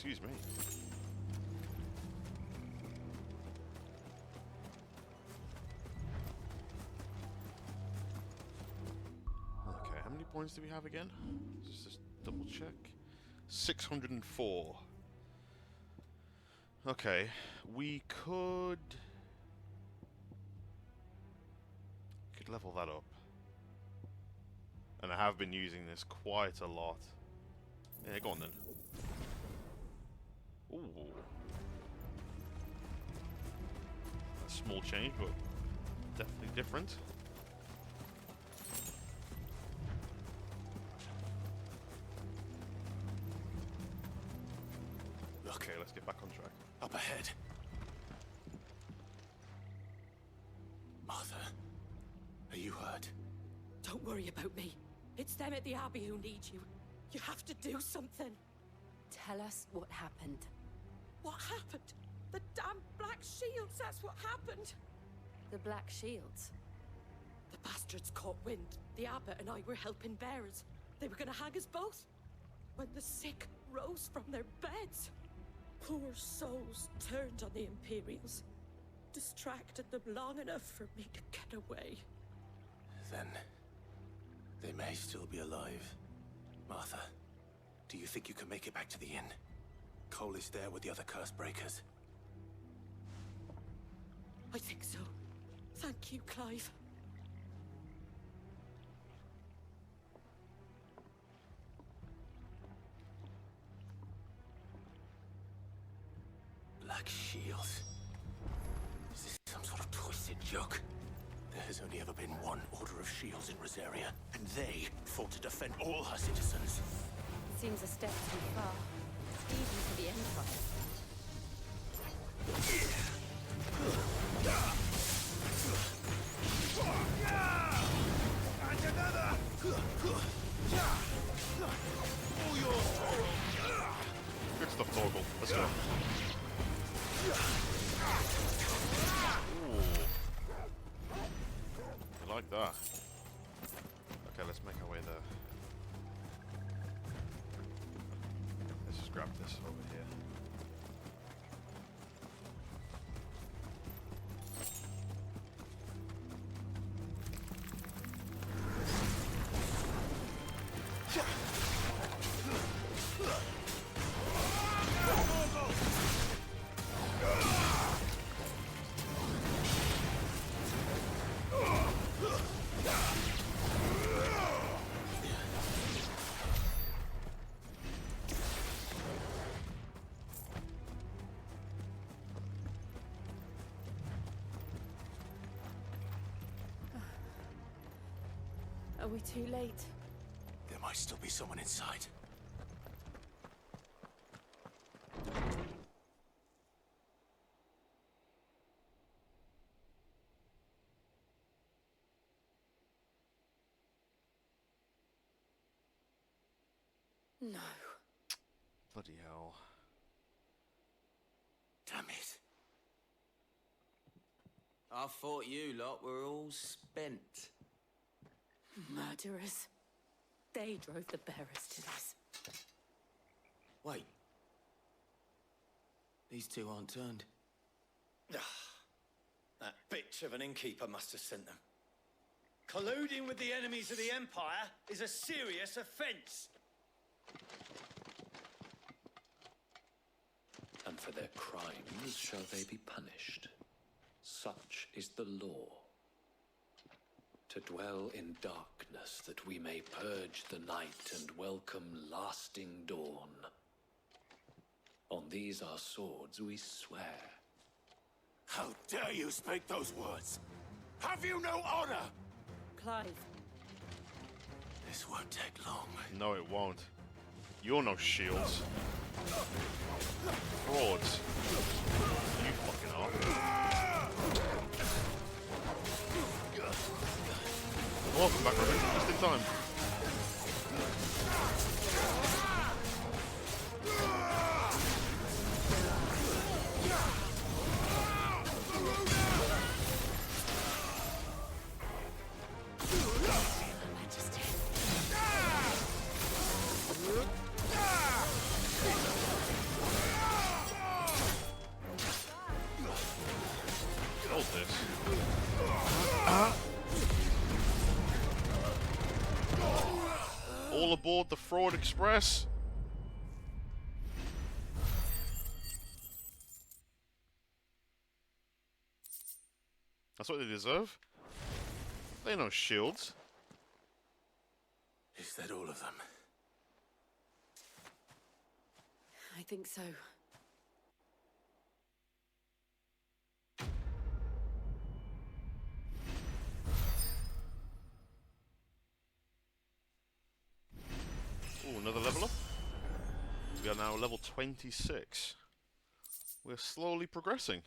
Excuse me. Okay, how many points do we have again? Just double check. 604. Okay, we could level that up. And I have been using this quite a lot. Yeah, go on then. Ooh. A small change, but definitely different. Okay, let's get back on track. Up ahead. Martha, are you hurt? Don't worry about me. It's them at the Abbey who need you. You have to do something. Tell us what happened. What happened? The damn Black Shields, that's what happened. The Black Shields? The bastards caught wind. The Abbot and I were helping bearers. They were gonna hang us both. When the sick rose from their beds, poor souls turned on the Imperials. Distracted them long enough for me to get away. Then they may still be alive. Martha, do you think you can make it back to the inn? Cole is there with the other curse breakers. I think so. Thank you, Clive. Black Shields? Is this some sort of twisted joke? There has only ever been one Order of Shields in Rosaria, and they fought to defend all her citizens. Seems a step too far, even for the Empire. And another! All yours! Good stuff, Torgal. Let's go. Ooh. I like that. Okay, let's make our way there. Let's just grab this over here. Are we too late? There might still be someone inside. No. Bloody hell. Damn it. I thought you lot were all spent. Murderers. They drove the bearers to this. Wait. These two aren't turned. That bitch of an innkeeper must have sent them. Colluding with the enemies of the Empire is a serious offense. And for their crimes shall they be punished. Such is the law. To dwell in darkness that we may purge the night and welcome lasting dawn. On these our swords we swear. How dare you speak those words? Have you no honor? Clive. This won't take long. No, it won't. You're no shields. Frauds. You fucking are. Welcome back, Robin. Just in time. aboard the Fraud Express. That's what they deserve. They know shields. Is that all of them? I think so. Ooh, another level up. We are now level 26. We're slowly progressing.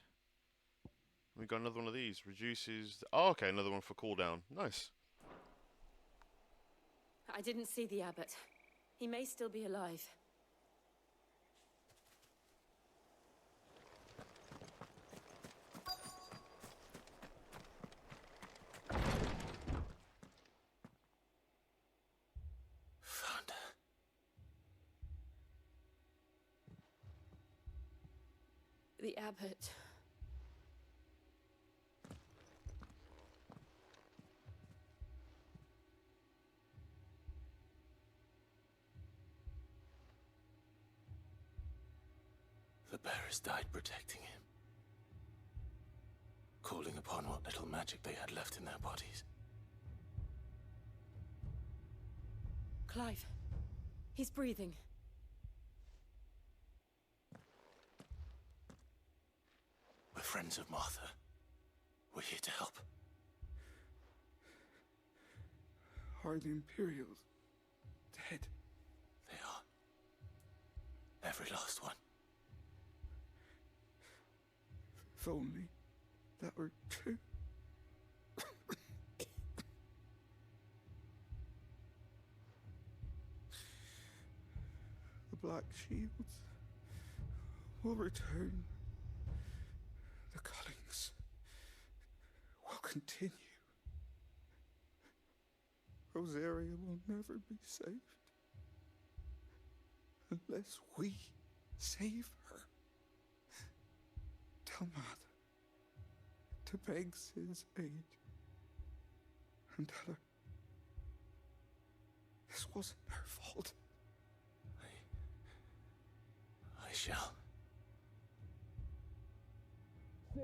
We got another one of these. Reduces... Oh, okay, another one for cooldown. Nice. I didn't see the abbot. He may still be alive. Found her. The abbot. The bearers died protecting him. Calling upon what little magic they had left in their bodies. Clive. He's breathing. We're friends of Martha. We're here to help. Are the Imperials dead? They are. Every last one. If only that were true. The Black Shields will return. The cullings will continue. Rosaria will never be saved unless we save her. Tell Mother to beg Sid's aid and tell her this wasn't her fault. I shall. Sid,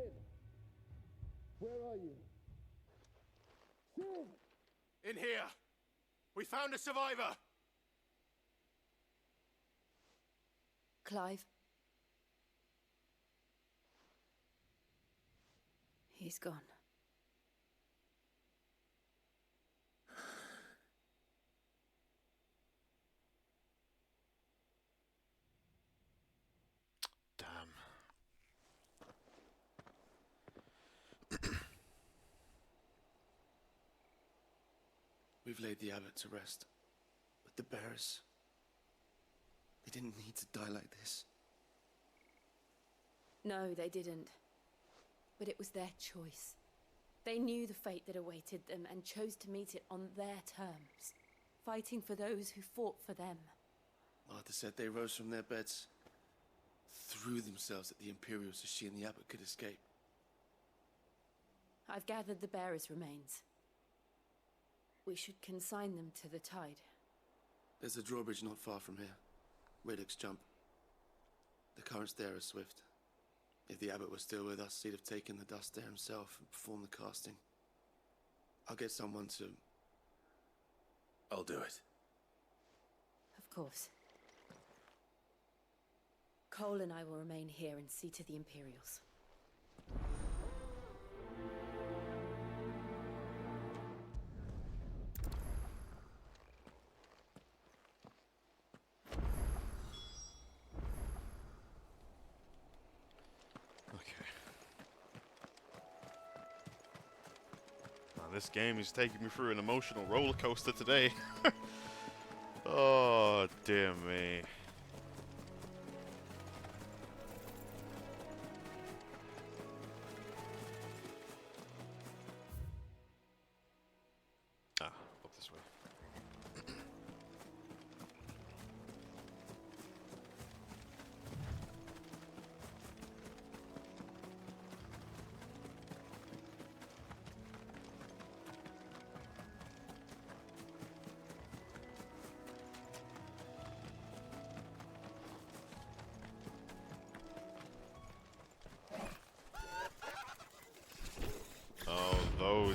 where are you? Sid! In here! We found a survivor! Clive. He's gone. Damn. We've laid the abbot to rest. But the bearers... they didn't need to die like this. No, they didn't. But it was their choice. They knew the fate that awaited them and chose to meet it on their terms, fighting for those who fought for them. Martha said they rose from their beds, threw themselves at the Imperials so she and the abbot could escape. I've gathered the bearers' remains. We should consign them to the tide. There's a drawbridge not far from here. Radix jump. The currents there are swift. If the abbot was still with us, he'd have taken the dust there himself and performed the casting. I'll get someone to... I'll do it. Of course. Cole and I will remain here and see to the Imperials. This game is taking me through an emotional roller coaster today. Oh, dear me. Up this way.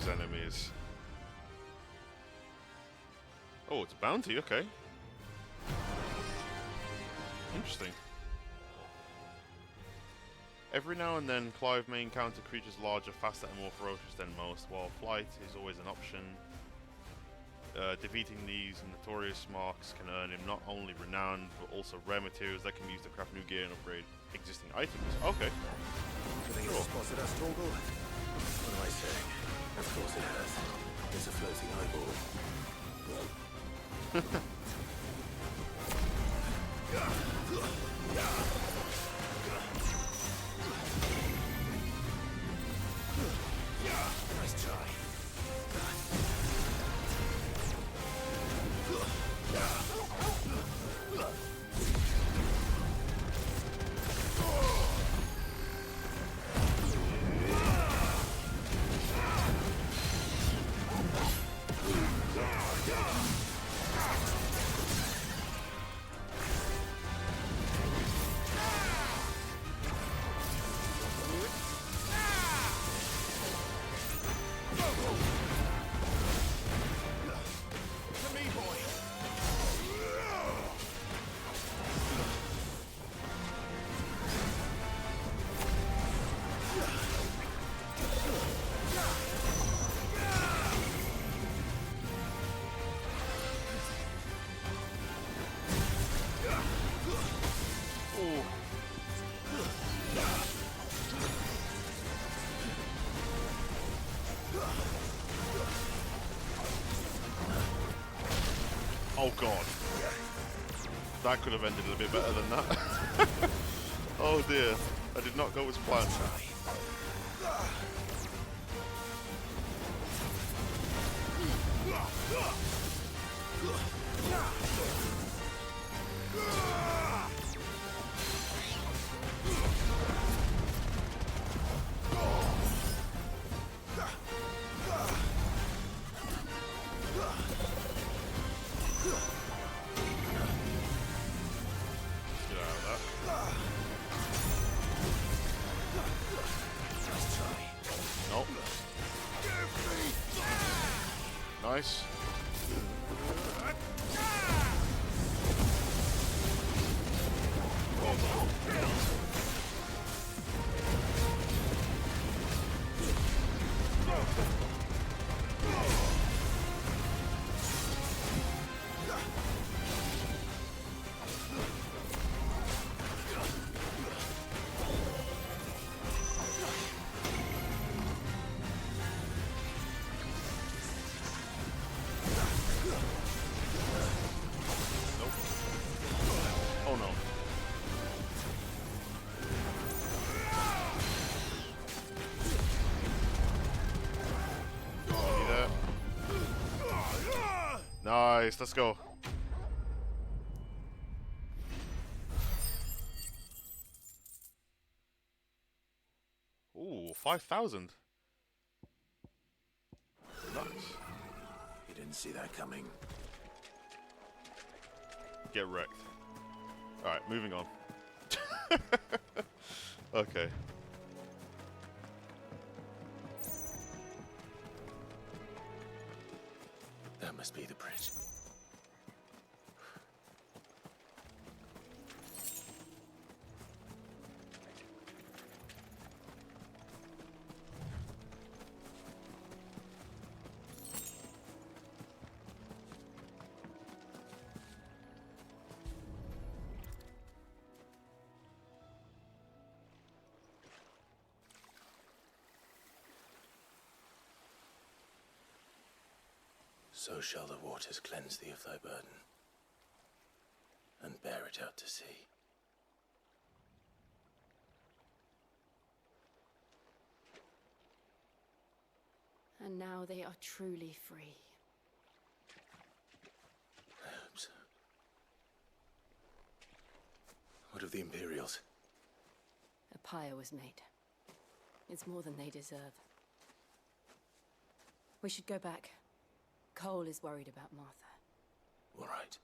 those enemies. Oh, it's a bounty, okay. Interesting. Every now and then, Clive may encounter creatures larger, faster, and more ferocious than most, while flight is always an option. Defeating these notorious marks can earn him not only renown, but also rare materials that can be used to craft new gear and upgrade existing items. Okay. Feeling it's spotted us, Torgal? What am I saying? Of course it has. It's a floating eyeball. Nice try. Oh god. That could have ended a bit better than that. Oh dear. I did not go as planned. Nice. Nice, let's go. Ooh, 5,000. Nice. You didn't see that coming. Get wrecked. Alright, moving on. Okay. That must be the bridge. So shall the waters cleanse thee of thy burden, and bear it out to sea. And now they are truly free. I hope so. What of the Imperials? A pyre was made. It's more than they deserve. We should go back. Cole is worried about Martha. All right.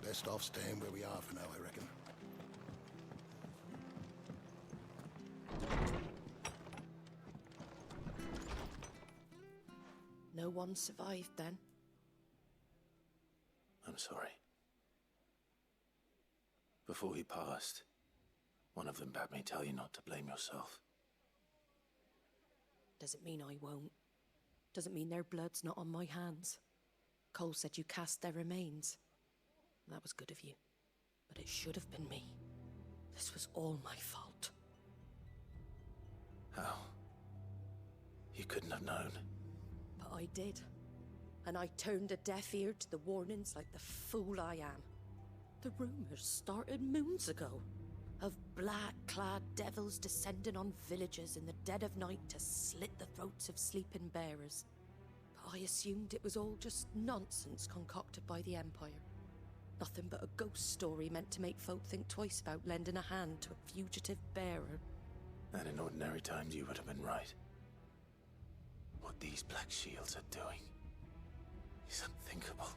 Best off staying where we are for now, I reckon. No one survived then? I'm sorry. Before he passed, one of them bade me tell you not to blame yourself. Doesn't mean I won't. Doesn't mean their blood's not on my hands. Cole said you cast their remains. That was good of you. But it should have been me. This was all my fault. How? You couldn't have known. But I did. And I turned a deaf ear to the warnings like the fool I am. The rumors started moons ago. Of black-clad devils descending on villages in the dead of night to slit the throats of sleeping bearers. But I assumed it was all just nonsense concocted by the Empire. Nothing but a ghost story meant to make folk think twice about lending a hand to a fugitive bearer. And in ordinary times you would have been right. What these Black Shields are doing is unthinkable.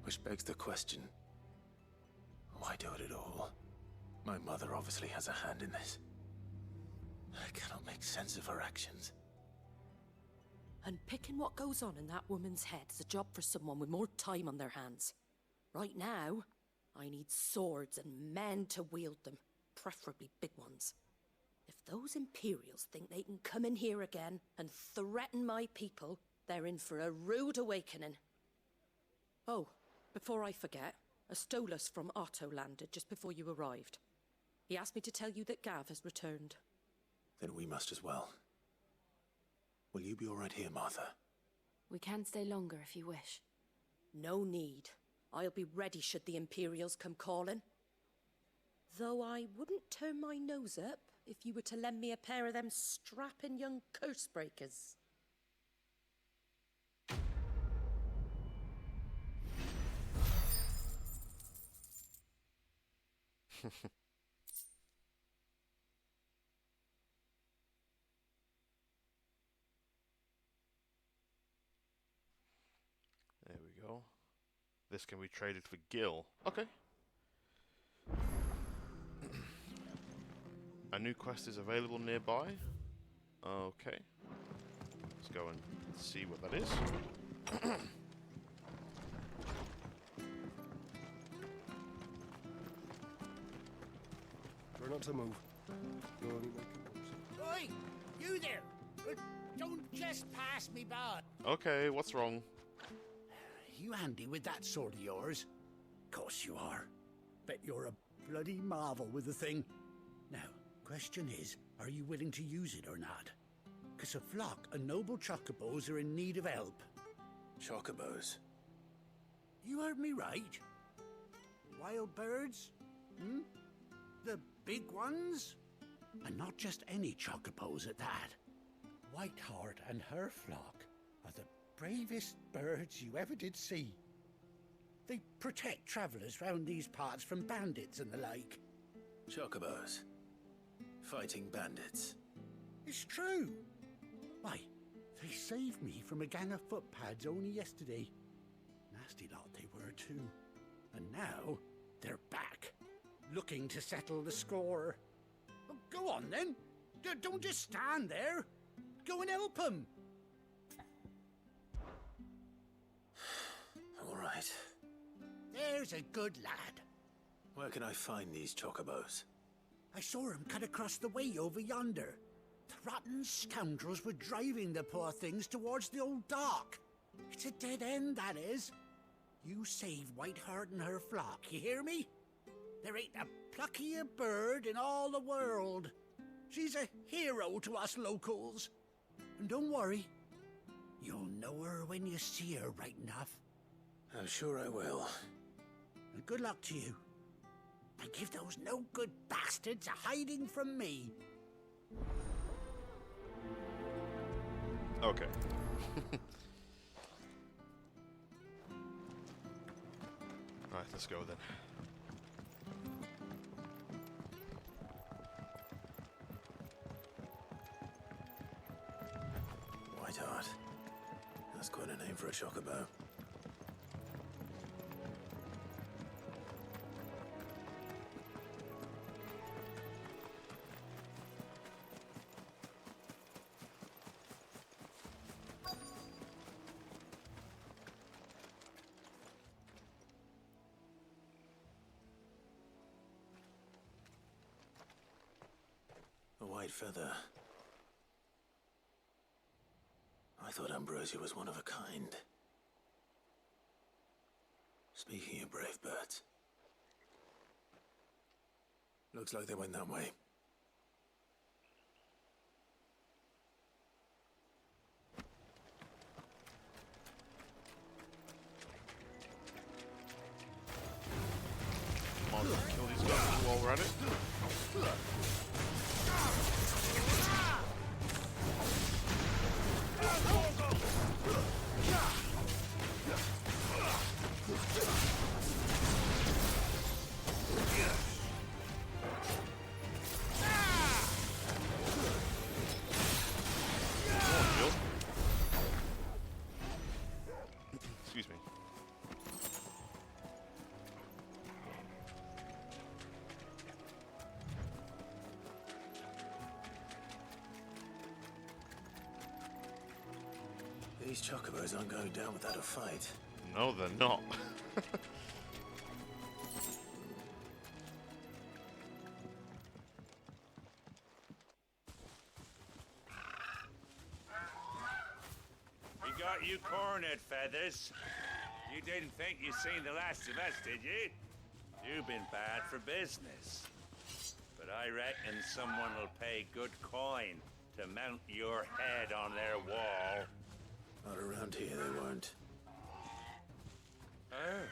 Which begs the question, why do it at all? My mother obviously has a hand in this. I cannot make sense of her actions. And picking what goes on in that woman's head is a job for someone with more time on their hands. Right now, I need swords and men to wield them, preferably big ones. If those Imperials think they can come in here again and threaten my people, they're in for a rude awakening. Oh, before I forget, a Stolas from Otto landed just before you arrived. He asked me to tell you that Gav has returned. Then we must as well. Will you be all right here, Martha? We can stay longer if you wish. No need. I'll be ready should the Imperials come calling. Though I wouldn't turn my nose up if you were to lend me a pair of them strapping young curse breakers. There we go. This can be traded for Gil. Okay. A new quest is available nearby. Okay. Let's go and see what that is. Try not to move. You're only making noise. Oi! You there! Don't just pass me by. Okay, what's wrong? You handy with that sword of yours? Course you are. Bet you're a bloody marvel with the thing. Now, question is, are you willing to use it or not? 'Cause a flock of noble chocobos are in need of help. Chocobos? You heard me right. Wild birds? Hmm? The big ones? And not just any chocobos at that. Whiteheart and her flock are the bravest birds you ever did see. They protect travellers round these parts from bandits and the like. Chocobos. Fighting bandits. It's true. Why, they saved me from a gang of footpads only yesterday. Nasty lot they were too. And now, they're back, looking to settle the score. Well, go on then. Don't just stand there. Go and help them. All right. There's a good lad. Where can I find these chocobos? I saw him cut across the way over yonder. The rotten scoundrels were driving the poor things towards the old dock. It's a dead end, that is. You save Whiteheart and her flock, you hear me? There ain't a pluckier bird in all the world. She's a hero to us locals. And don't worry, you'll know her when you see her right enough. I'm sure I will. And good luck to you. And give those no-good bastards a hiding from me. Okay. Alright, let's go then. Whiteheart. That's quite a name for a chocobo. white feather. I thought Ambrosia was one of a kind. Speaking of brave birds, looks like they went that way. Come on, kill these guys while we're at it. Excuse me. These chocobos aren't going down without a fight. No, they're not. We got you cornered, Feathers. You didn't think you'd seen the last of us, did you? You've been bad for business. But I reckon someone will pay good coin to mount your head on their wall. Not around here, they won't. Oh.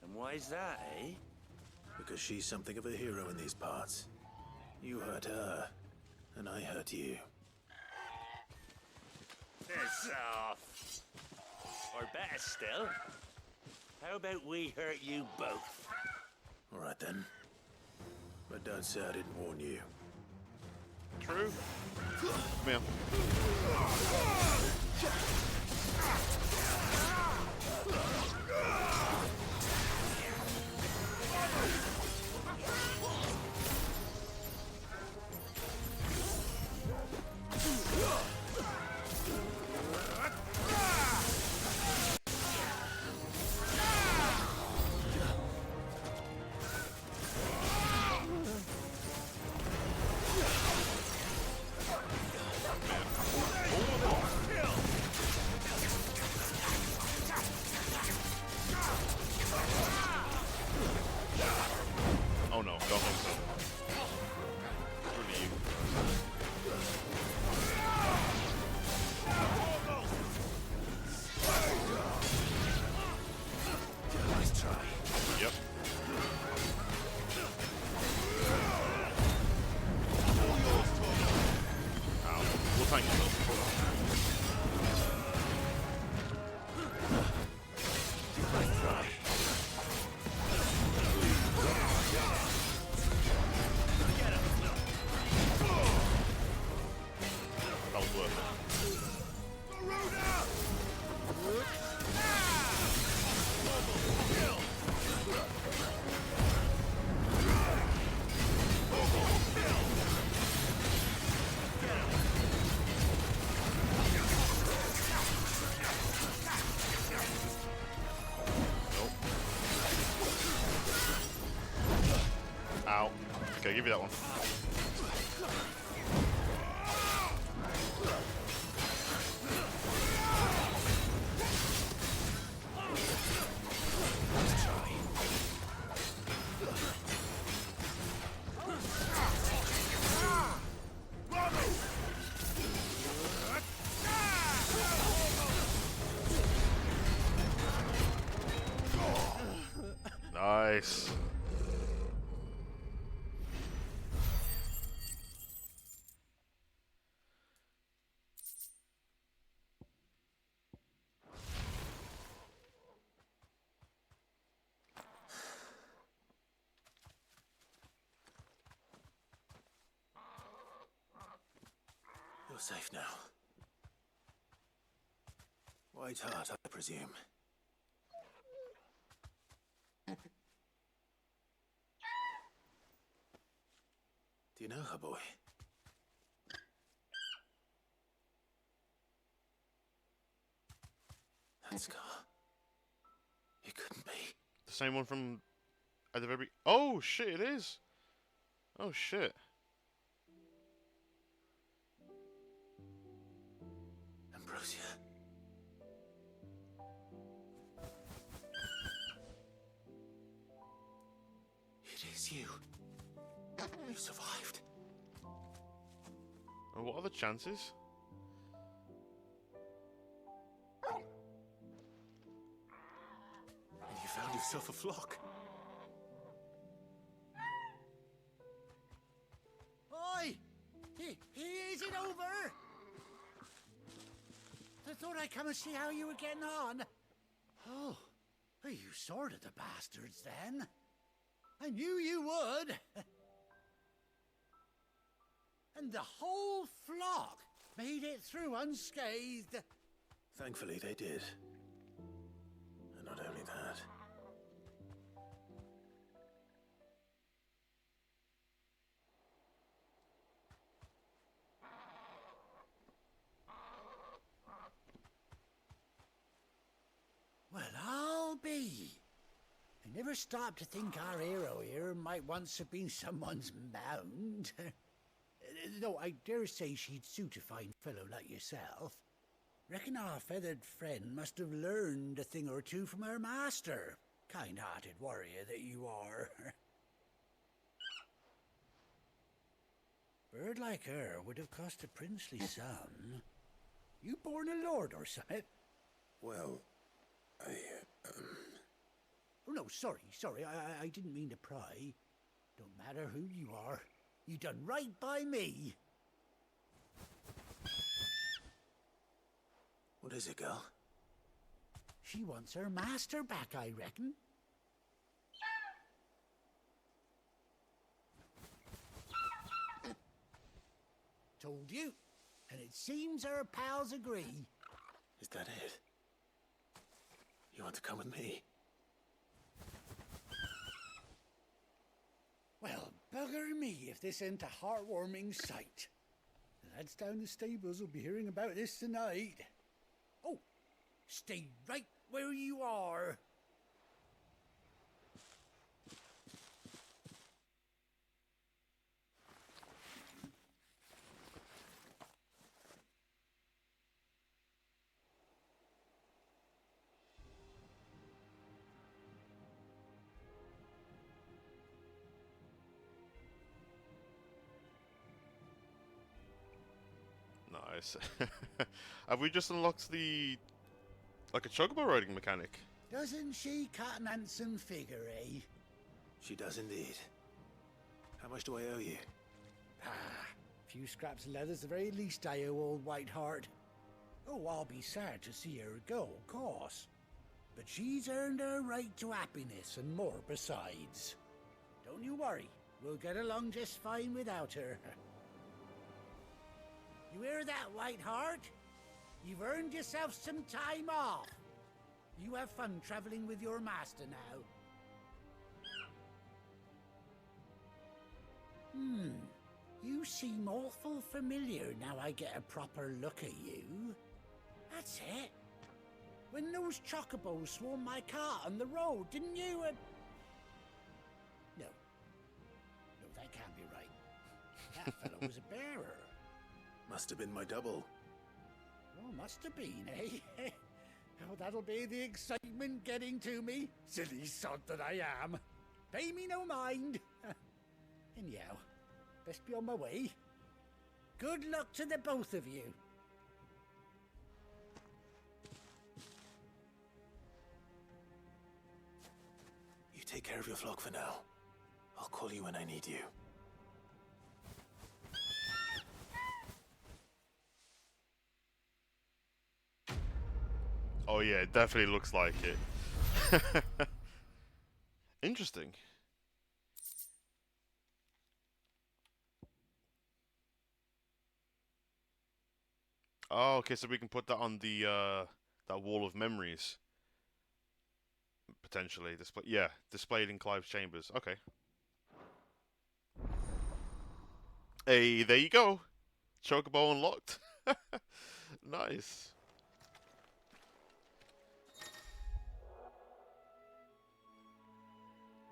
And why's that, eh? Because she's something of a hero in these parts. You hurt her, and I hurt you. Piss off. Or better still, how about we hurt you both? All right then. But don't say I didn't warn you. True. Come here. Oh no, don't think so. It's really you. Nice try. Yep. Ow. Well, thank you. Nice try. That was worth it. Ow. Okay, give you that one. Nice. You're safe now. White Heart, I presume. Do you know her, boy? That scar. It couldn't be. The same one from at the very... Oh, shit, it is. Oh, shit. Ambrosia. It is you. You survived. And what are the chances? And you found yourself a flock. Oi! Is it over? I thought I'd come and see how you were getting on. Oh, you sorted the bastards then. I knew you would. And the whole flock made it through unscathed. Thankfully, they did. And not only that. Well, I'll be. I never stopped to think our hero here might once have been someone's mount. Though I dare say she'd suit a fine fellow like yourself. Reckon our feathered friend must have learned a thing or two from her master. Kind-hearted warrior that you are. Bird like her would have cost a princely sum. You born a lord or something? Well, Oh, no, sorry. I didn't mean to pry. Don't matter who you are. You done right by me. What is it, girl? She wants her master back, I reckon. Told you. And it seems her pals agree. Is that it? You want to come with me? Well, bugger me if this ain't a heartwarming sight. The lads down the stables will be hearing about this tonight. Oh, stay right where you are. Nice. Have we just unlocked the... like a chocobo riding mechanic? Doesn't she cut an handsome figure, eh? She does indeed. How much do I owe you? A few scraps of leather's the very least I owe old Whiteheart. Oh, I'll be sad to see her go, of course. But she's earned her right to happiness and more besides. Don't you worry, we'll get along just fine without her. You hear that, Whiteheart? You've earned yourself some time off. You have fun traveling with your master now. You seem awful familiar now I get a proper look at you. That's it. When those chocobos swarmed my cart on the road, didn't you? No, that can't be right. That fellow was a bearer. Must have been my double. Oh, must have been, eh? Oh, that'll be the excitement getting to me. Silly sod that I am. Pay me no mind. Anyhow, best be on my way. Good luck to the both of you. You take care of your flock for now. I'll call you when I need you. Oh yeah, it definitely looks like it. Interesting. Oh, okay, so we can put that on the that wall of memories. Potentially display, yeah, displayed in Clive's chambers. Okay. Hey, there you go. Chocobo unlocked. Nice.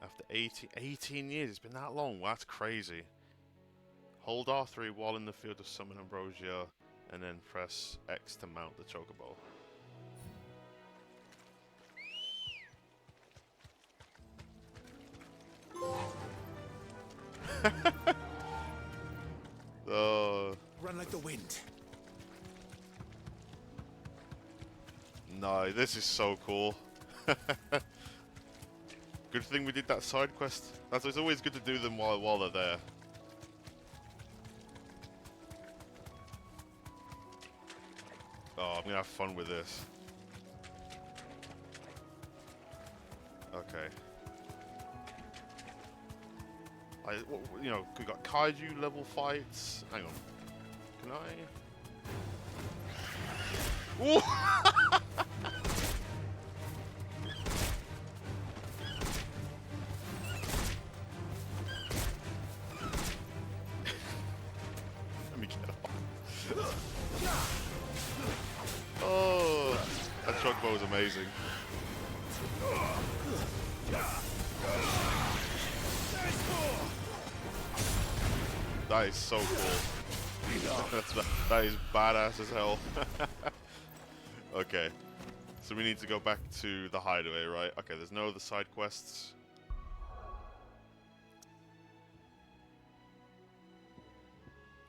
After 18 years, it's been that long. Well, that's crazy. Hold R3 while in the field of Summon Ambrosia. And then press X to mount the chocobo. Run like the wind. No, this is so cool. Good thing we did that side quest. It's always good to do them while they're there. Oh, I'm gonna have fun with this. Okay. You know, we got kaiju level fights. Hang on. Can I? Ooh! Let me get off. Oh, that chocobo is amazing. That is so cool. That is badass as hell. Okay, so we need to go back to the hideaway, right? Okay, there's no other side quests.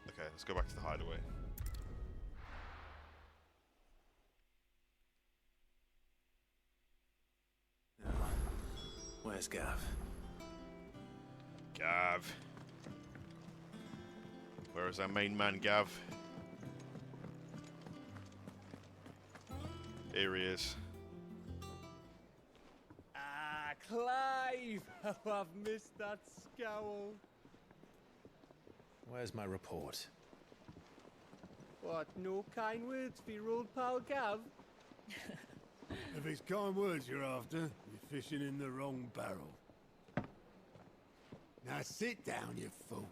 Okay, let's go back to the hideaway. Now, where's Gav? Gav. Where is our main man, Gav? Here he is. Ah, Clive! Oh, I've missed that scowl. Where's my report? What, no kind words for your old pal Gav? If it's kind words you're after, you're fishing in the wrong barrel. Now sit down, you fool.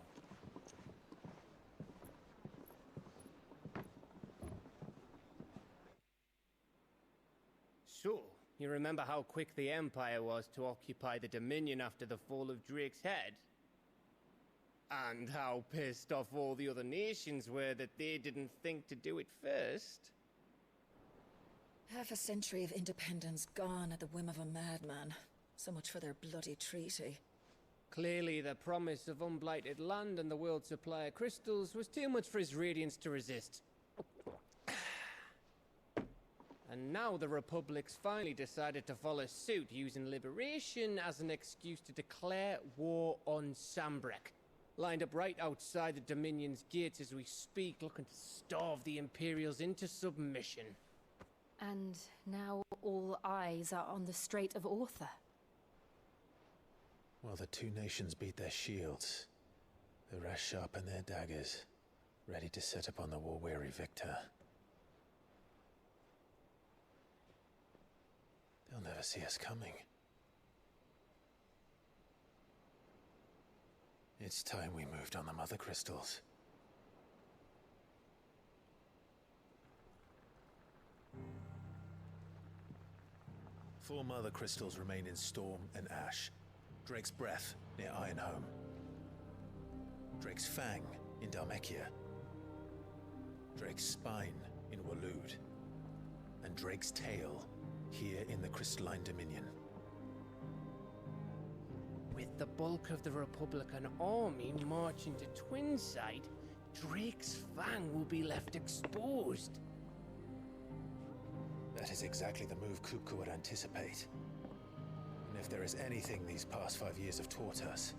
So, you remember how quick the Empire was to occupy the Dominion after the fall of Drake's head? And how pissed off all the other nations were that they didn't think to do it first? Half a century of independence gone at the whim of a madman. So much for their bloody treaty. Clearly, the promise of unblighted land and the world's supply of crystals was too much for his radiance to resist. And now the Republic's finally decided to follow suit, using liberation as an excuse to declare war on Sambrek. Lined up right outside the Dominion's gates as we speak, looking to starve the Imperials into submission. And now all eyes are on the Strait of Author. Well, the two nations beat their shields. The rest sharpen their daggers, ready to set upon the war-weary victor. They'll never see us coming. It's time we moved on the mother crystals. Four mother crystals remain in Storm and Ash. Drake's Breath near Ironhome. Drake's Fang in Dhalmekia. Drake's Spine in Waloed. And Drake's Tail here in the Crystalline Dominion. With the bulk of the Republican army marching to Twinside, Drake's Fang will be left exposed. That is exactly the move Kupka would anticipate. And if there is anything these past 5 years have taught us,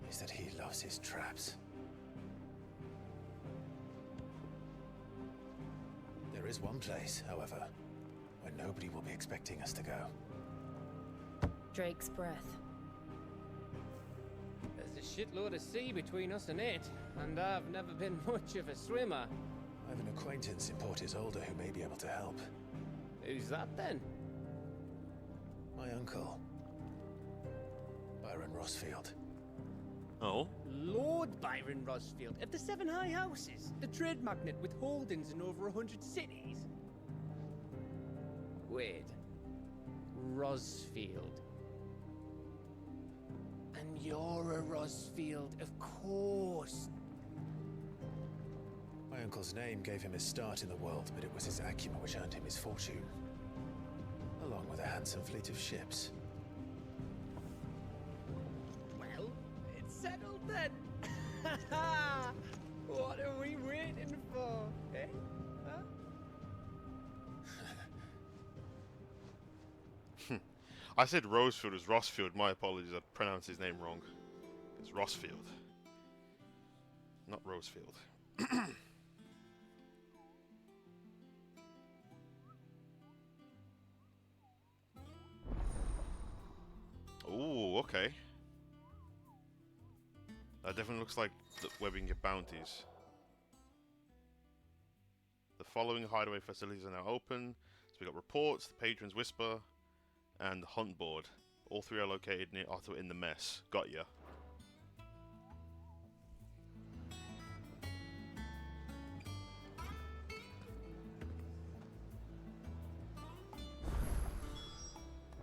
is that he loves his traps. There is one place, however, where nobody will be expecting us to go. Drake's Breath. There's a shitload of sea between us and it, and I've never been much of a swimmer. I have an acquaintance in Port Isolde who may be able to help. Who's that then? My uncle, Byron Rossfield. Oh? Lord Byron Rossfield of the Seven High Houses, the trade magnate with holdings in over 100 cities. Wait. Rossfield. And you're a Rossfield, of course. My uncle's name gave him his start in the world, but it was his acumen which earned him his fortune, along with a handsome fleet of ships. Well, it's settled then. What are we waiting for, eh? Huh? I said Rosefield was Rossfield. My apologies, I pronounced his name wrong. It's Rossfield, not Rosefield. Ooh, okay. That definitely looks like where we can get bounties. The following hideaway facilities are now open. So we got reports, the Patron's Whisper, and the Hunt Board. All three are located near Ottawa in the Mess. Got ya.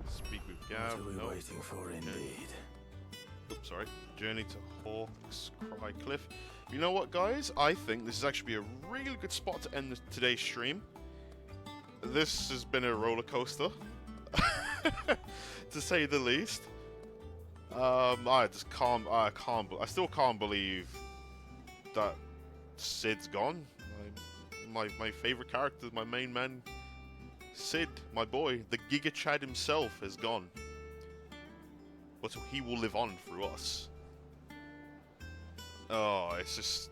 Speak with Gav. What are we waiting for, indeed? Oops, sorry. Journey to Hawk's Cry Cliff. You know what, guys? I think this is actually a really good spot to end today's stream. This has been a roller coaster, to say the least. I still can't believe that Sid's gone. My favorite character, my main man, Sid, my boy, the Giga Chad himself, is gone. But he will live on through us. Oh, it's just...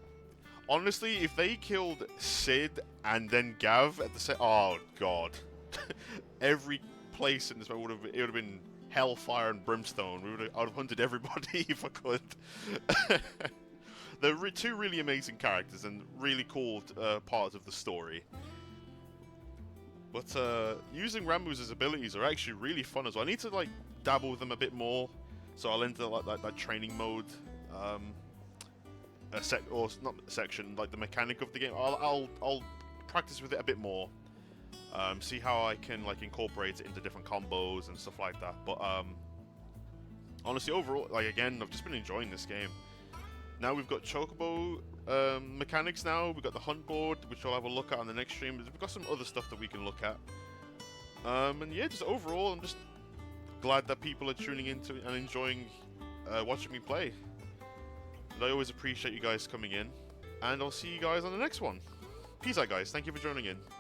Honestly, if they killed Sid and then Gav at the same... Oh, God. Every place in this would have been hellfire and brimstone. I would have hunted everybody if I could. They're two really amazing characters and really cool parts of the story. But using Ramu's abilities are actually really fun as well. I need to like dabble with them a bit more, so I'll enter like that training mode, not section, like the mechanic of the game. I'll practice with it a bit more, see how I can like incorporate it into different combos and stuff like that. But honestly, overall, like again, I've just been enjoying this game. Now we've got Chocobo mechanics now, we've got the Hunt Board, which we'll have a look at on the next stream. We've got some other stuff that we can look at. And yeah, just overall, I'm just glad that people are tuning into and enjoying watching me play. And I always appreciate you guys coming in. And I'll see you guys on the next one. Peace out, guys. Thank you for joining in.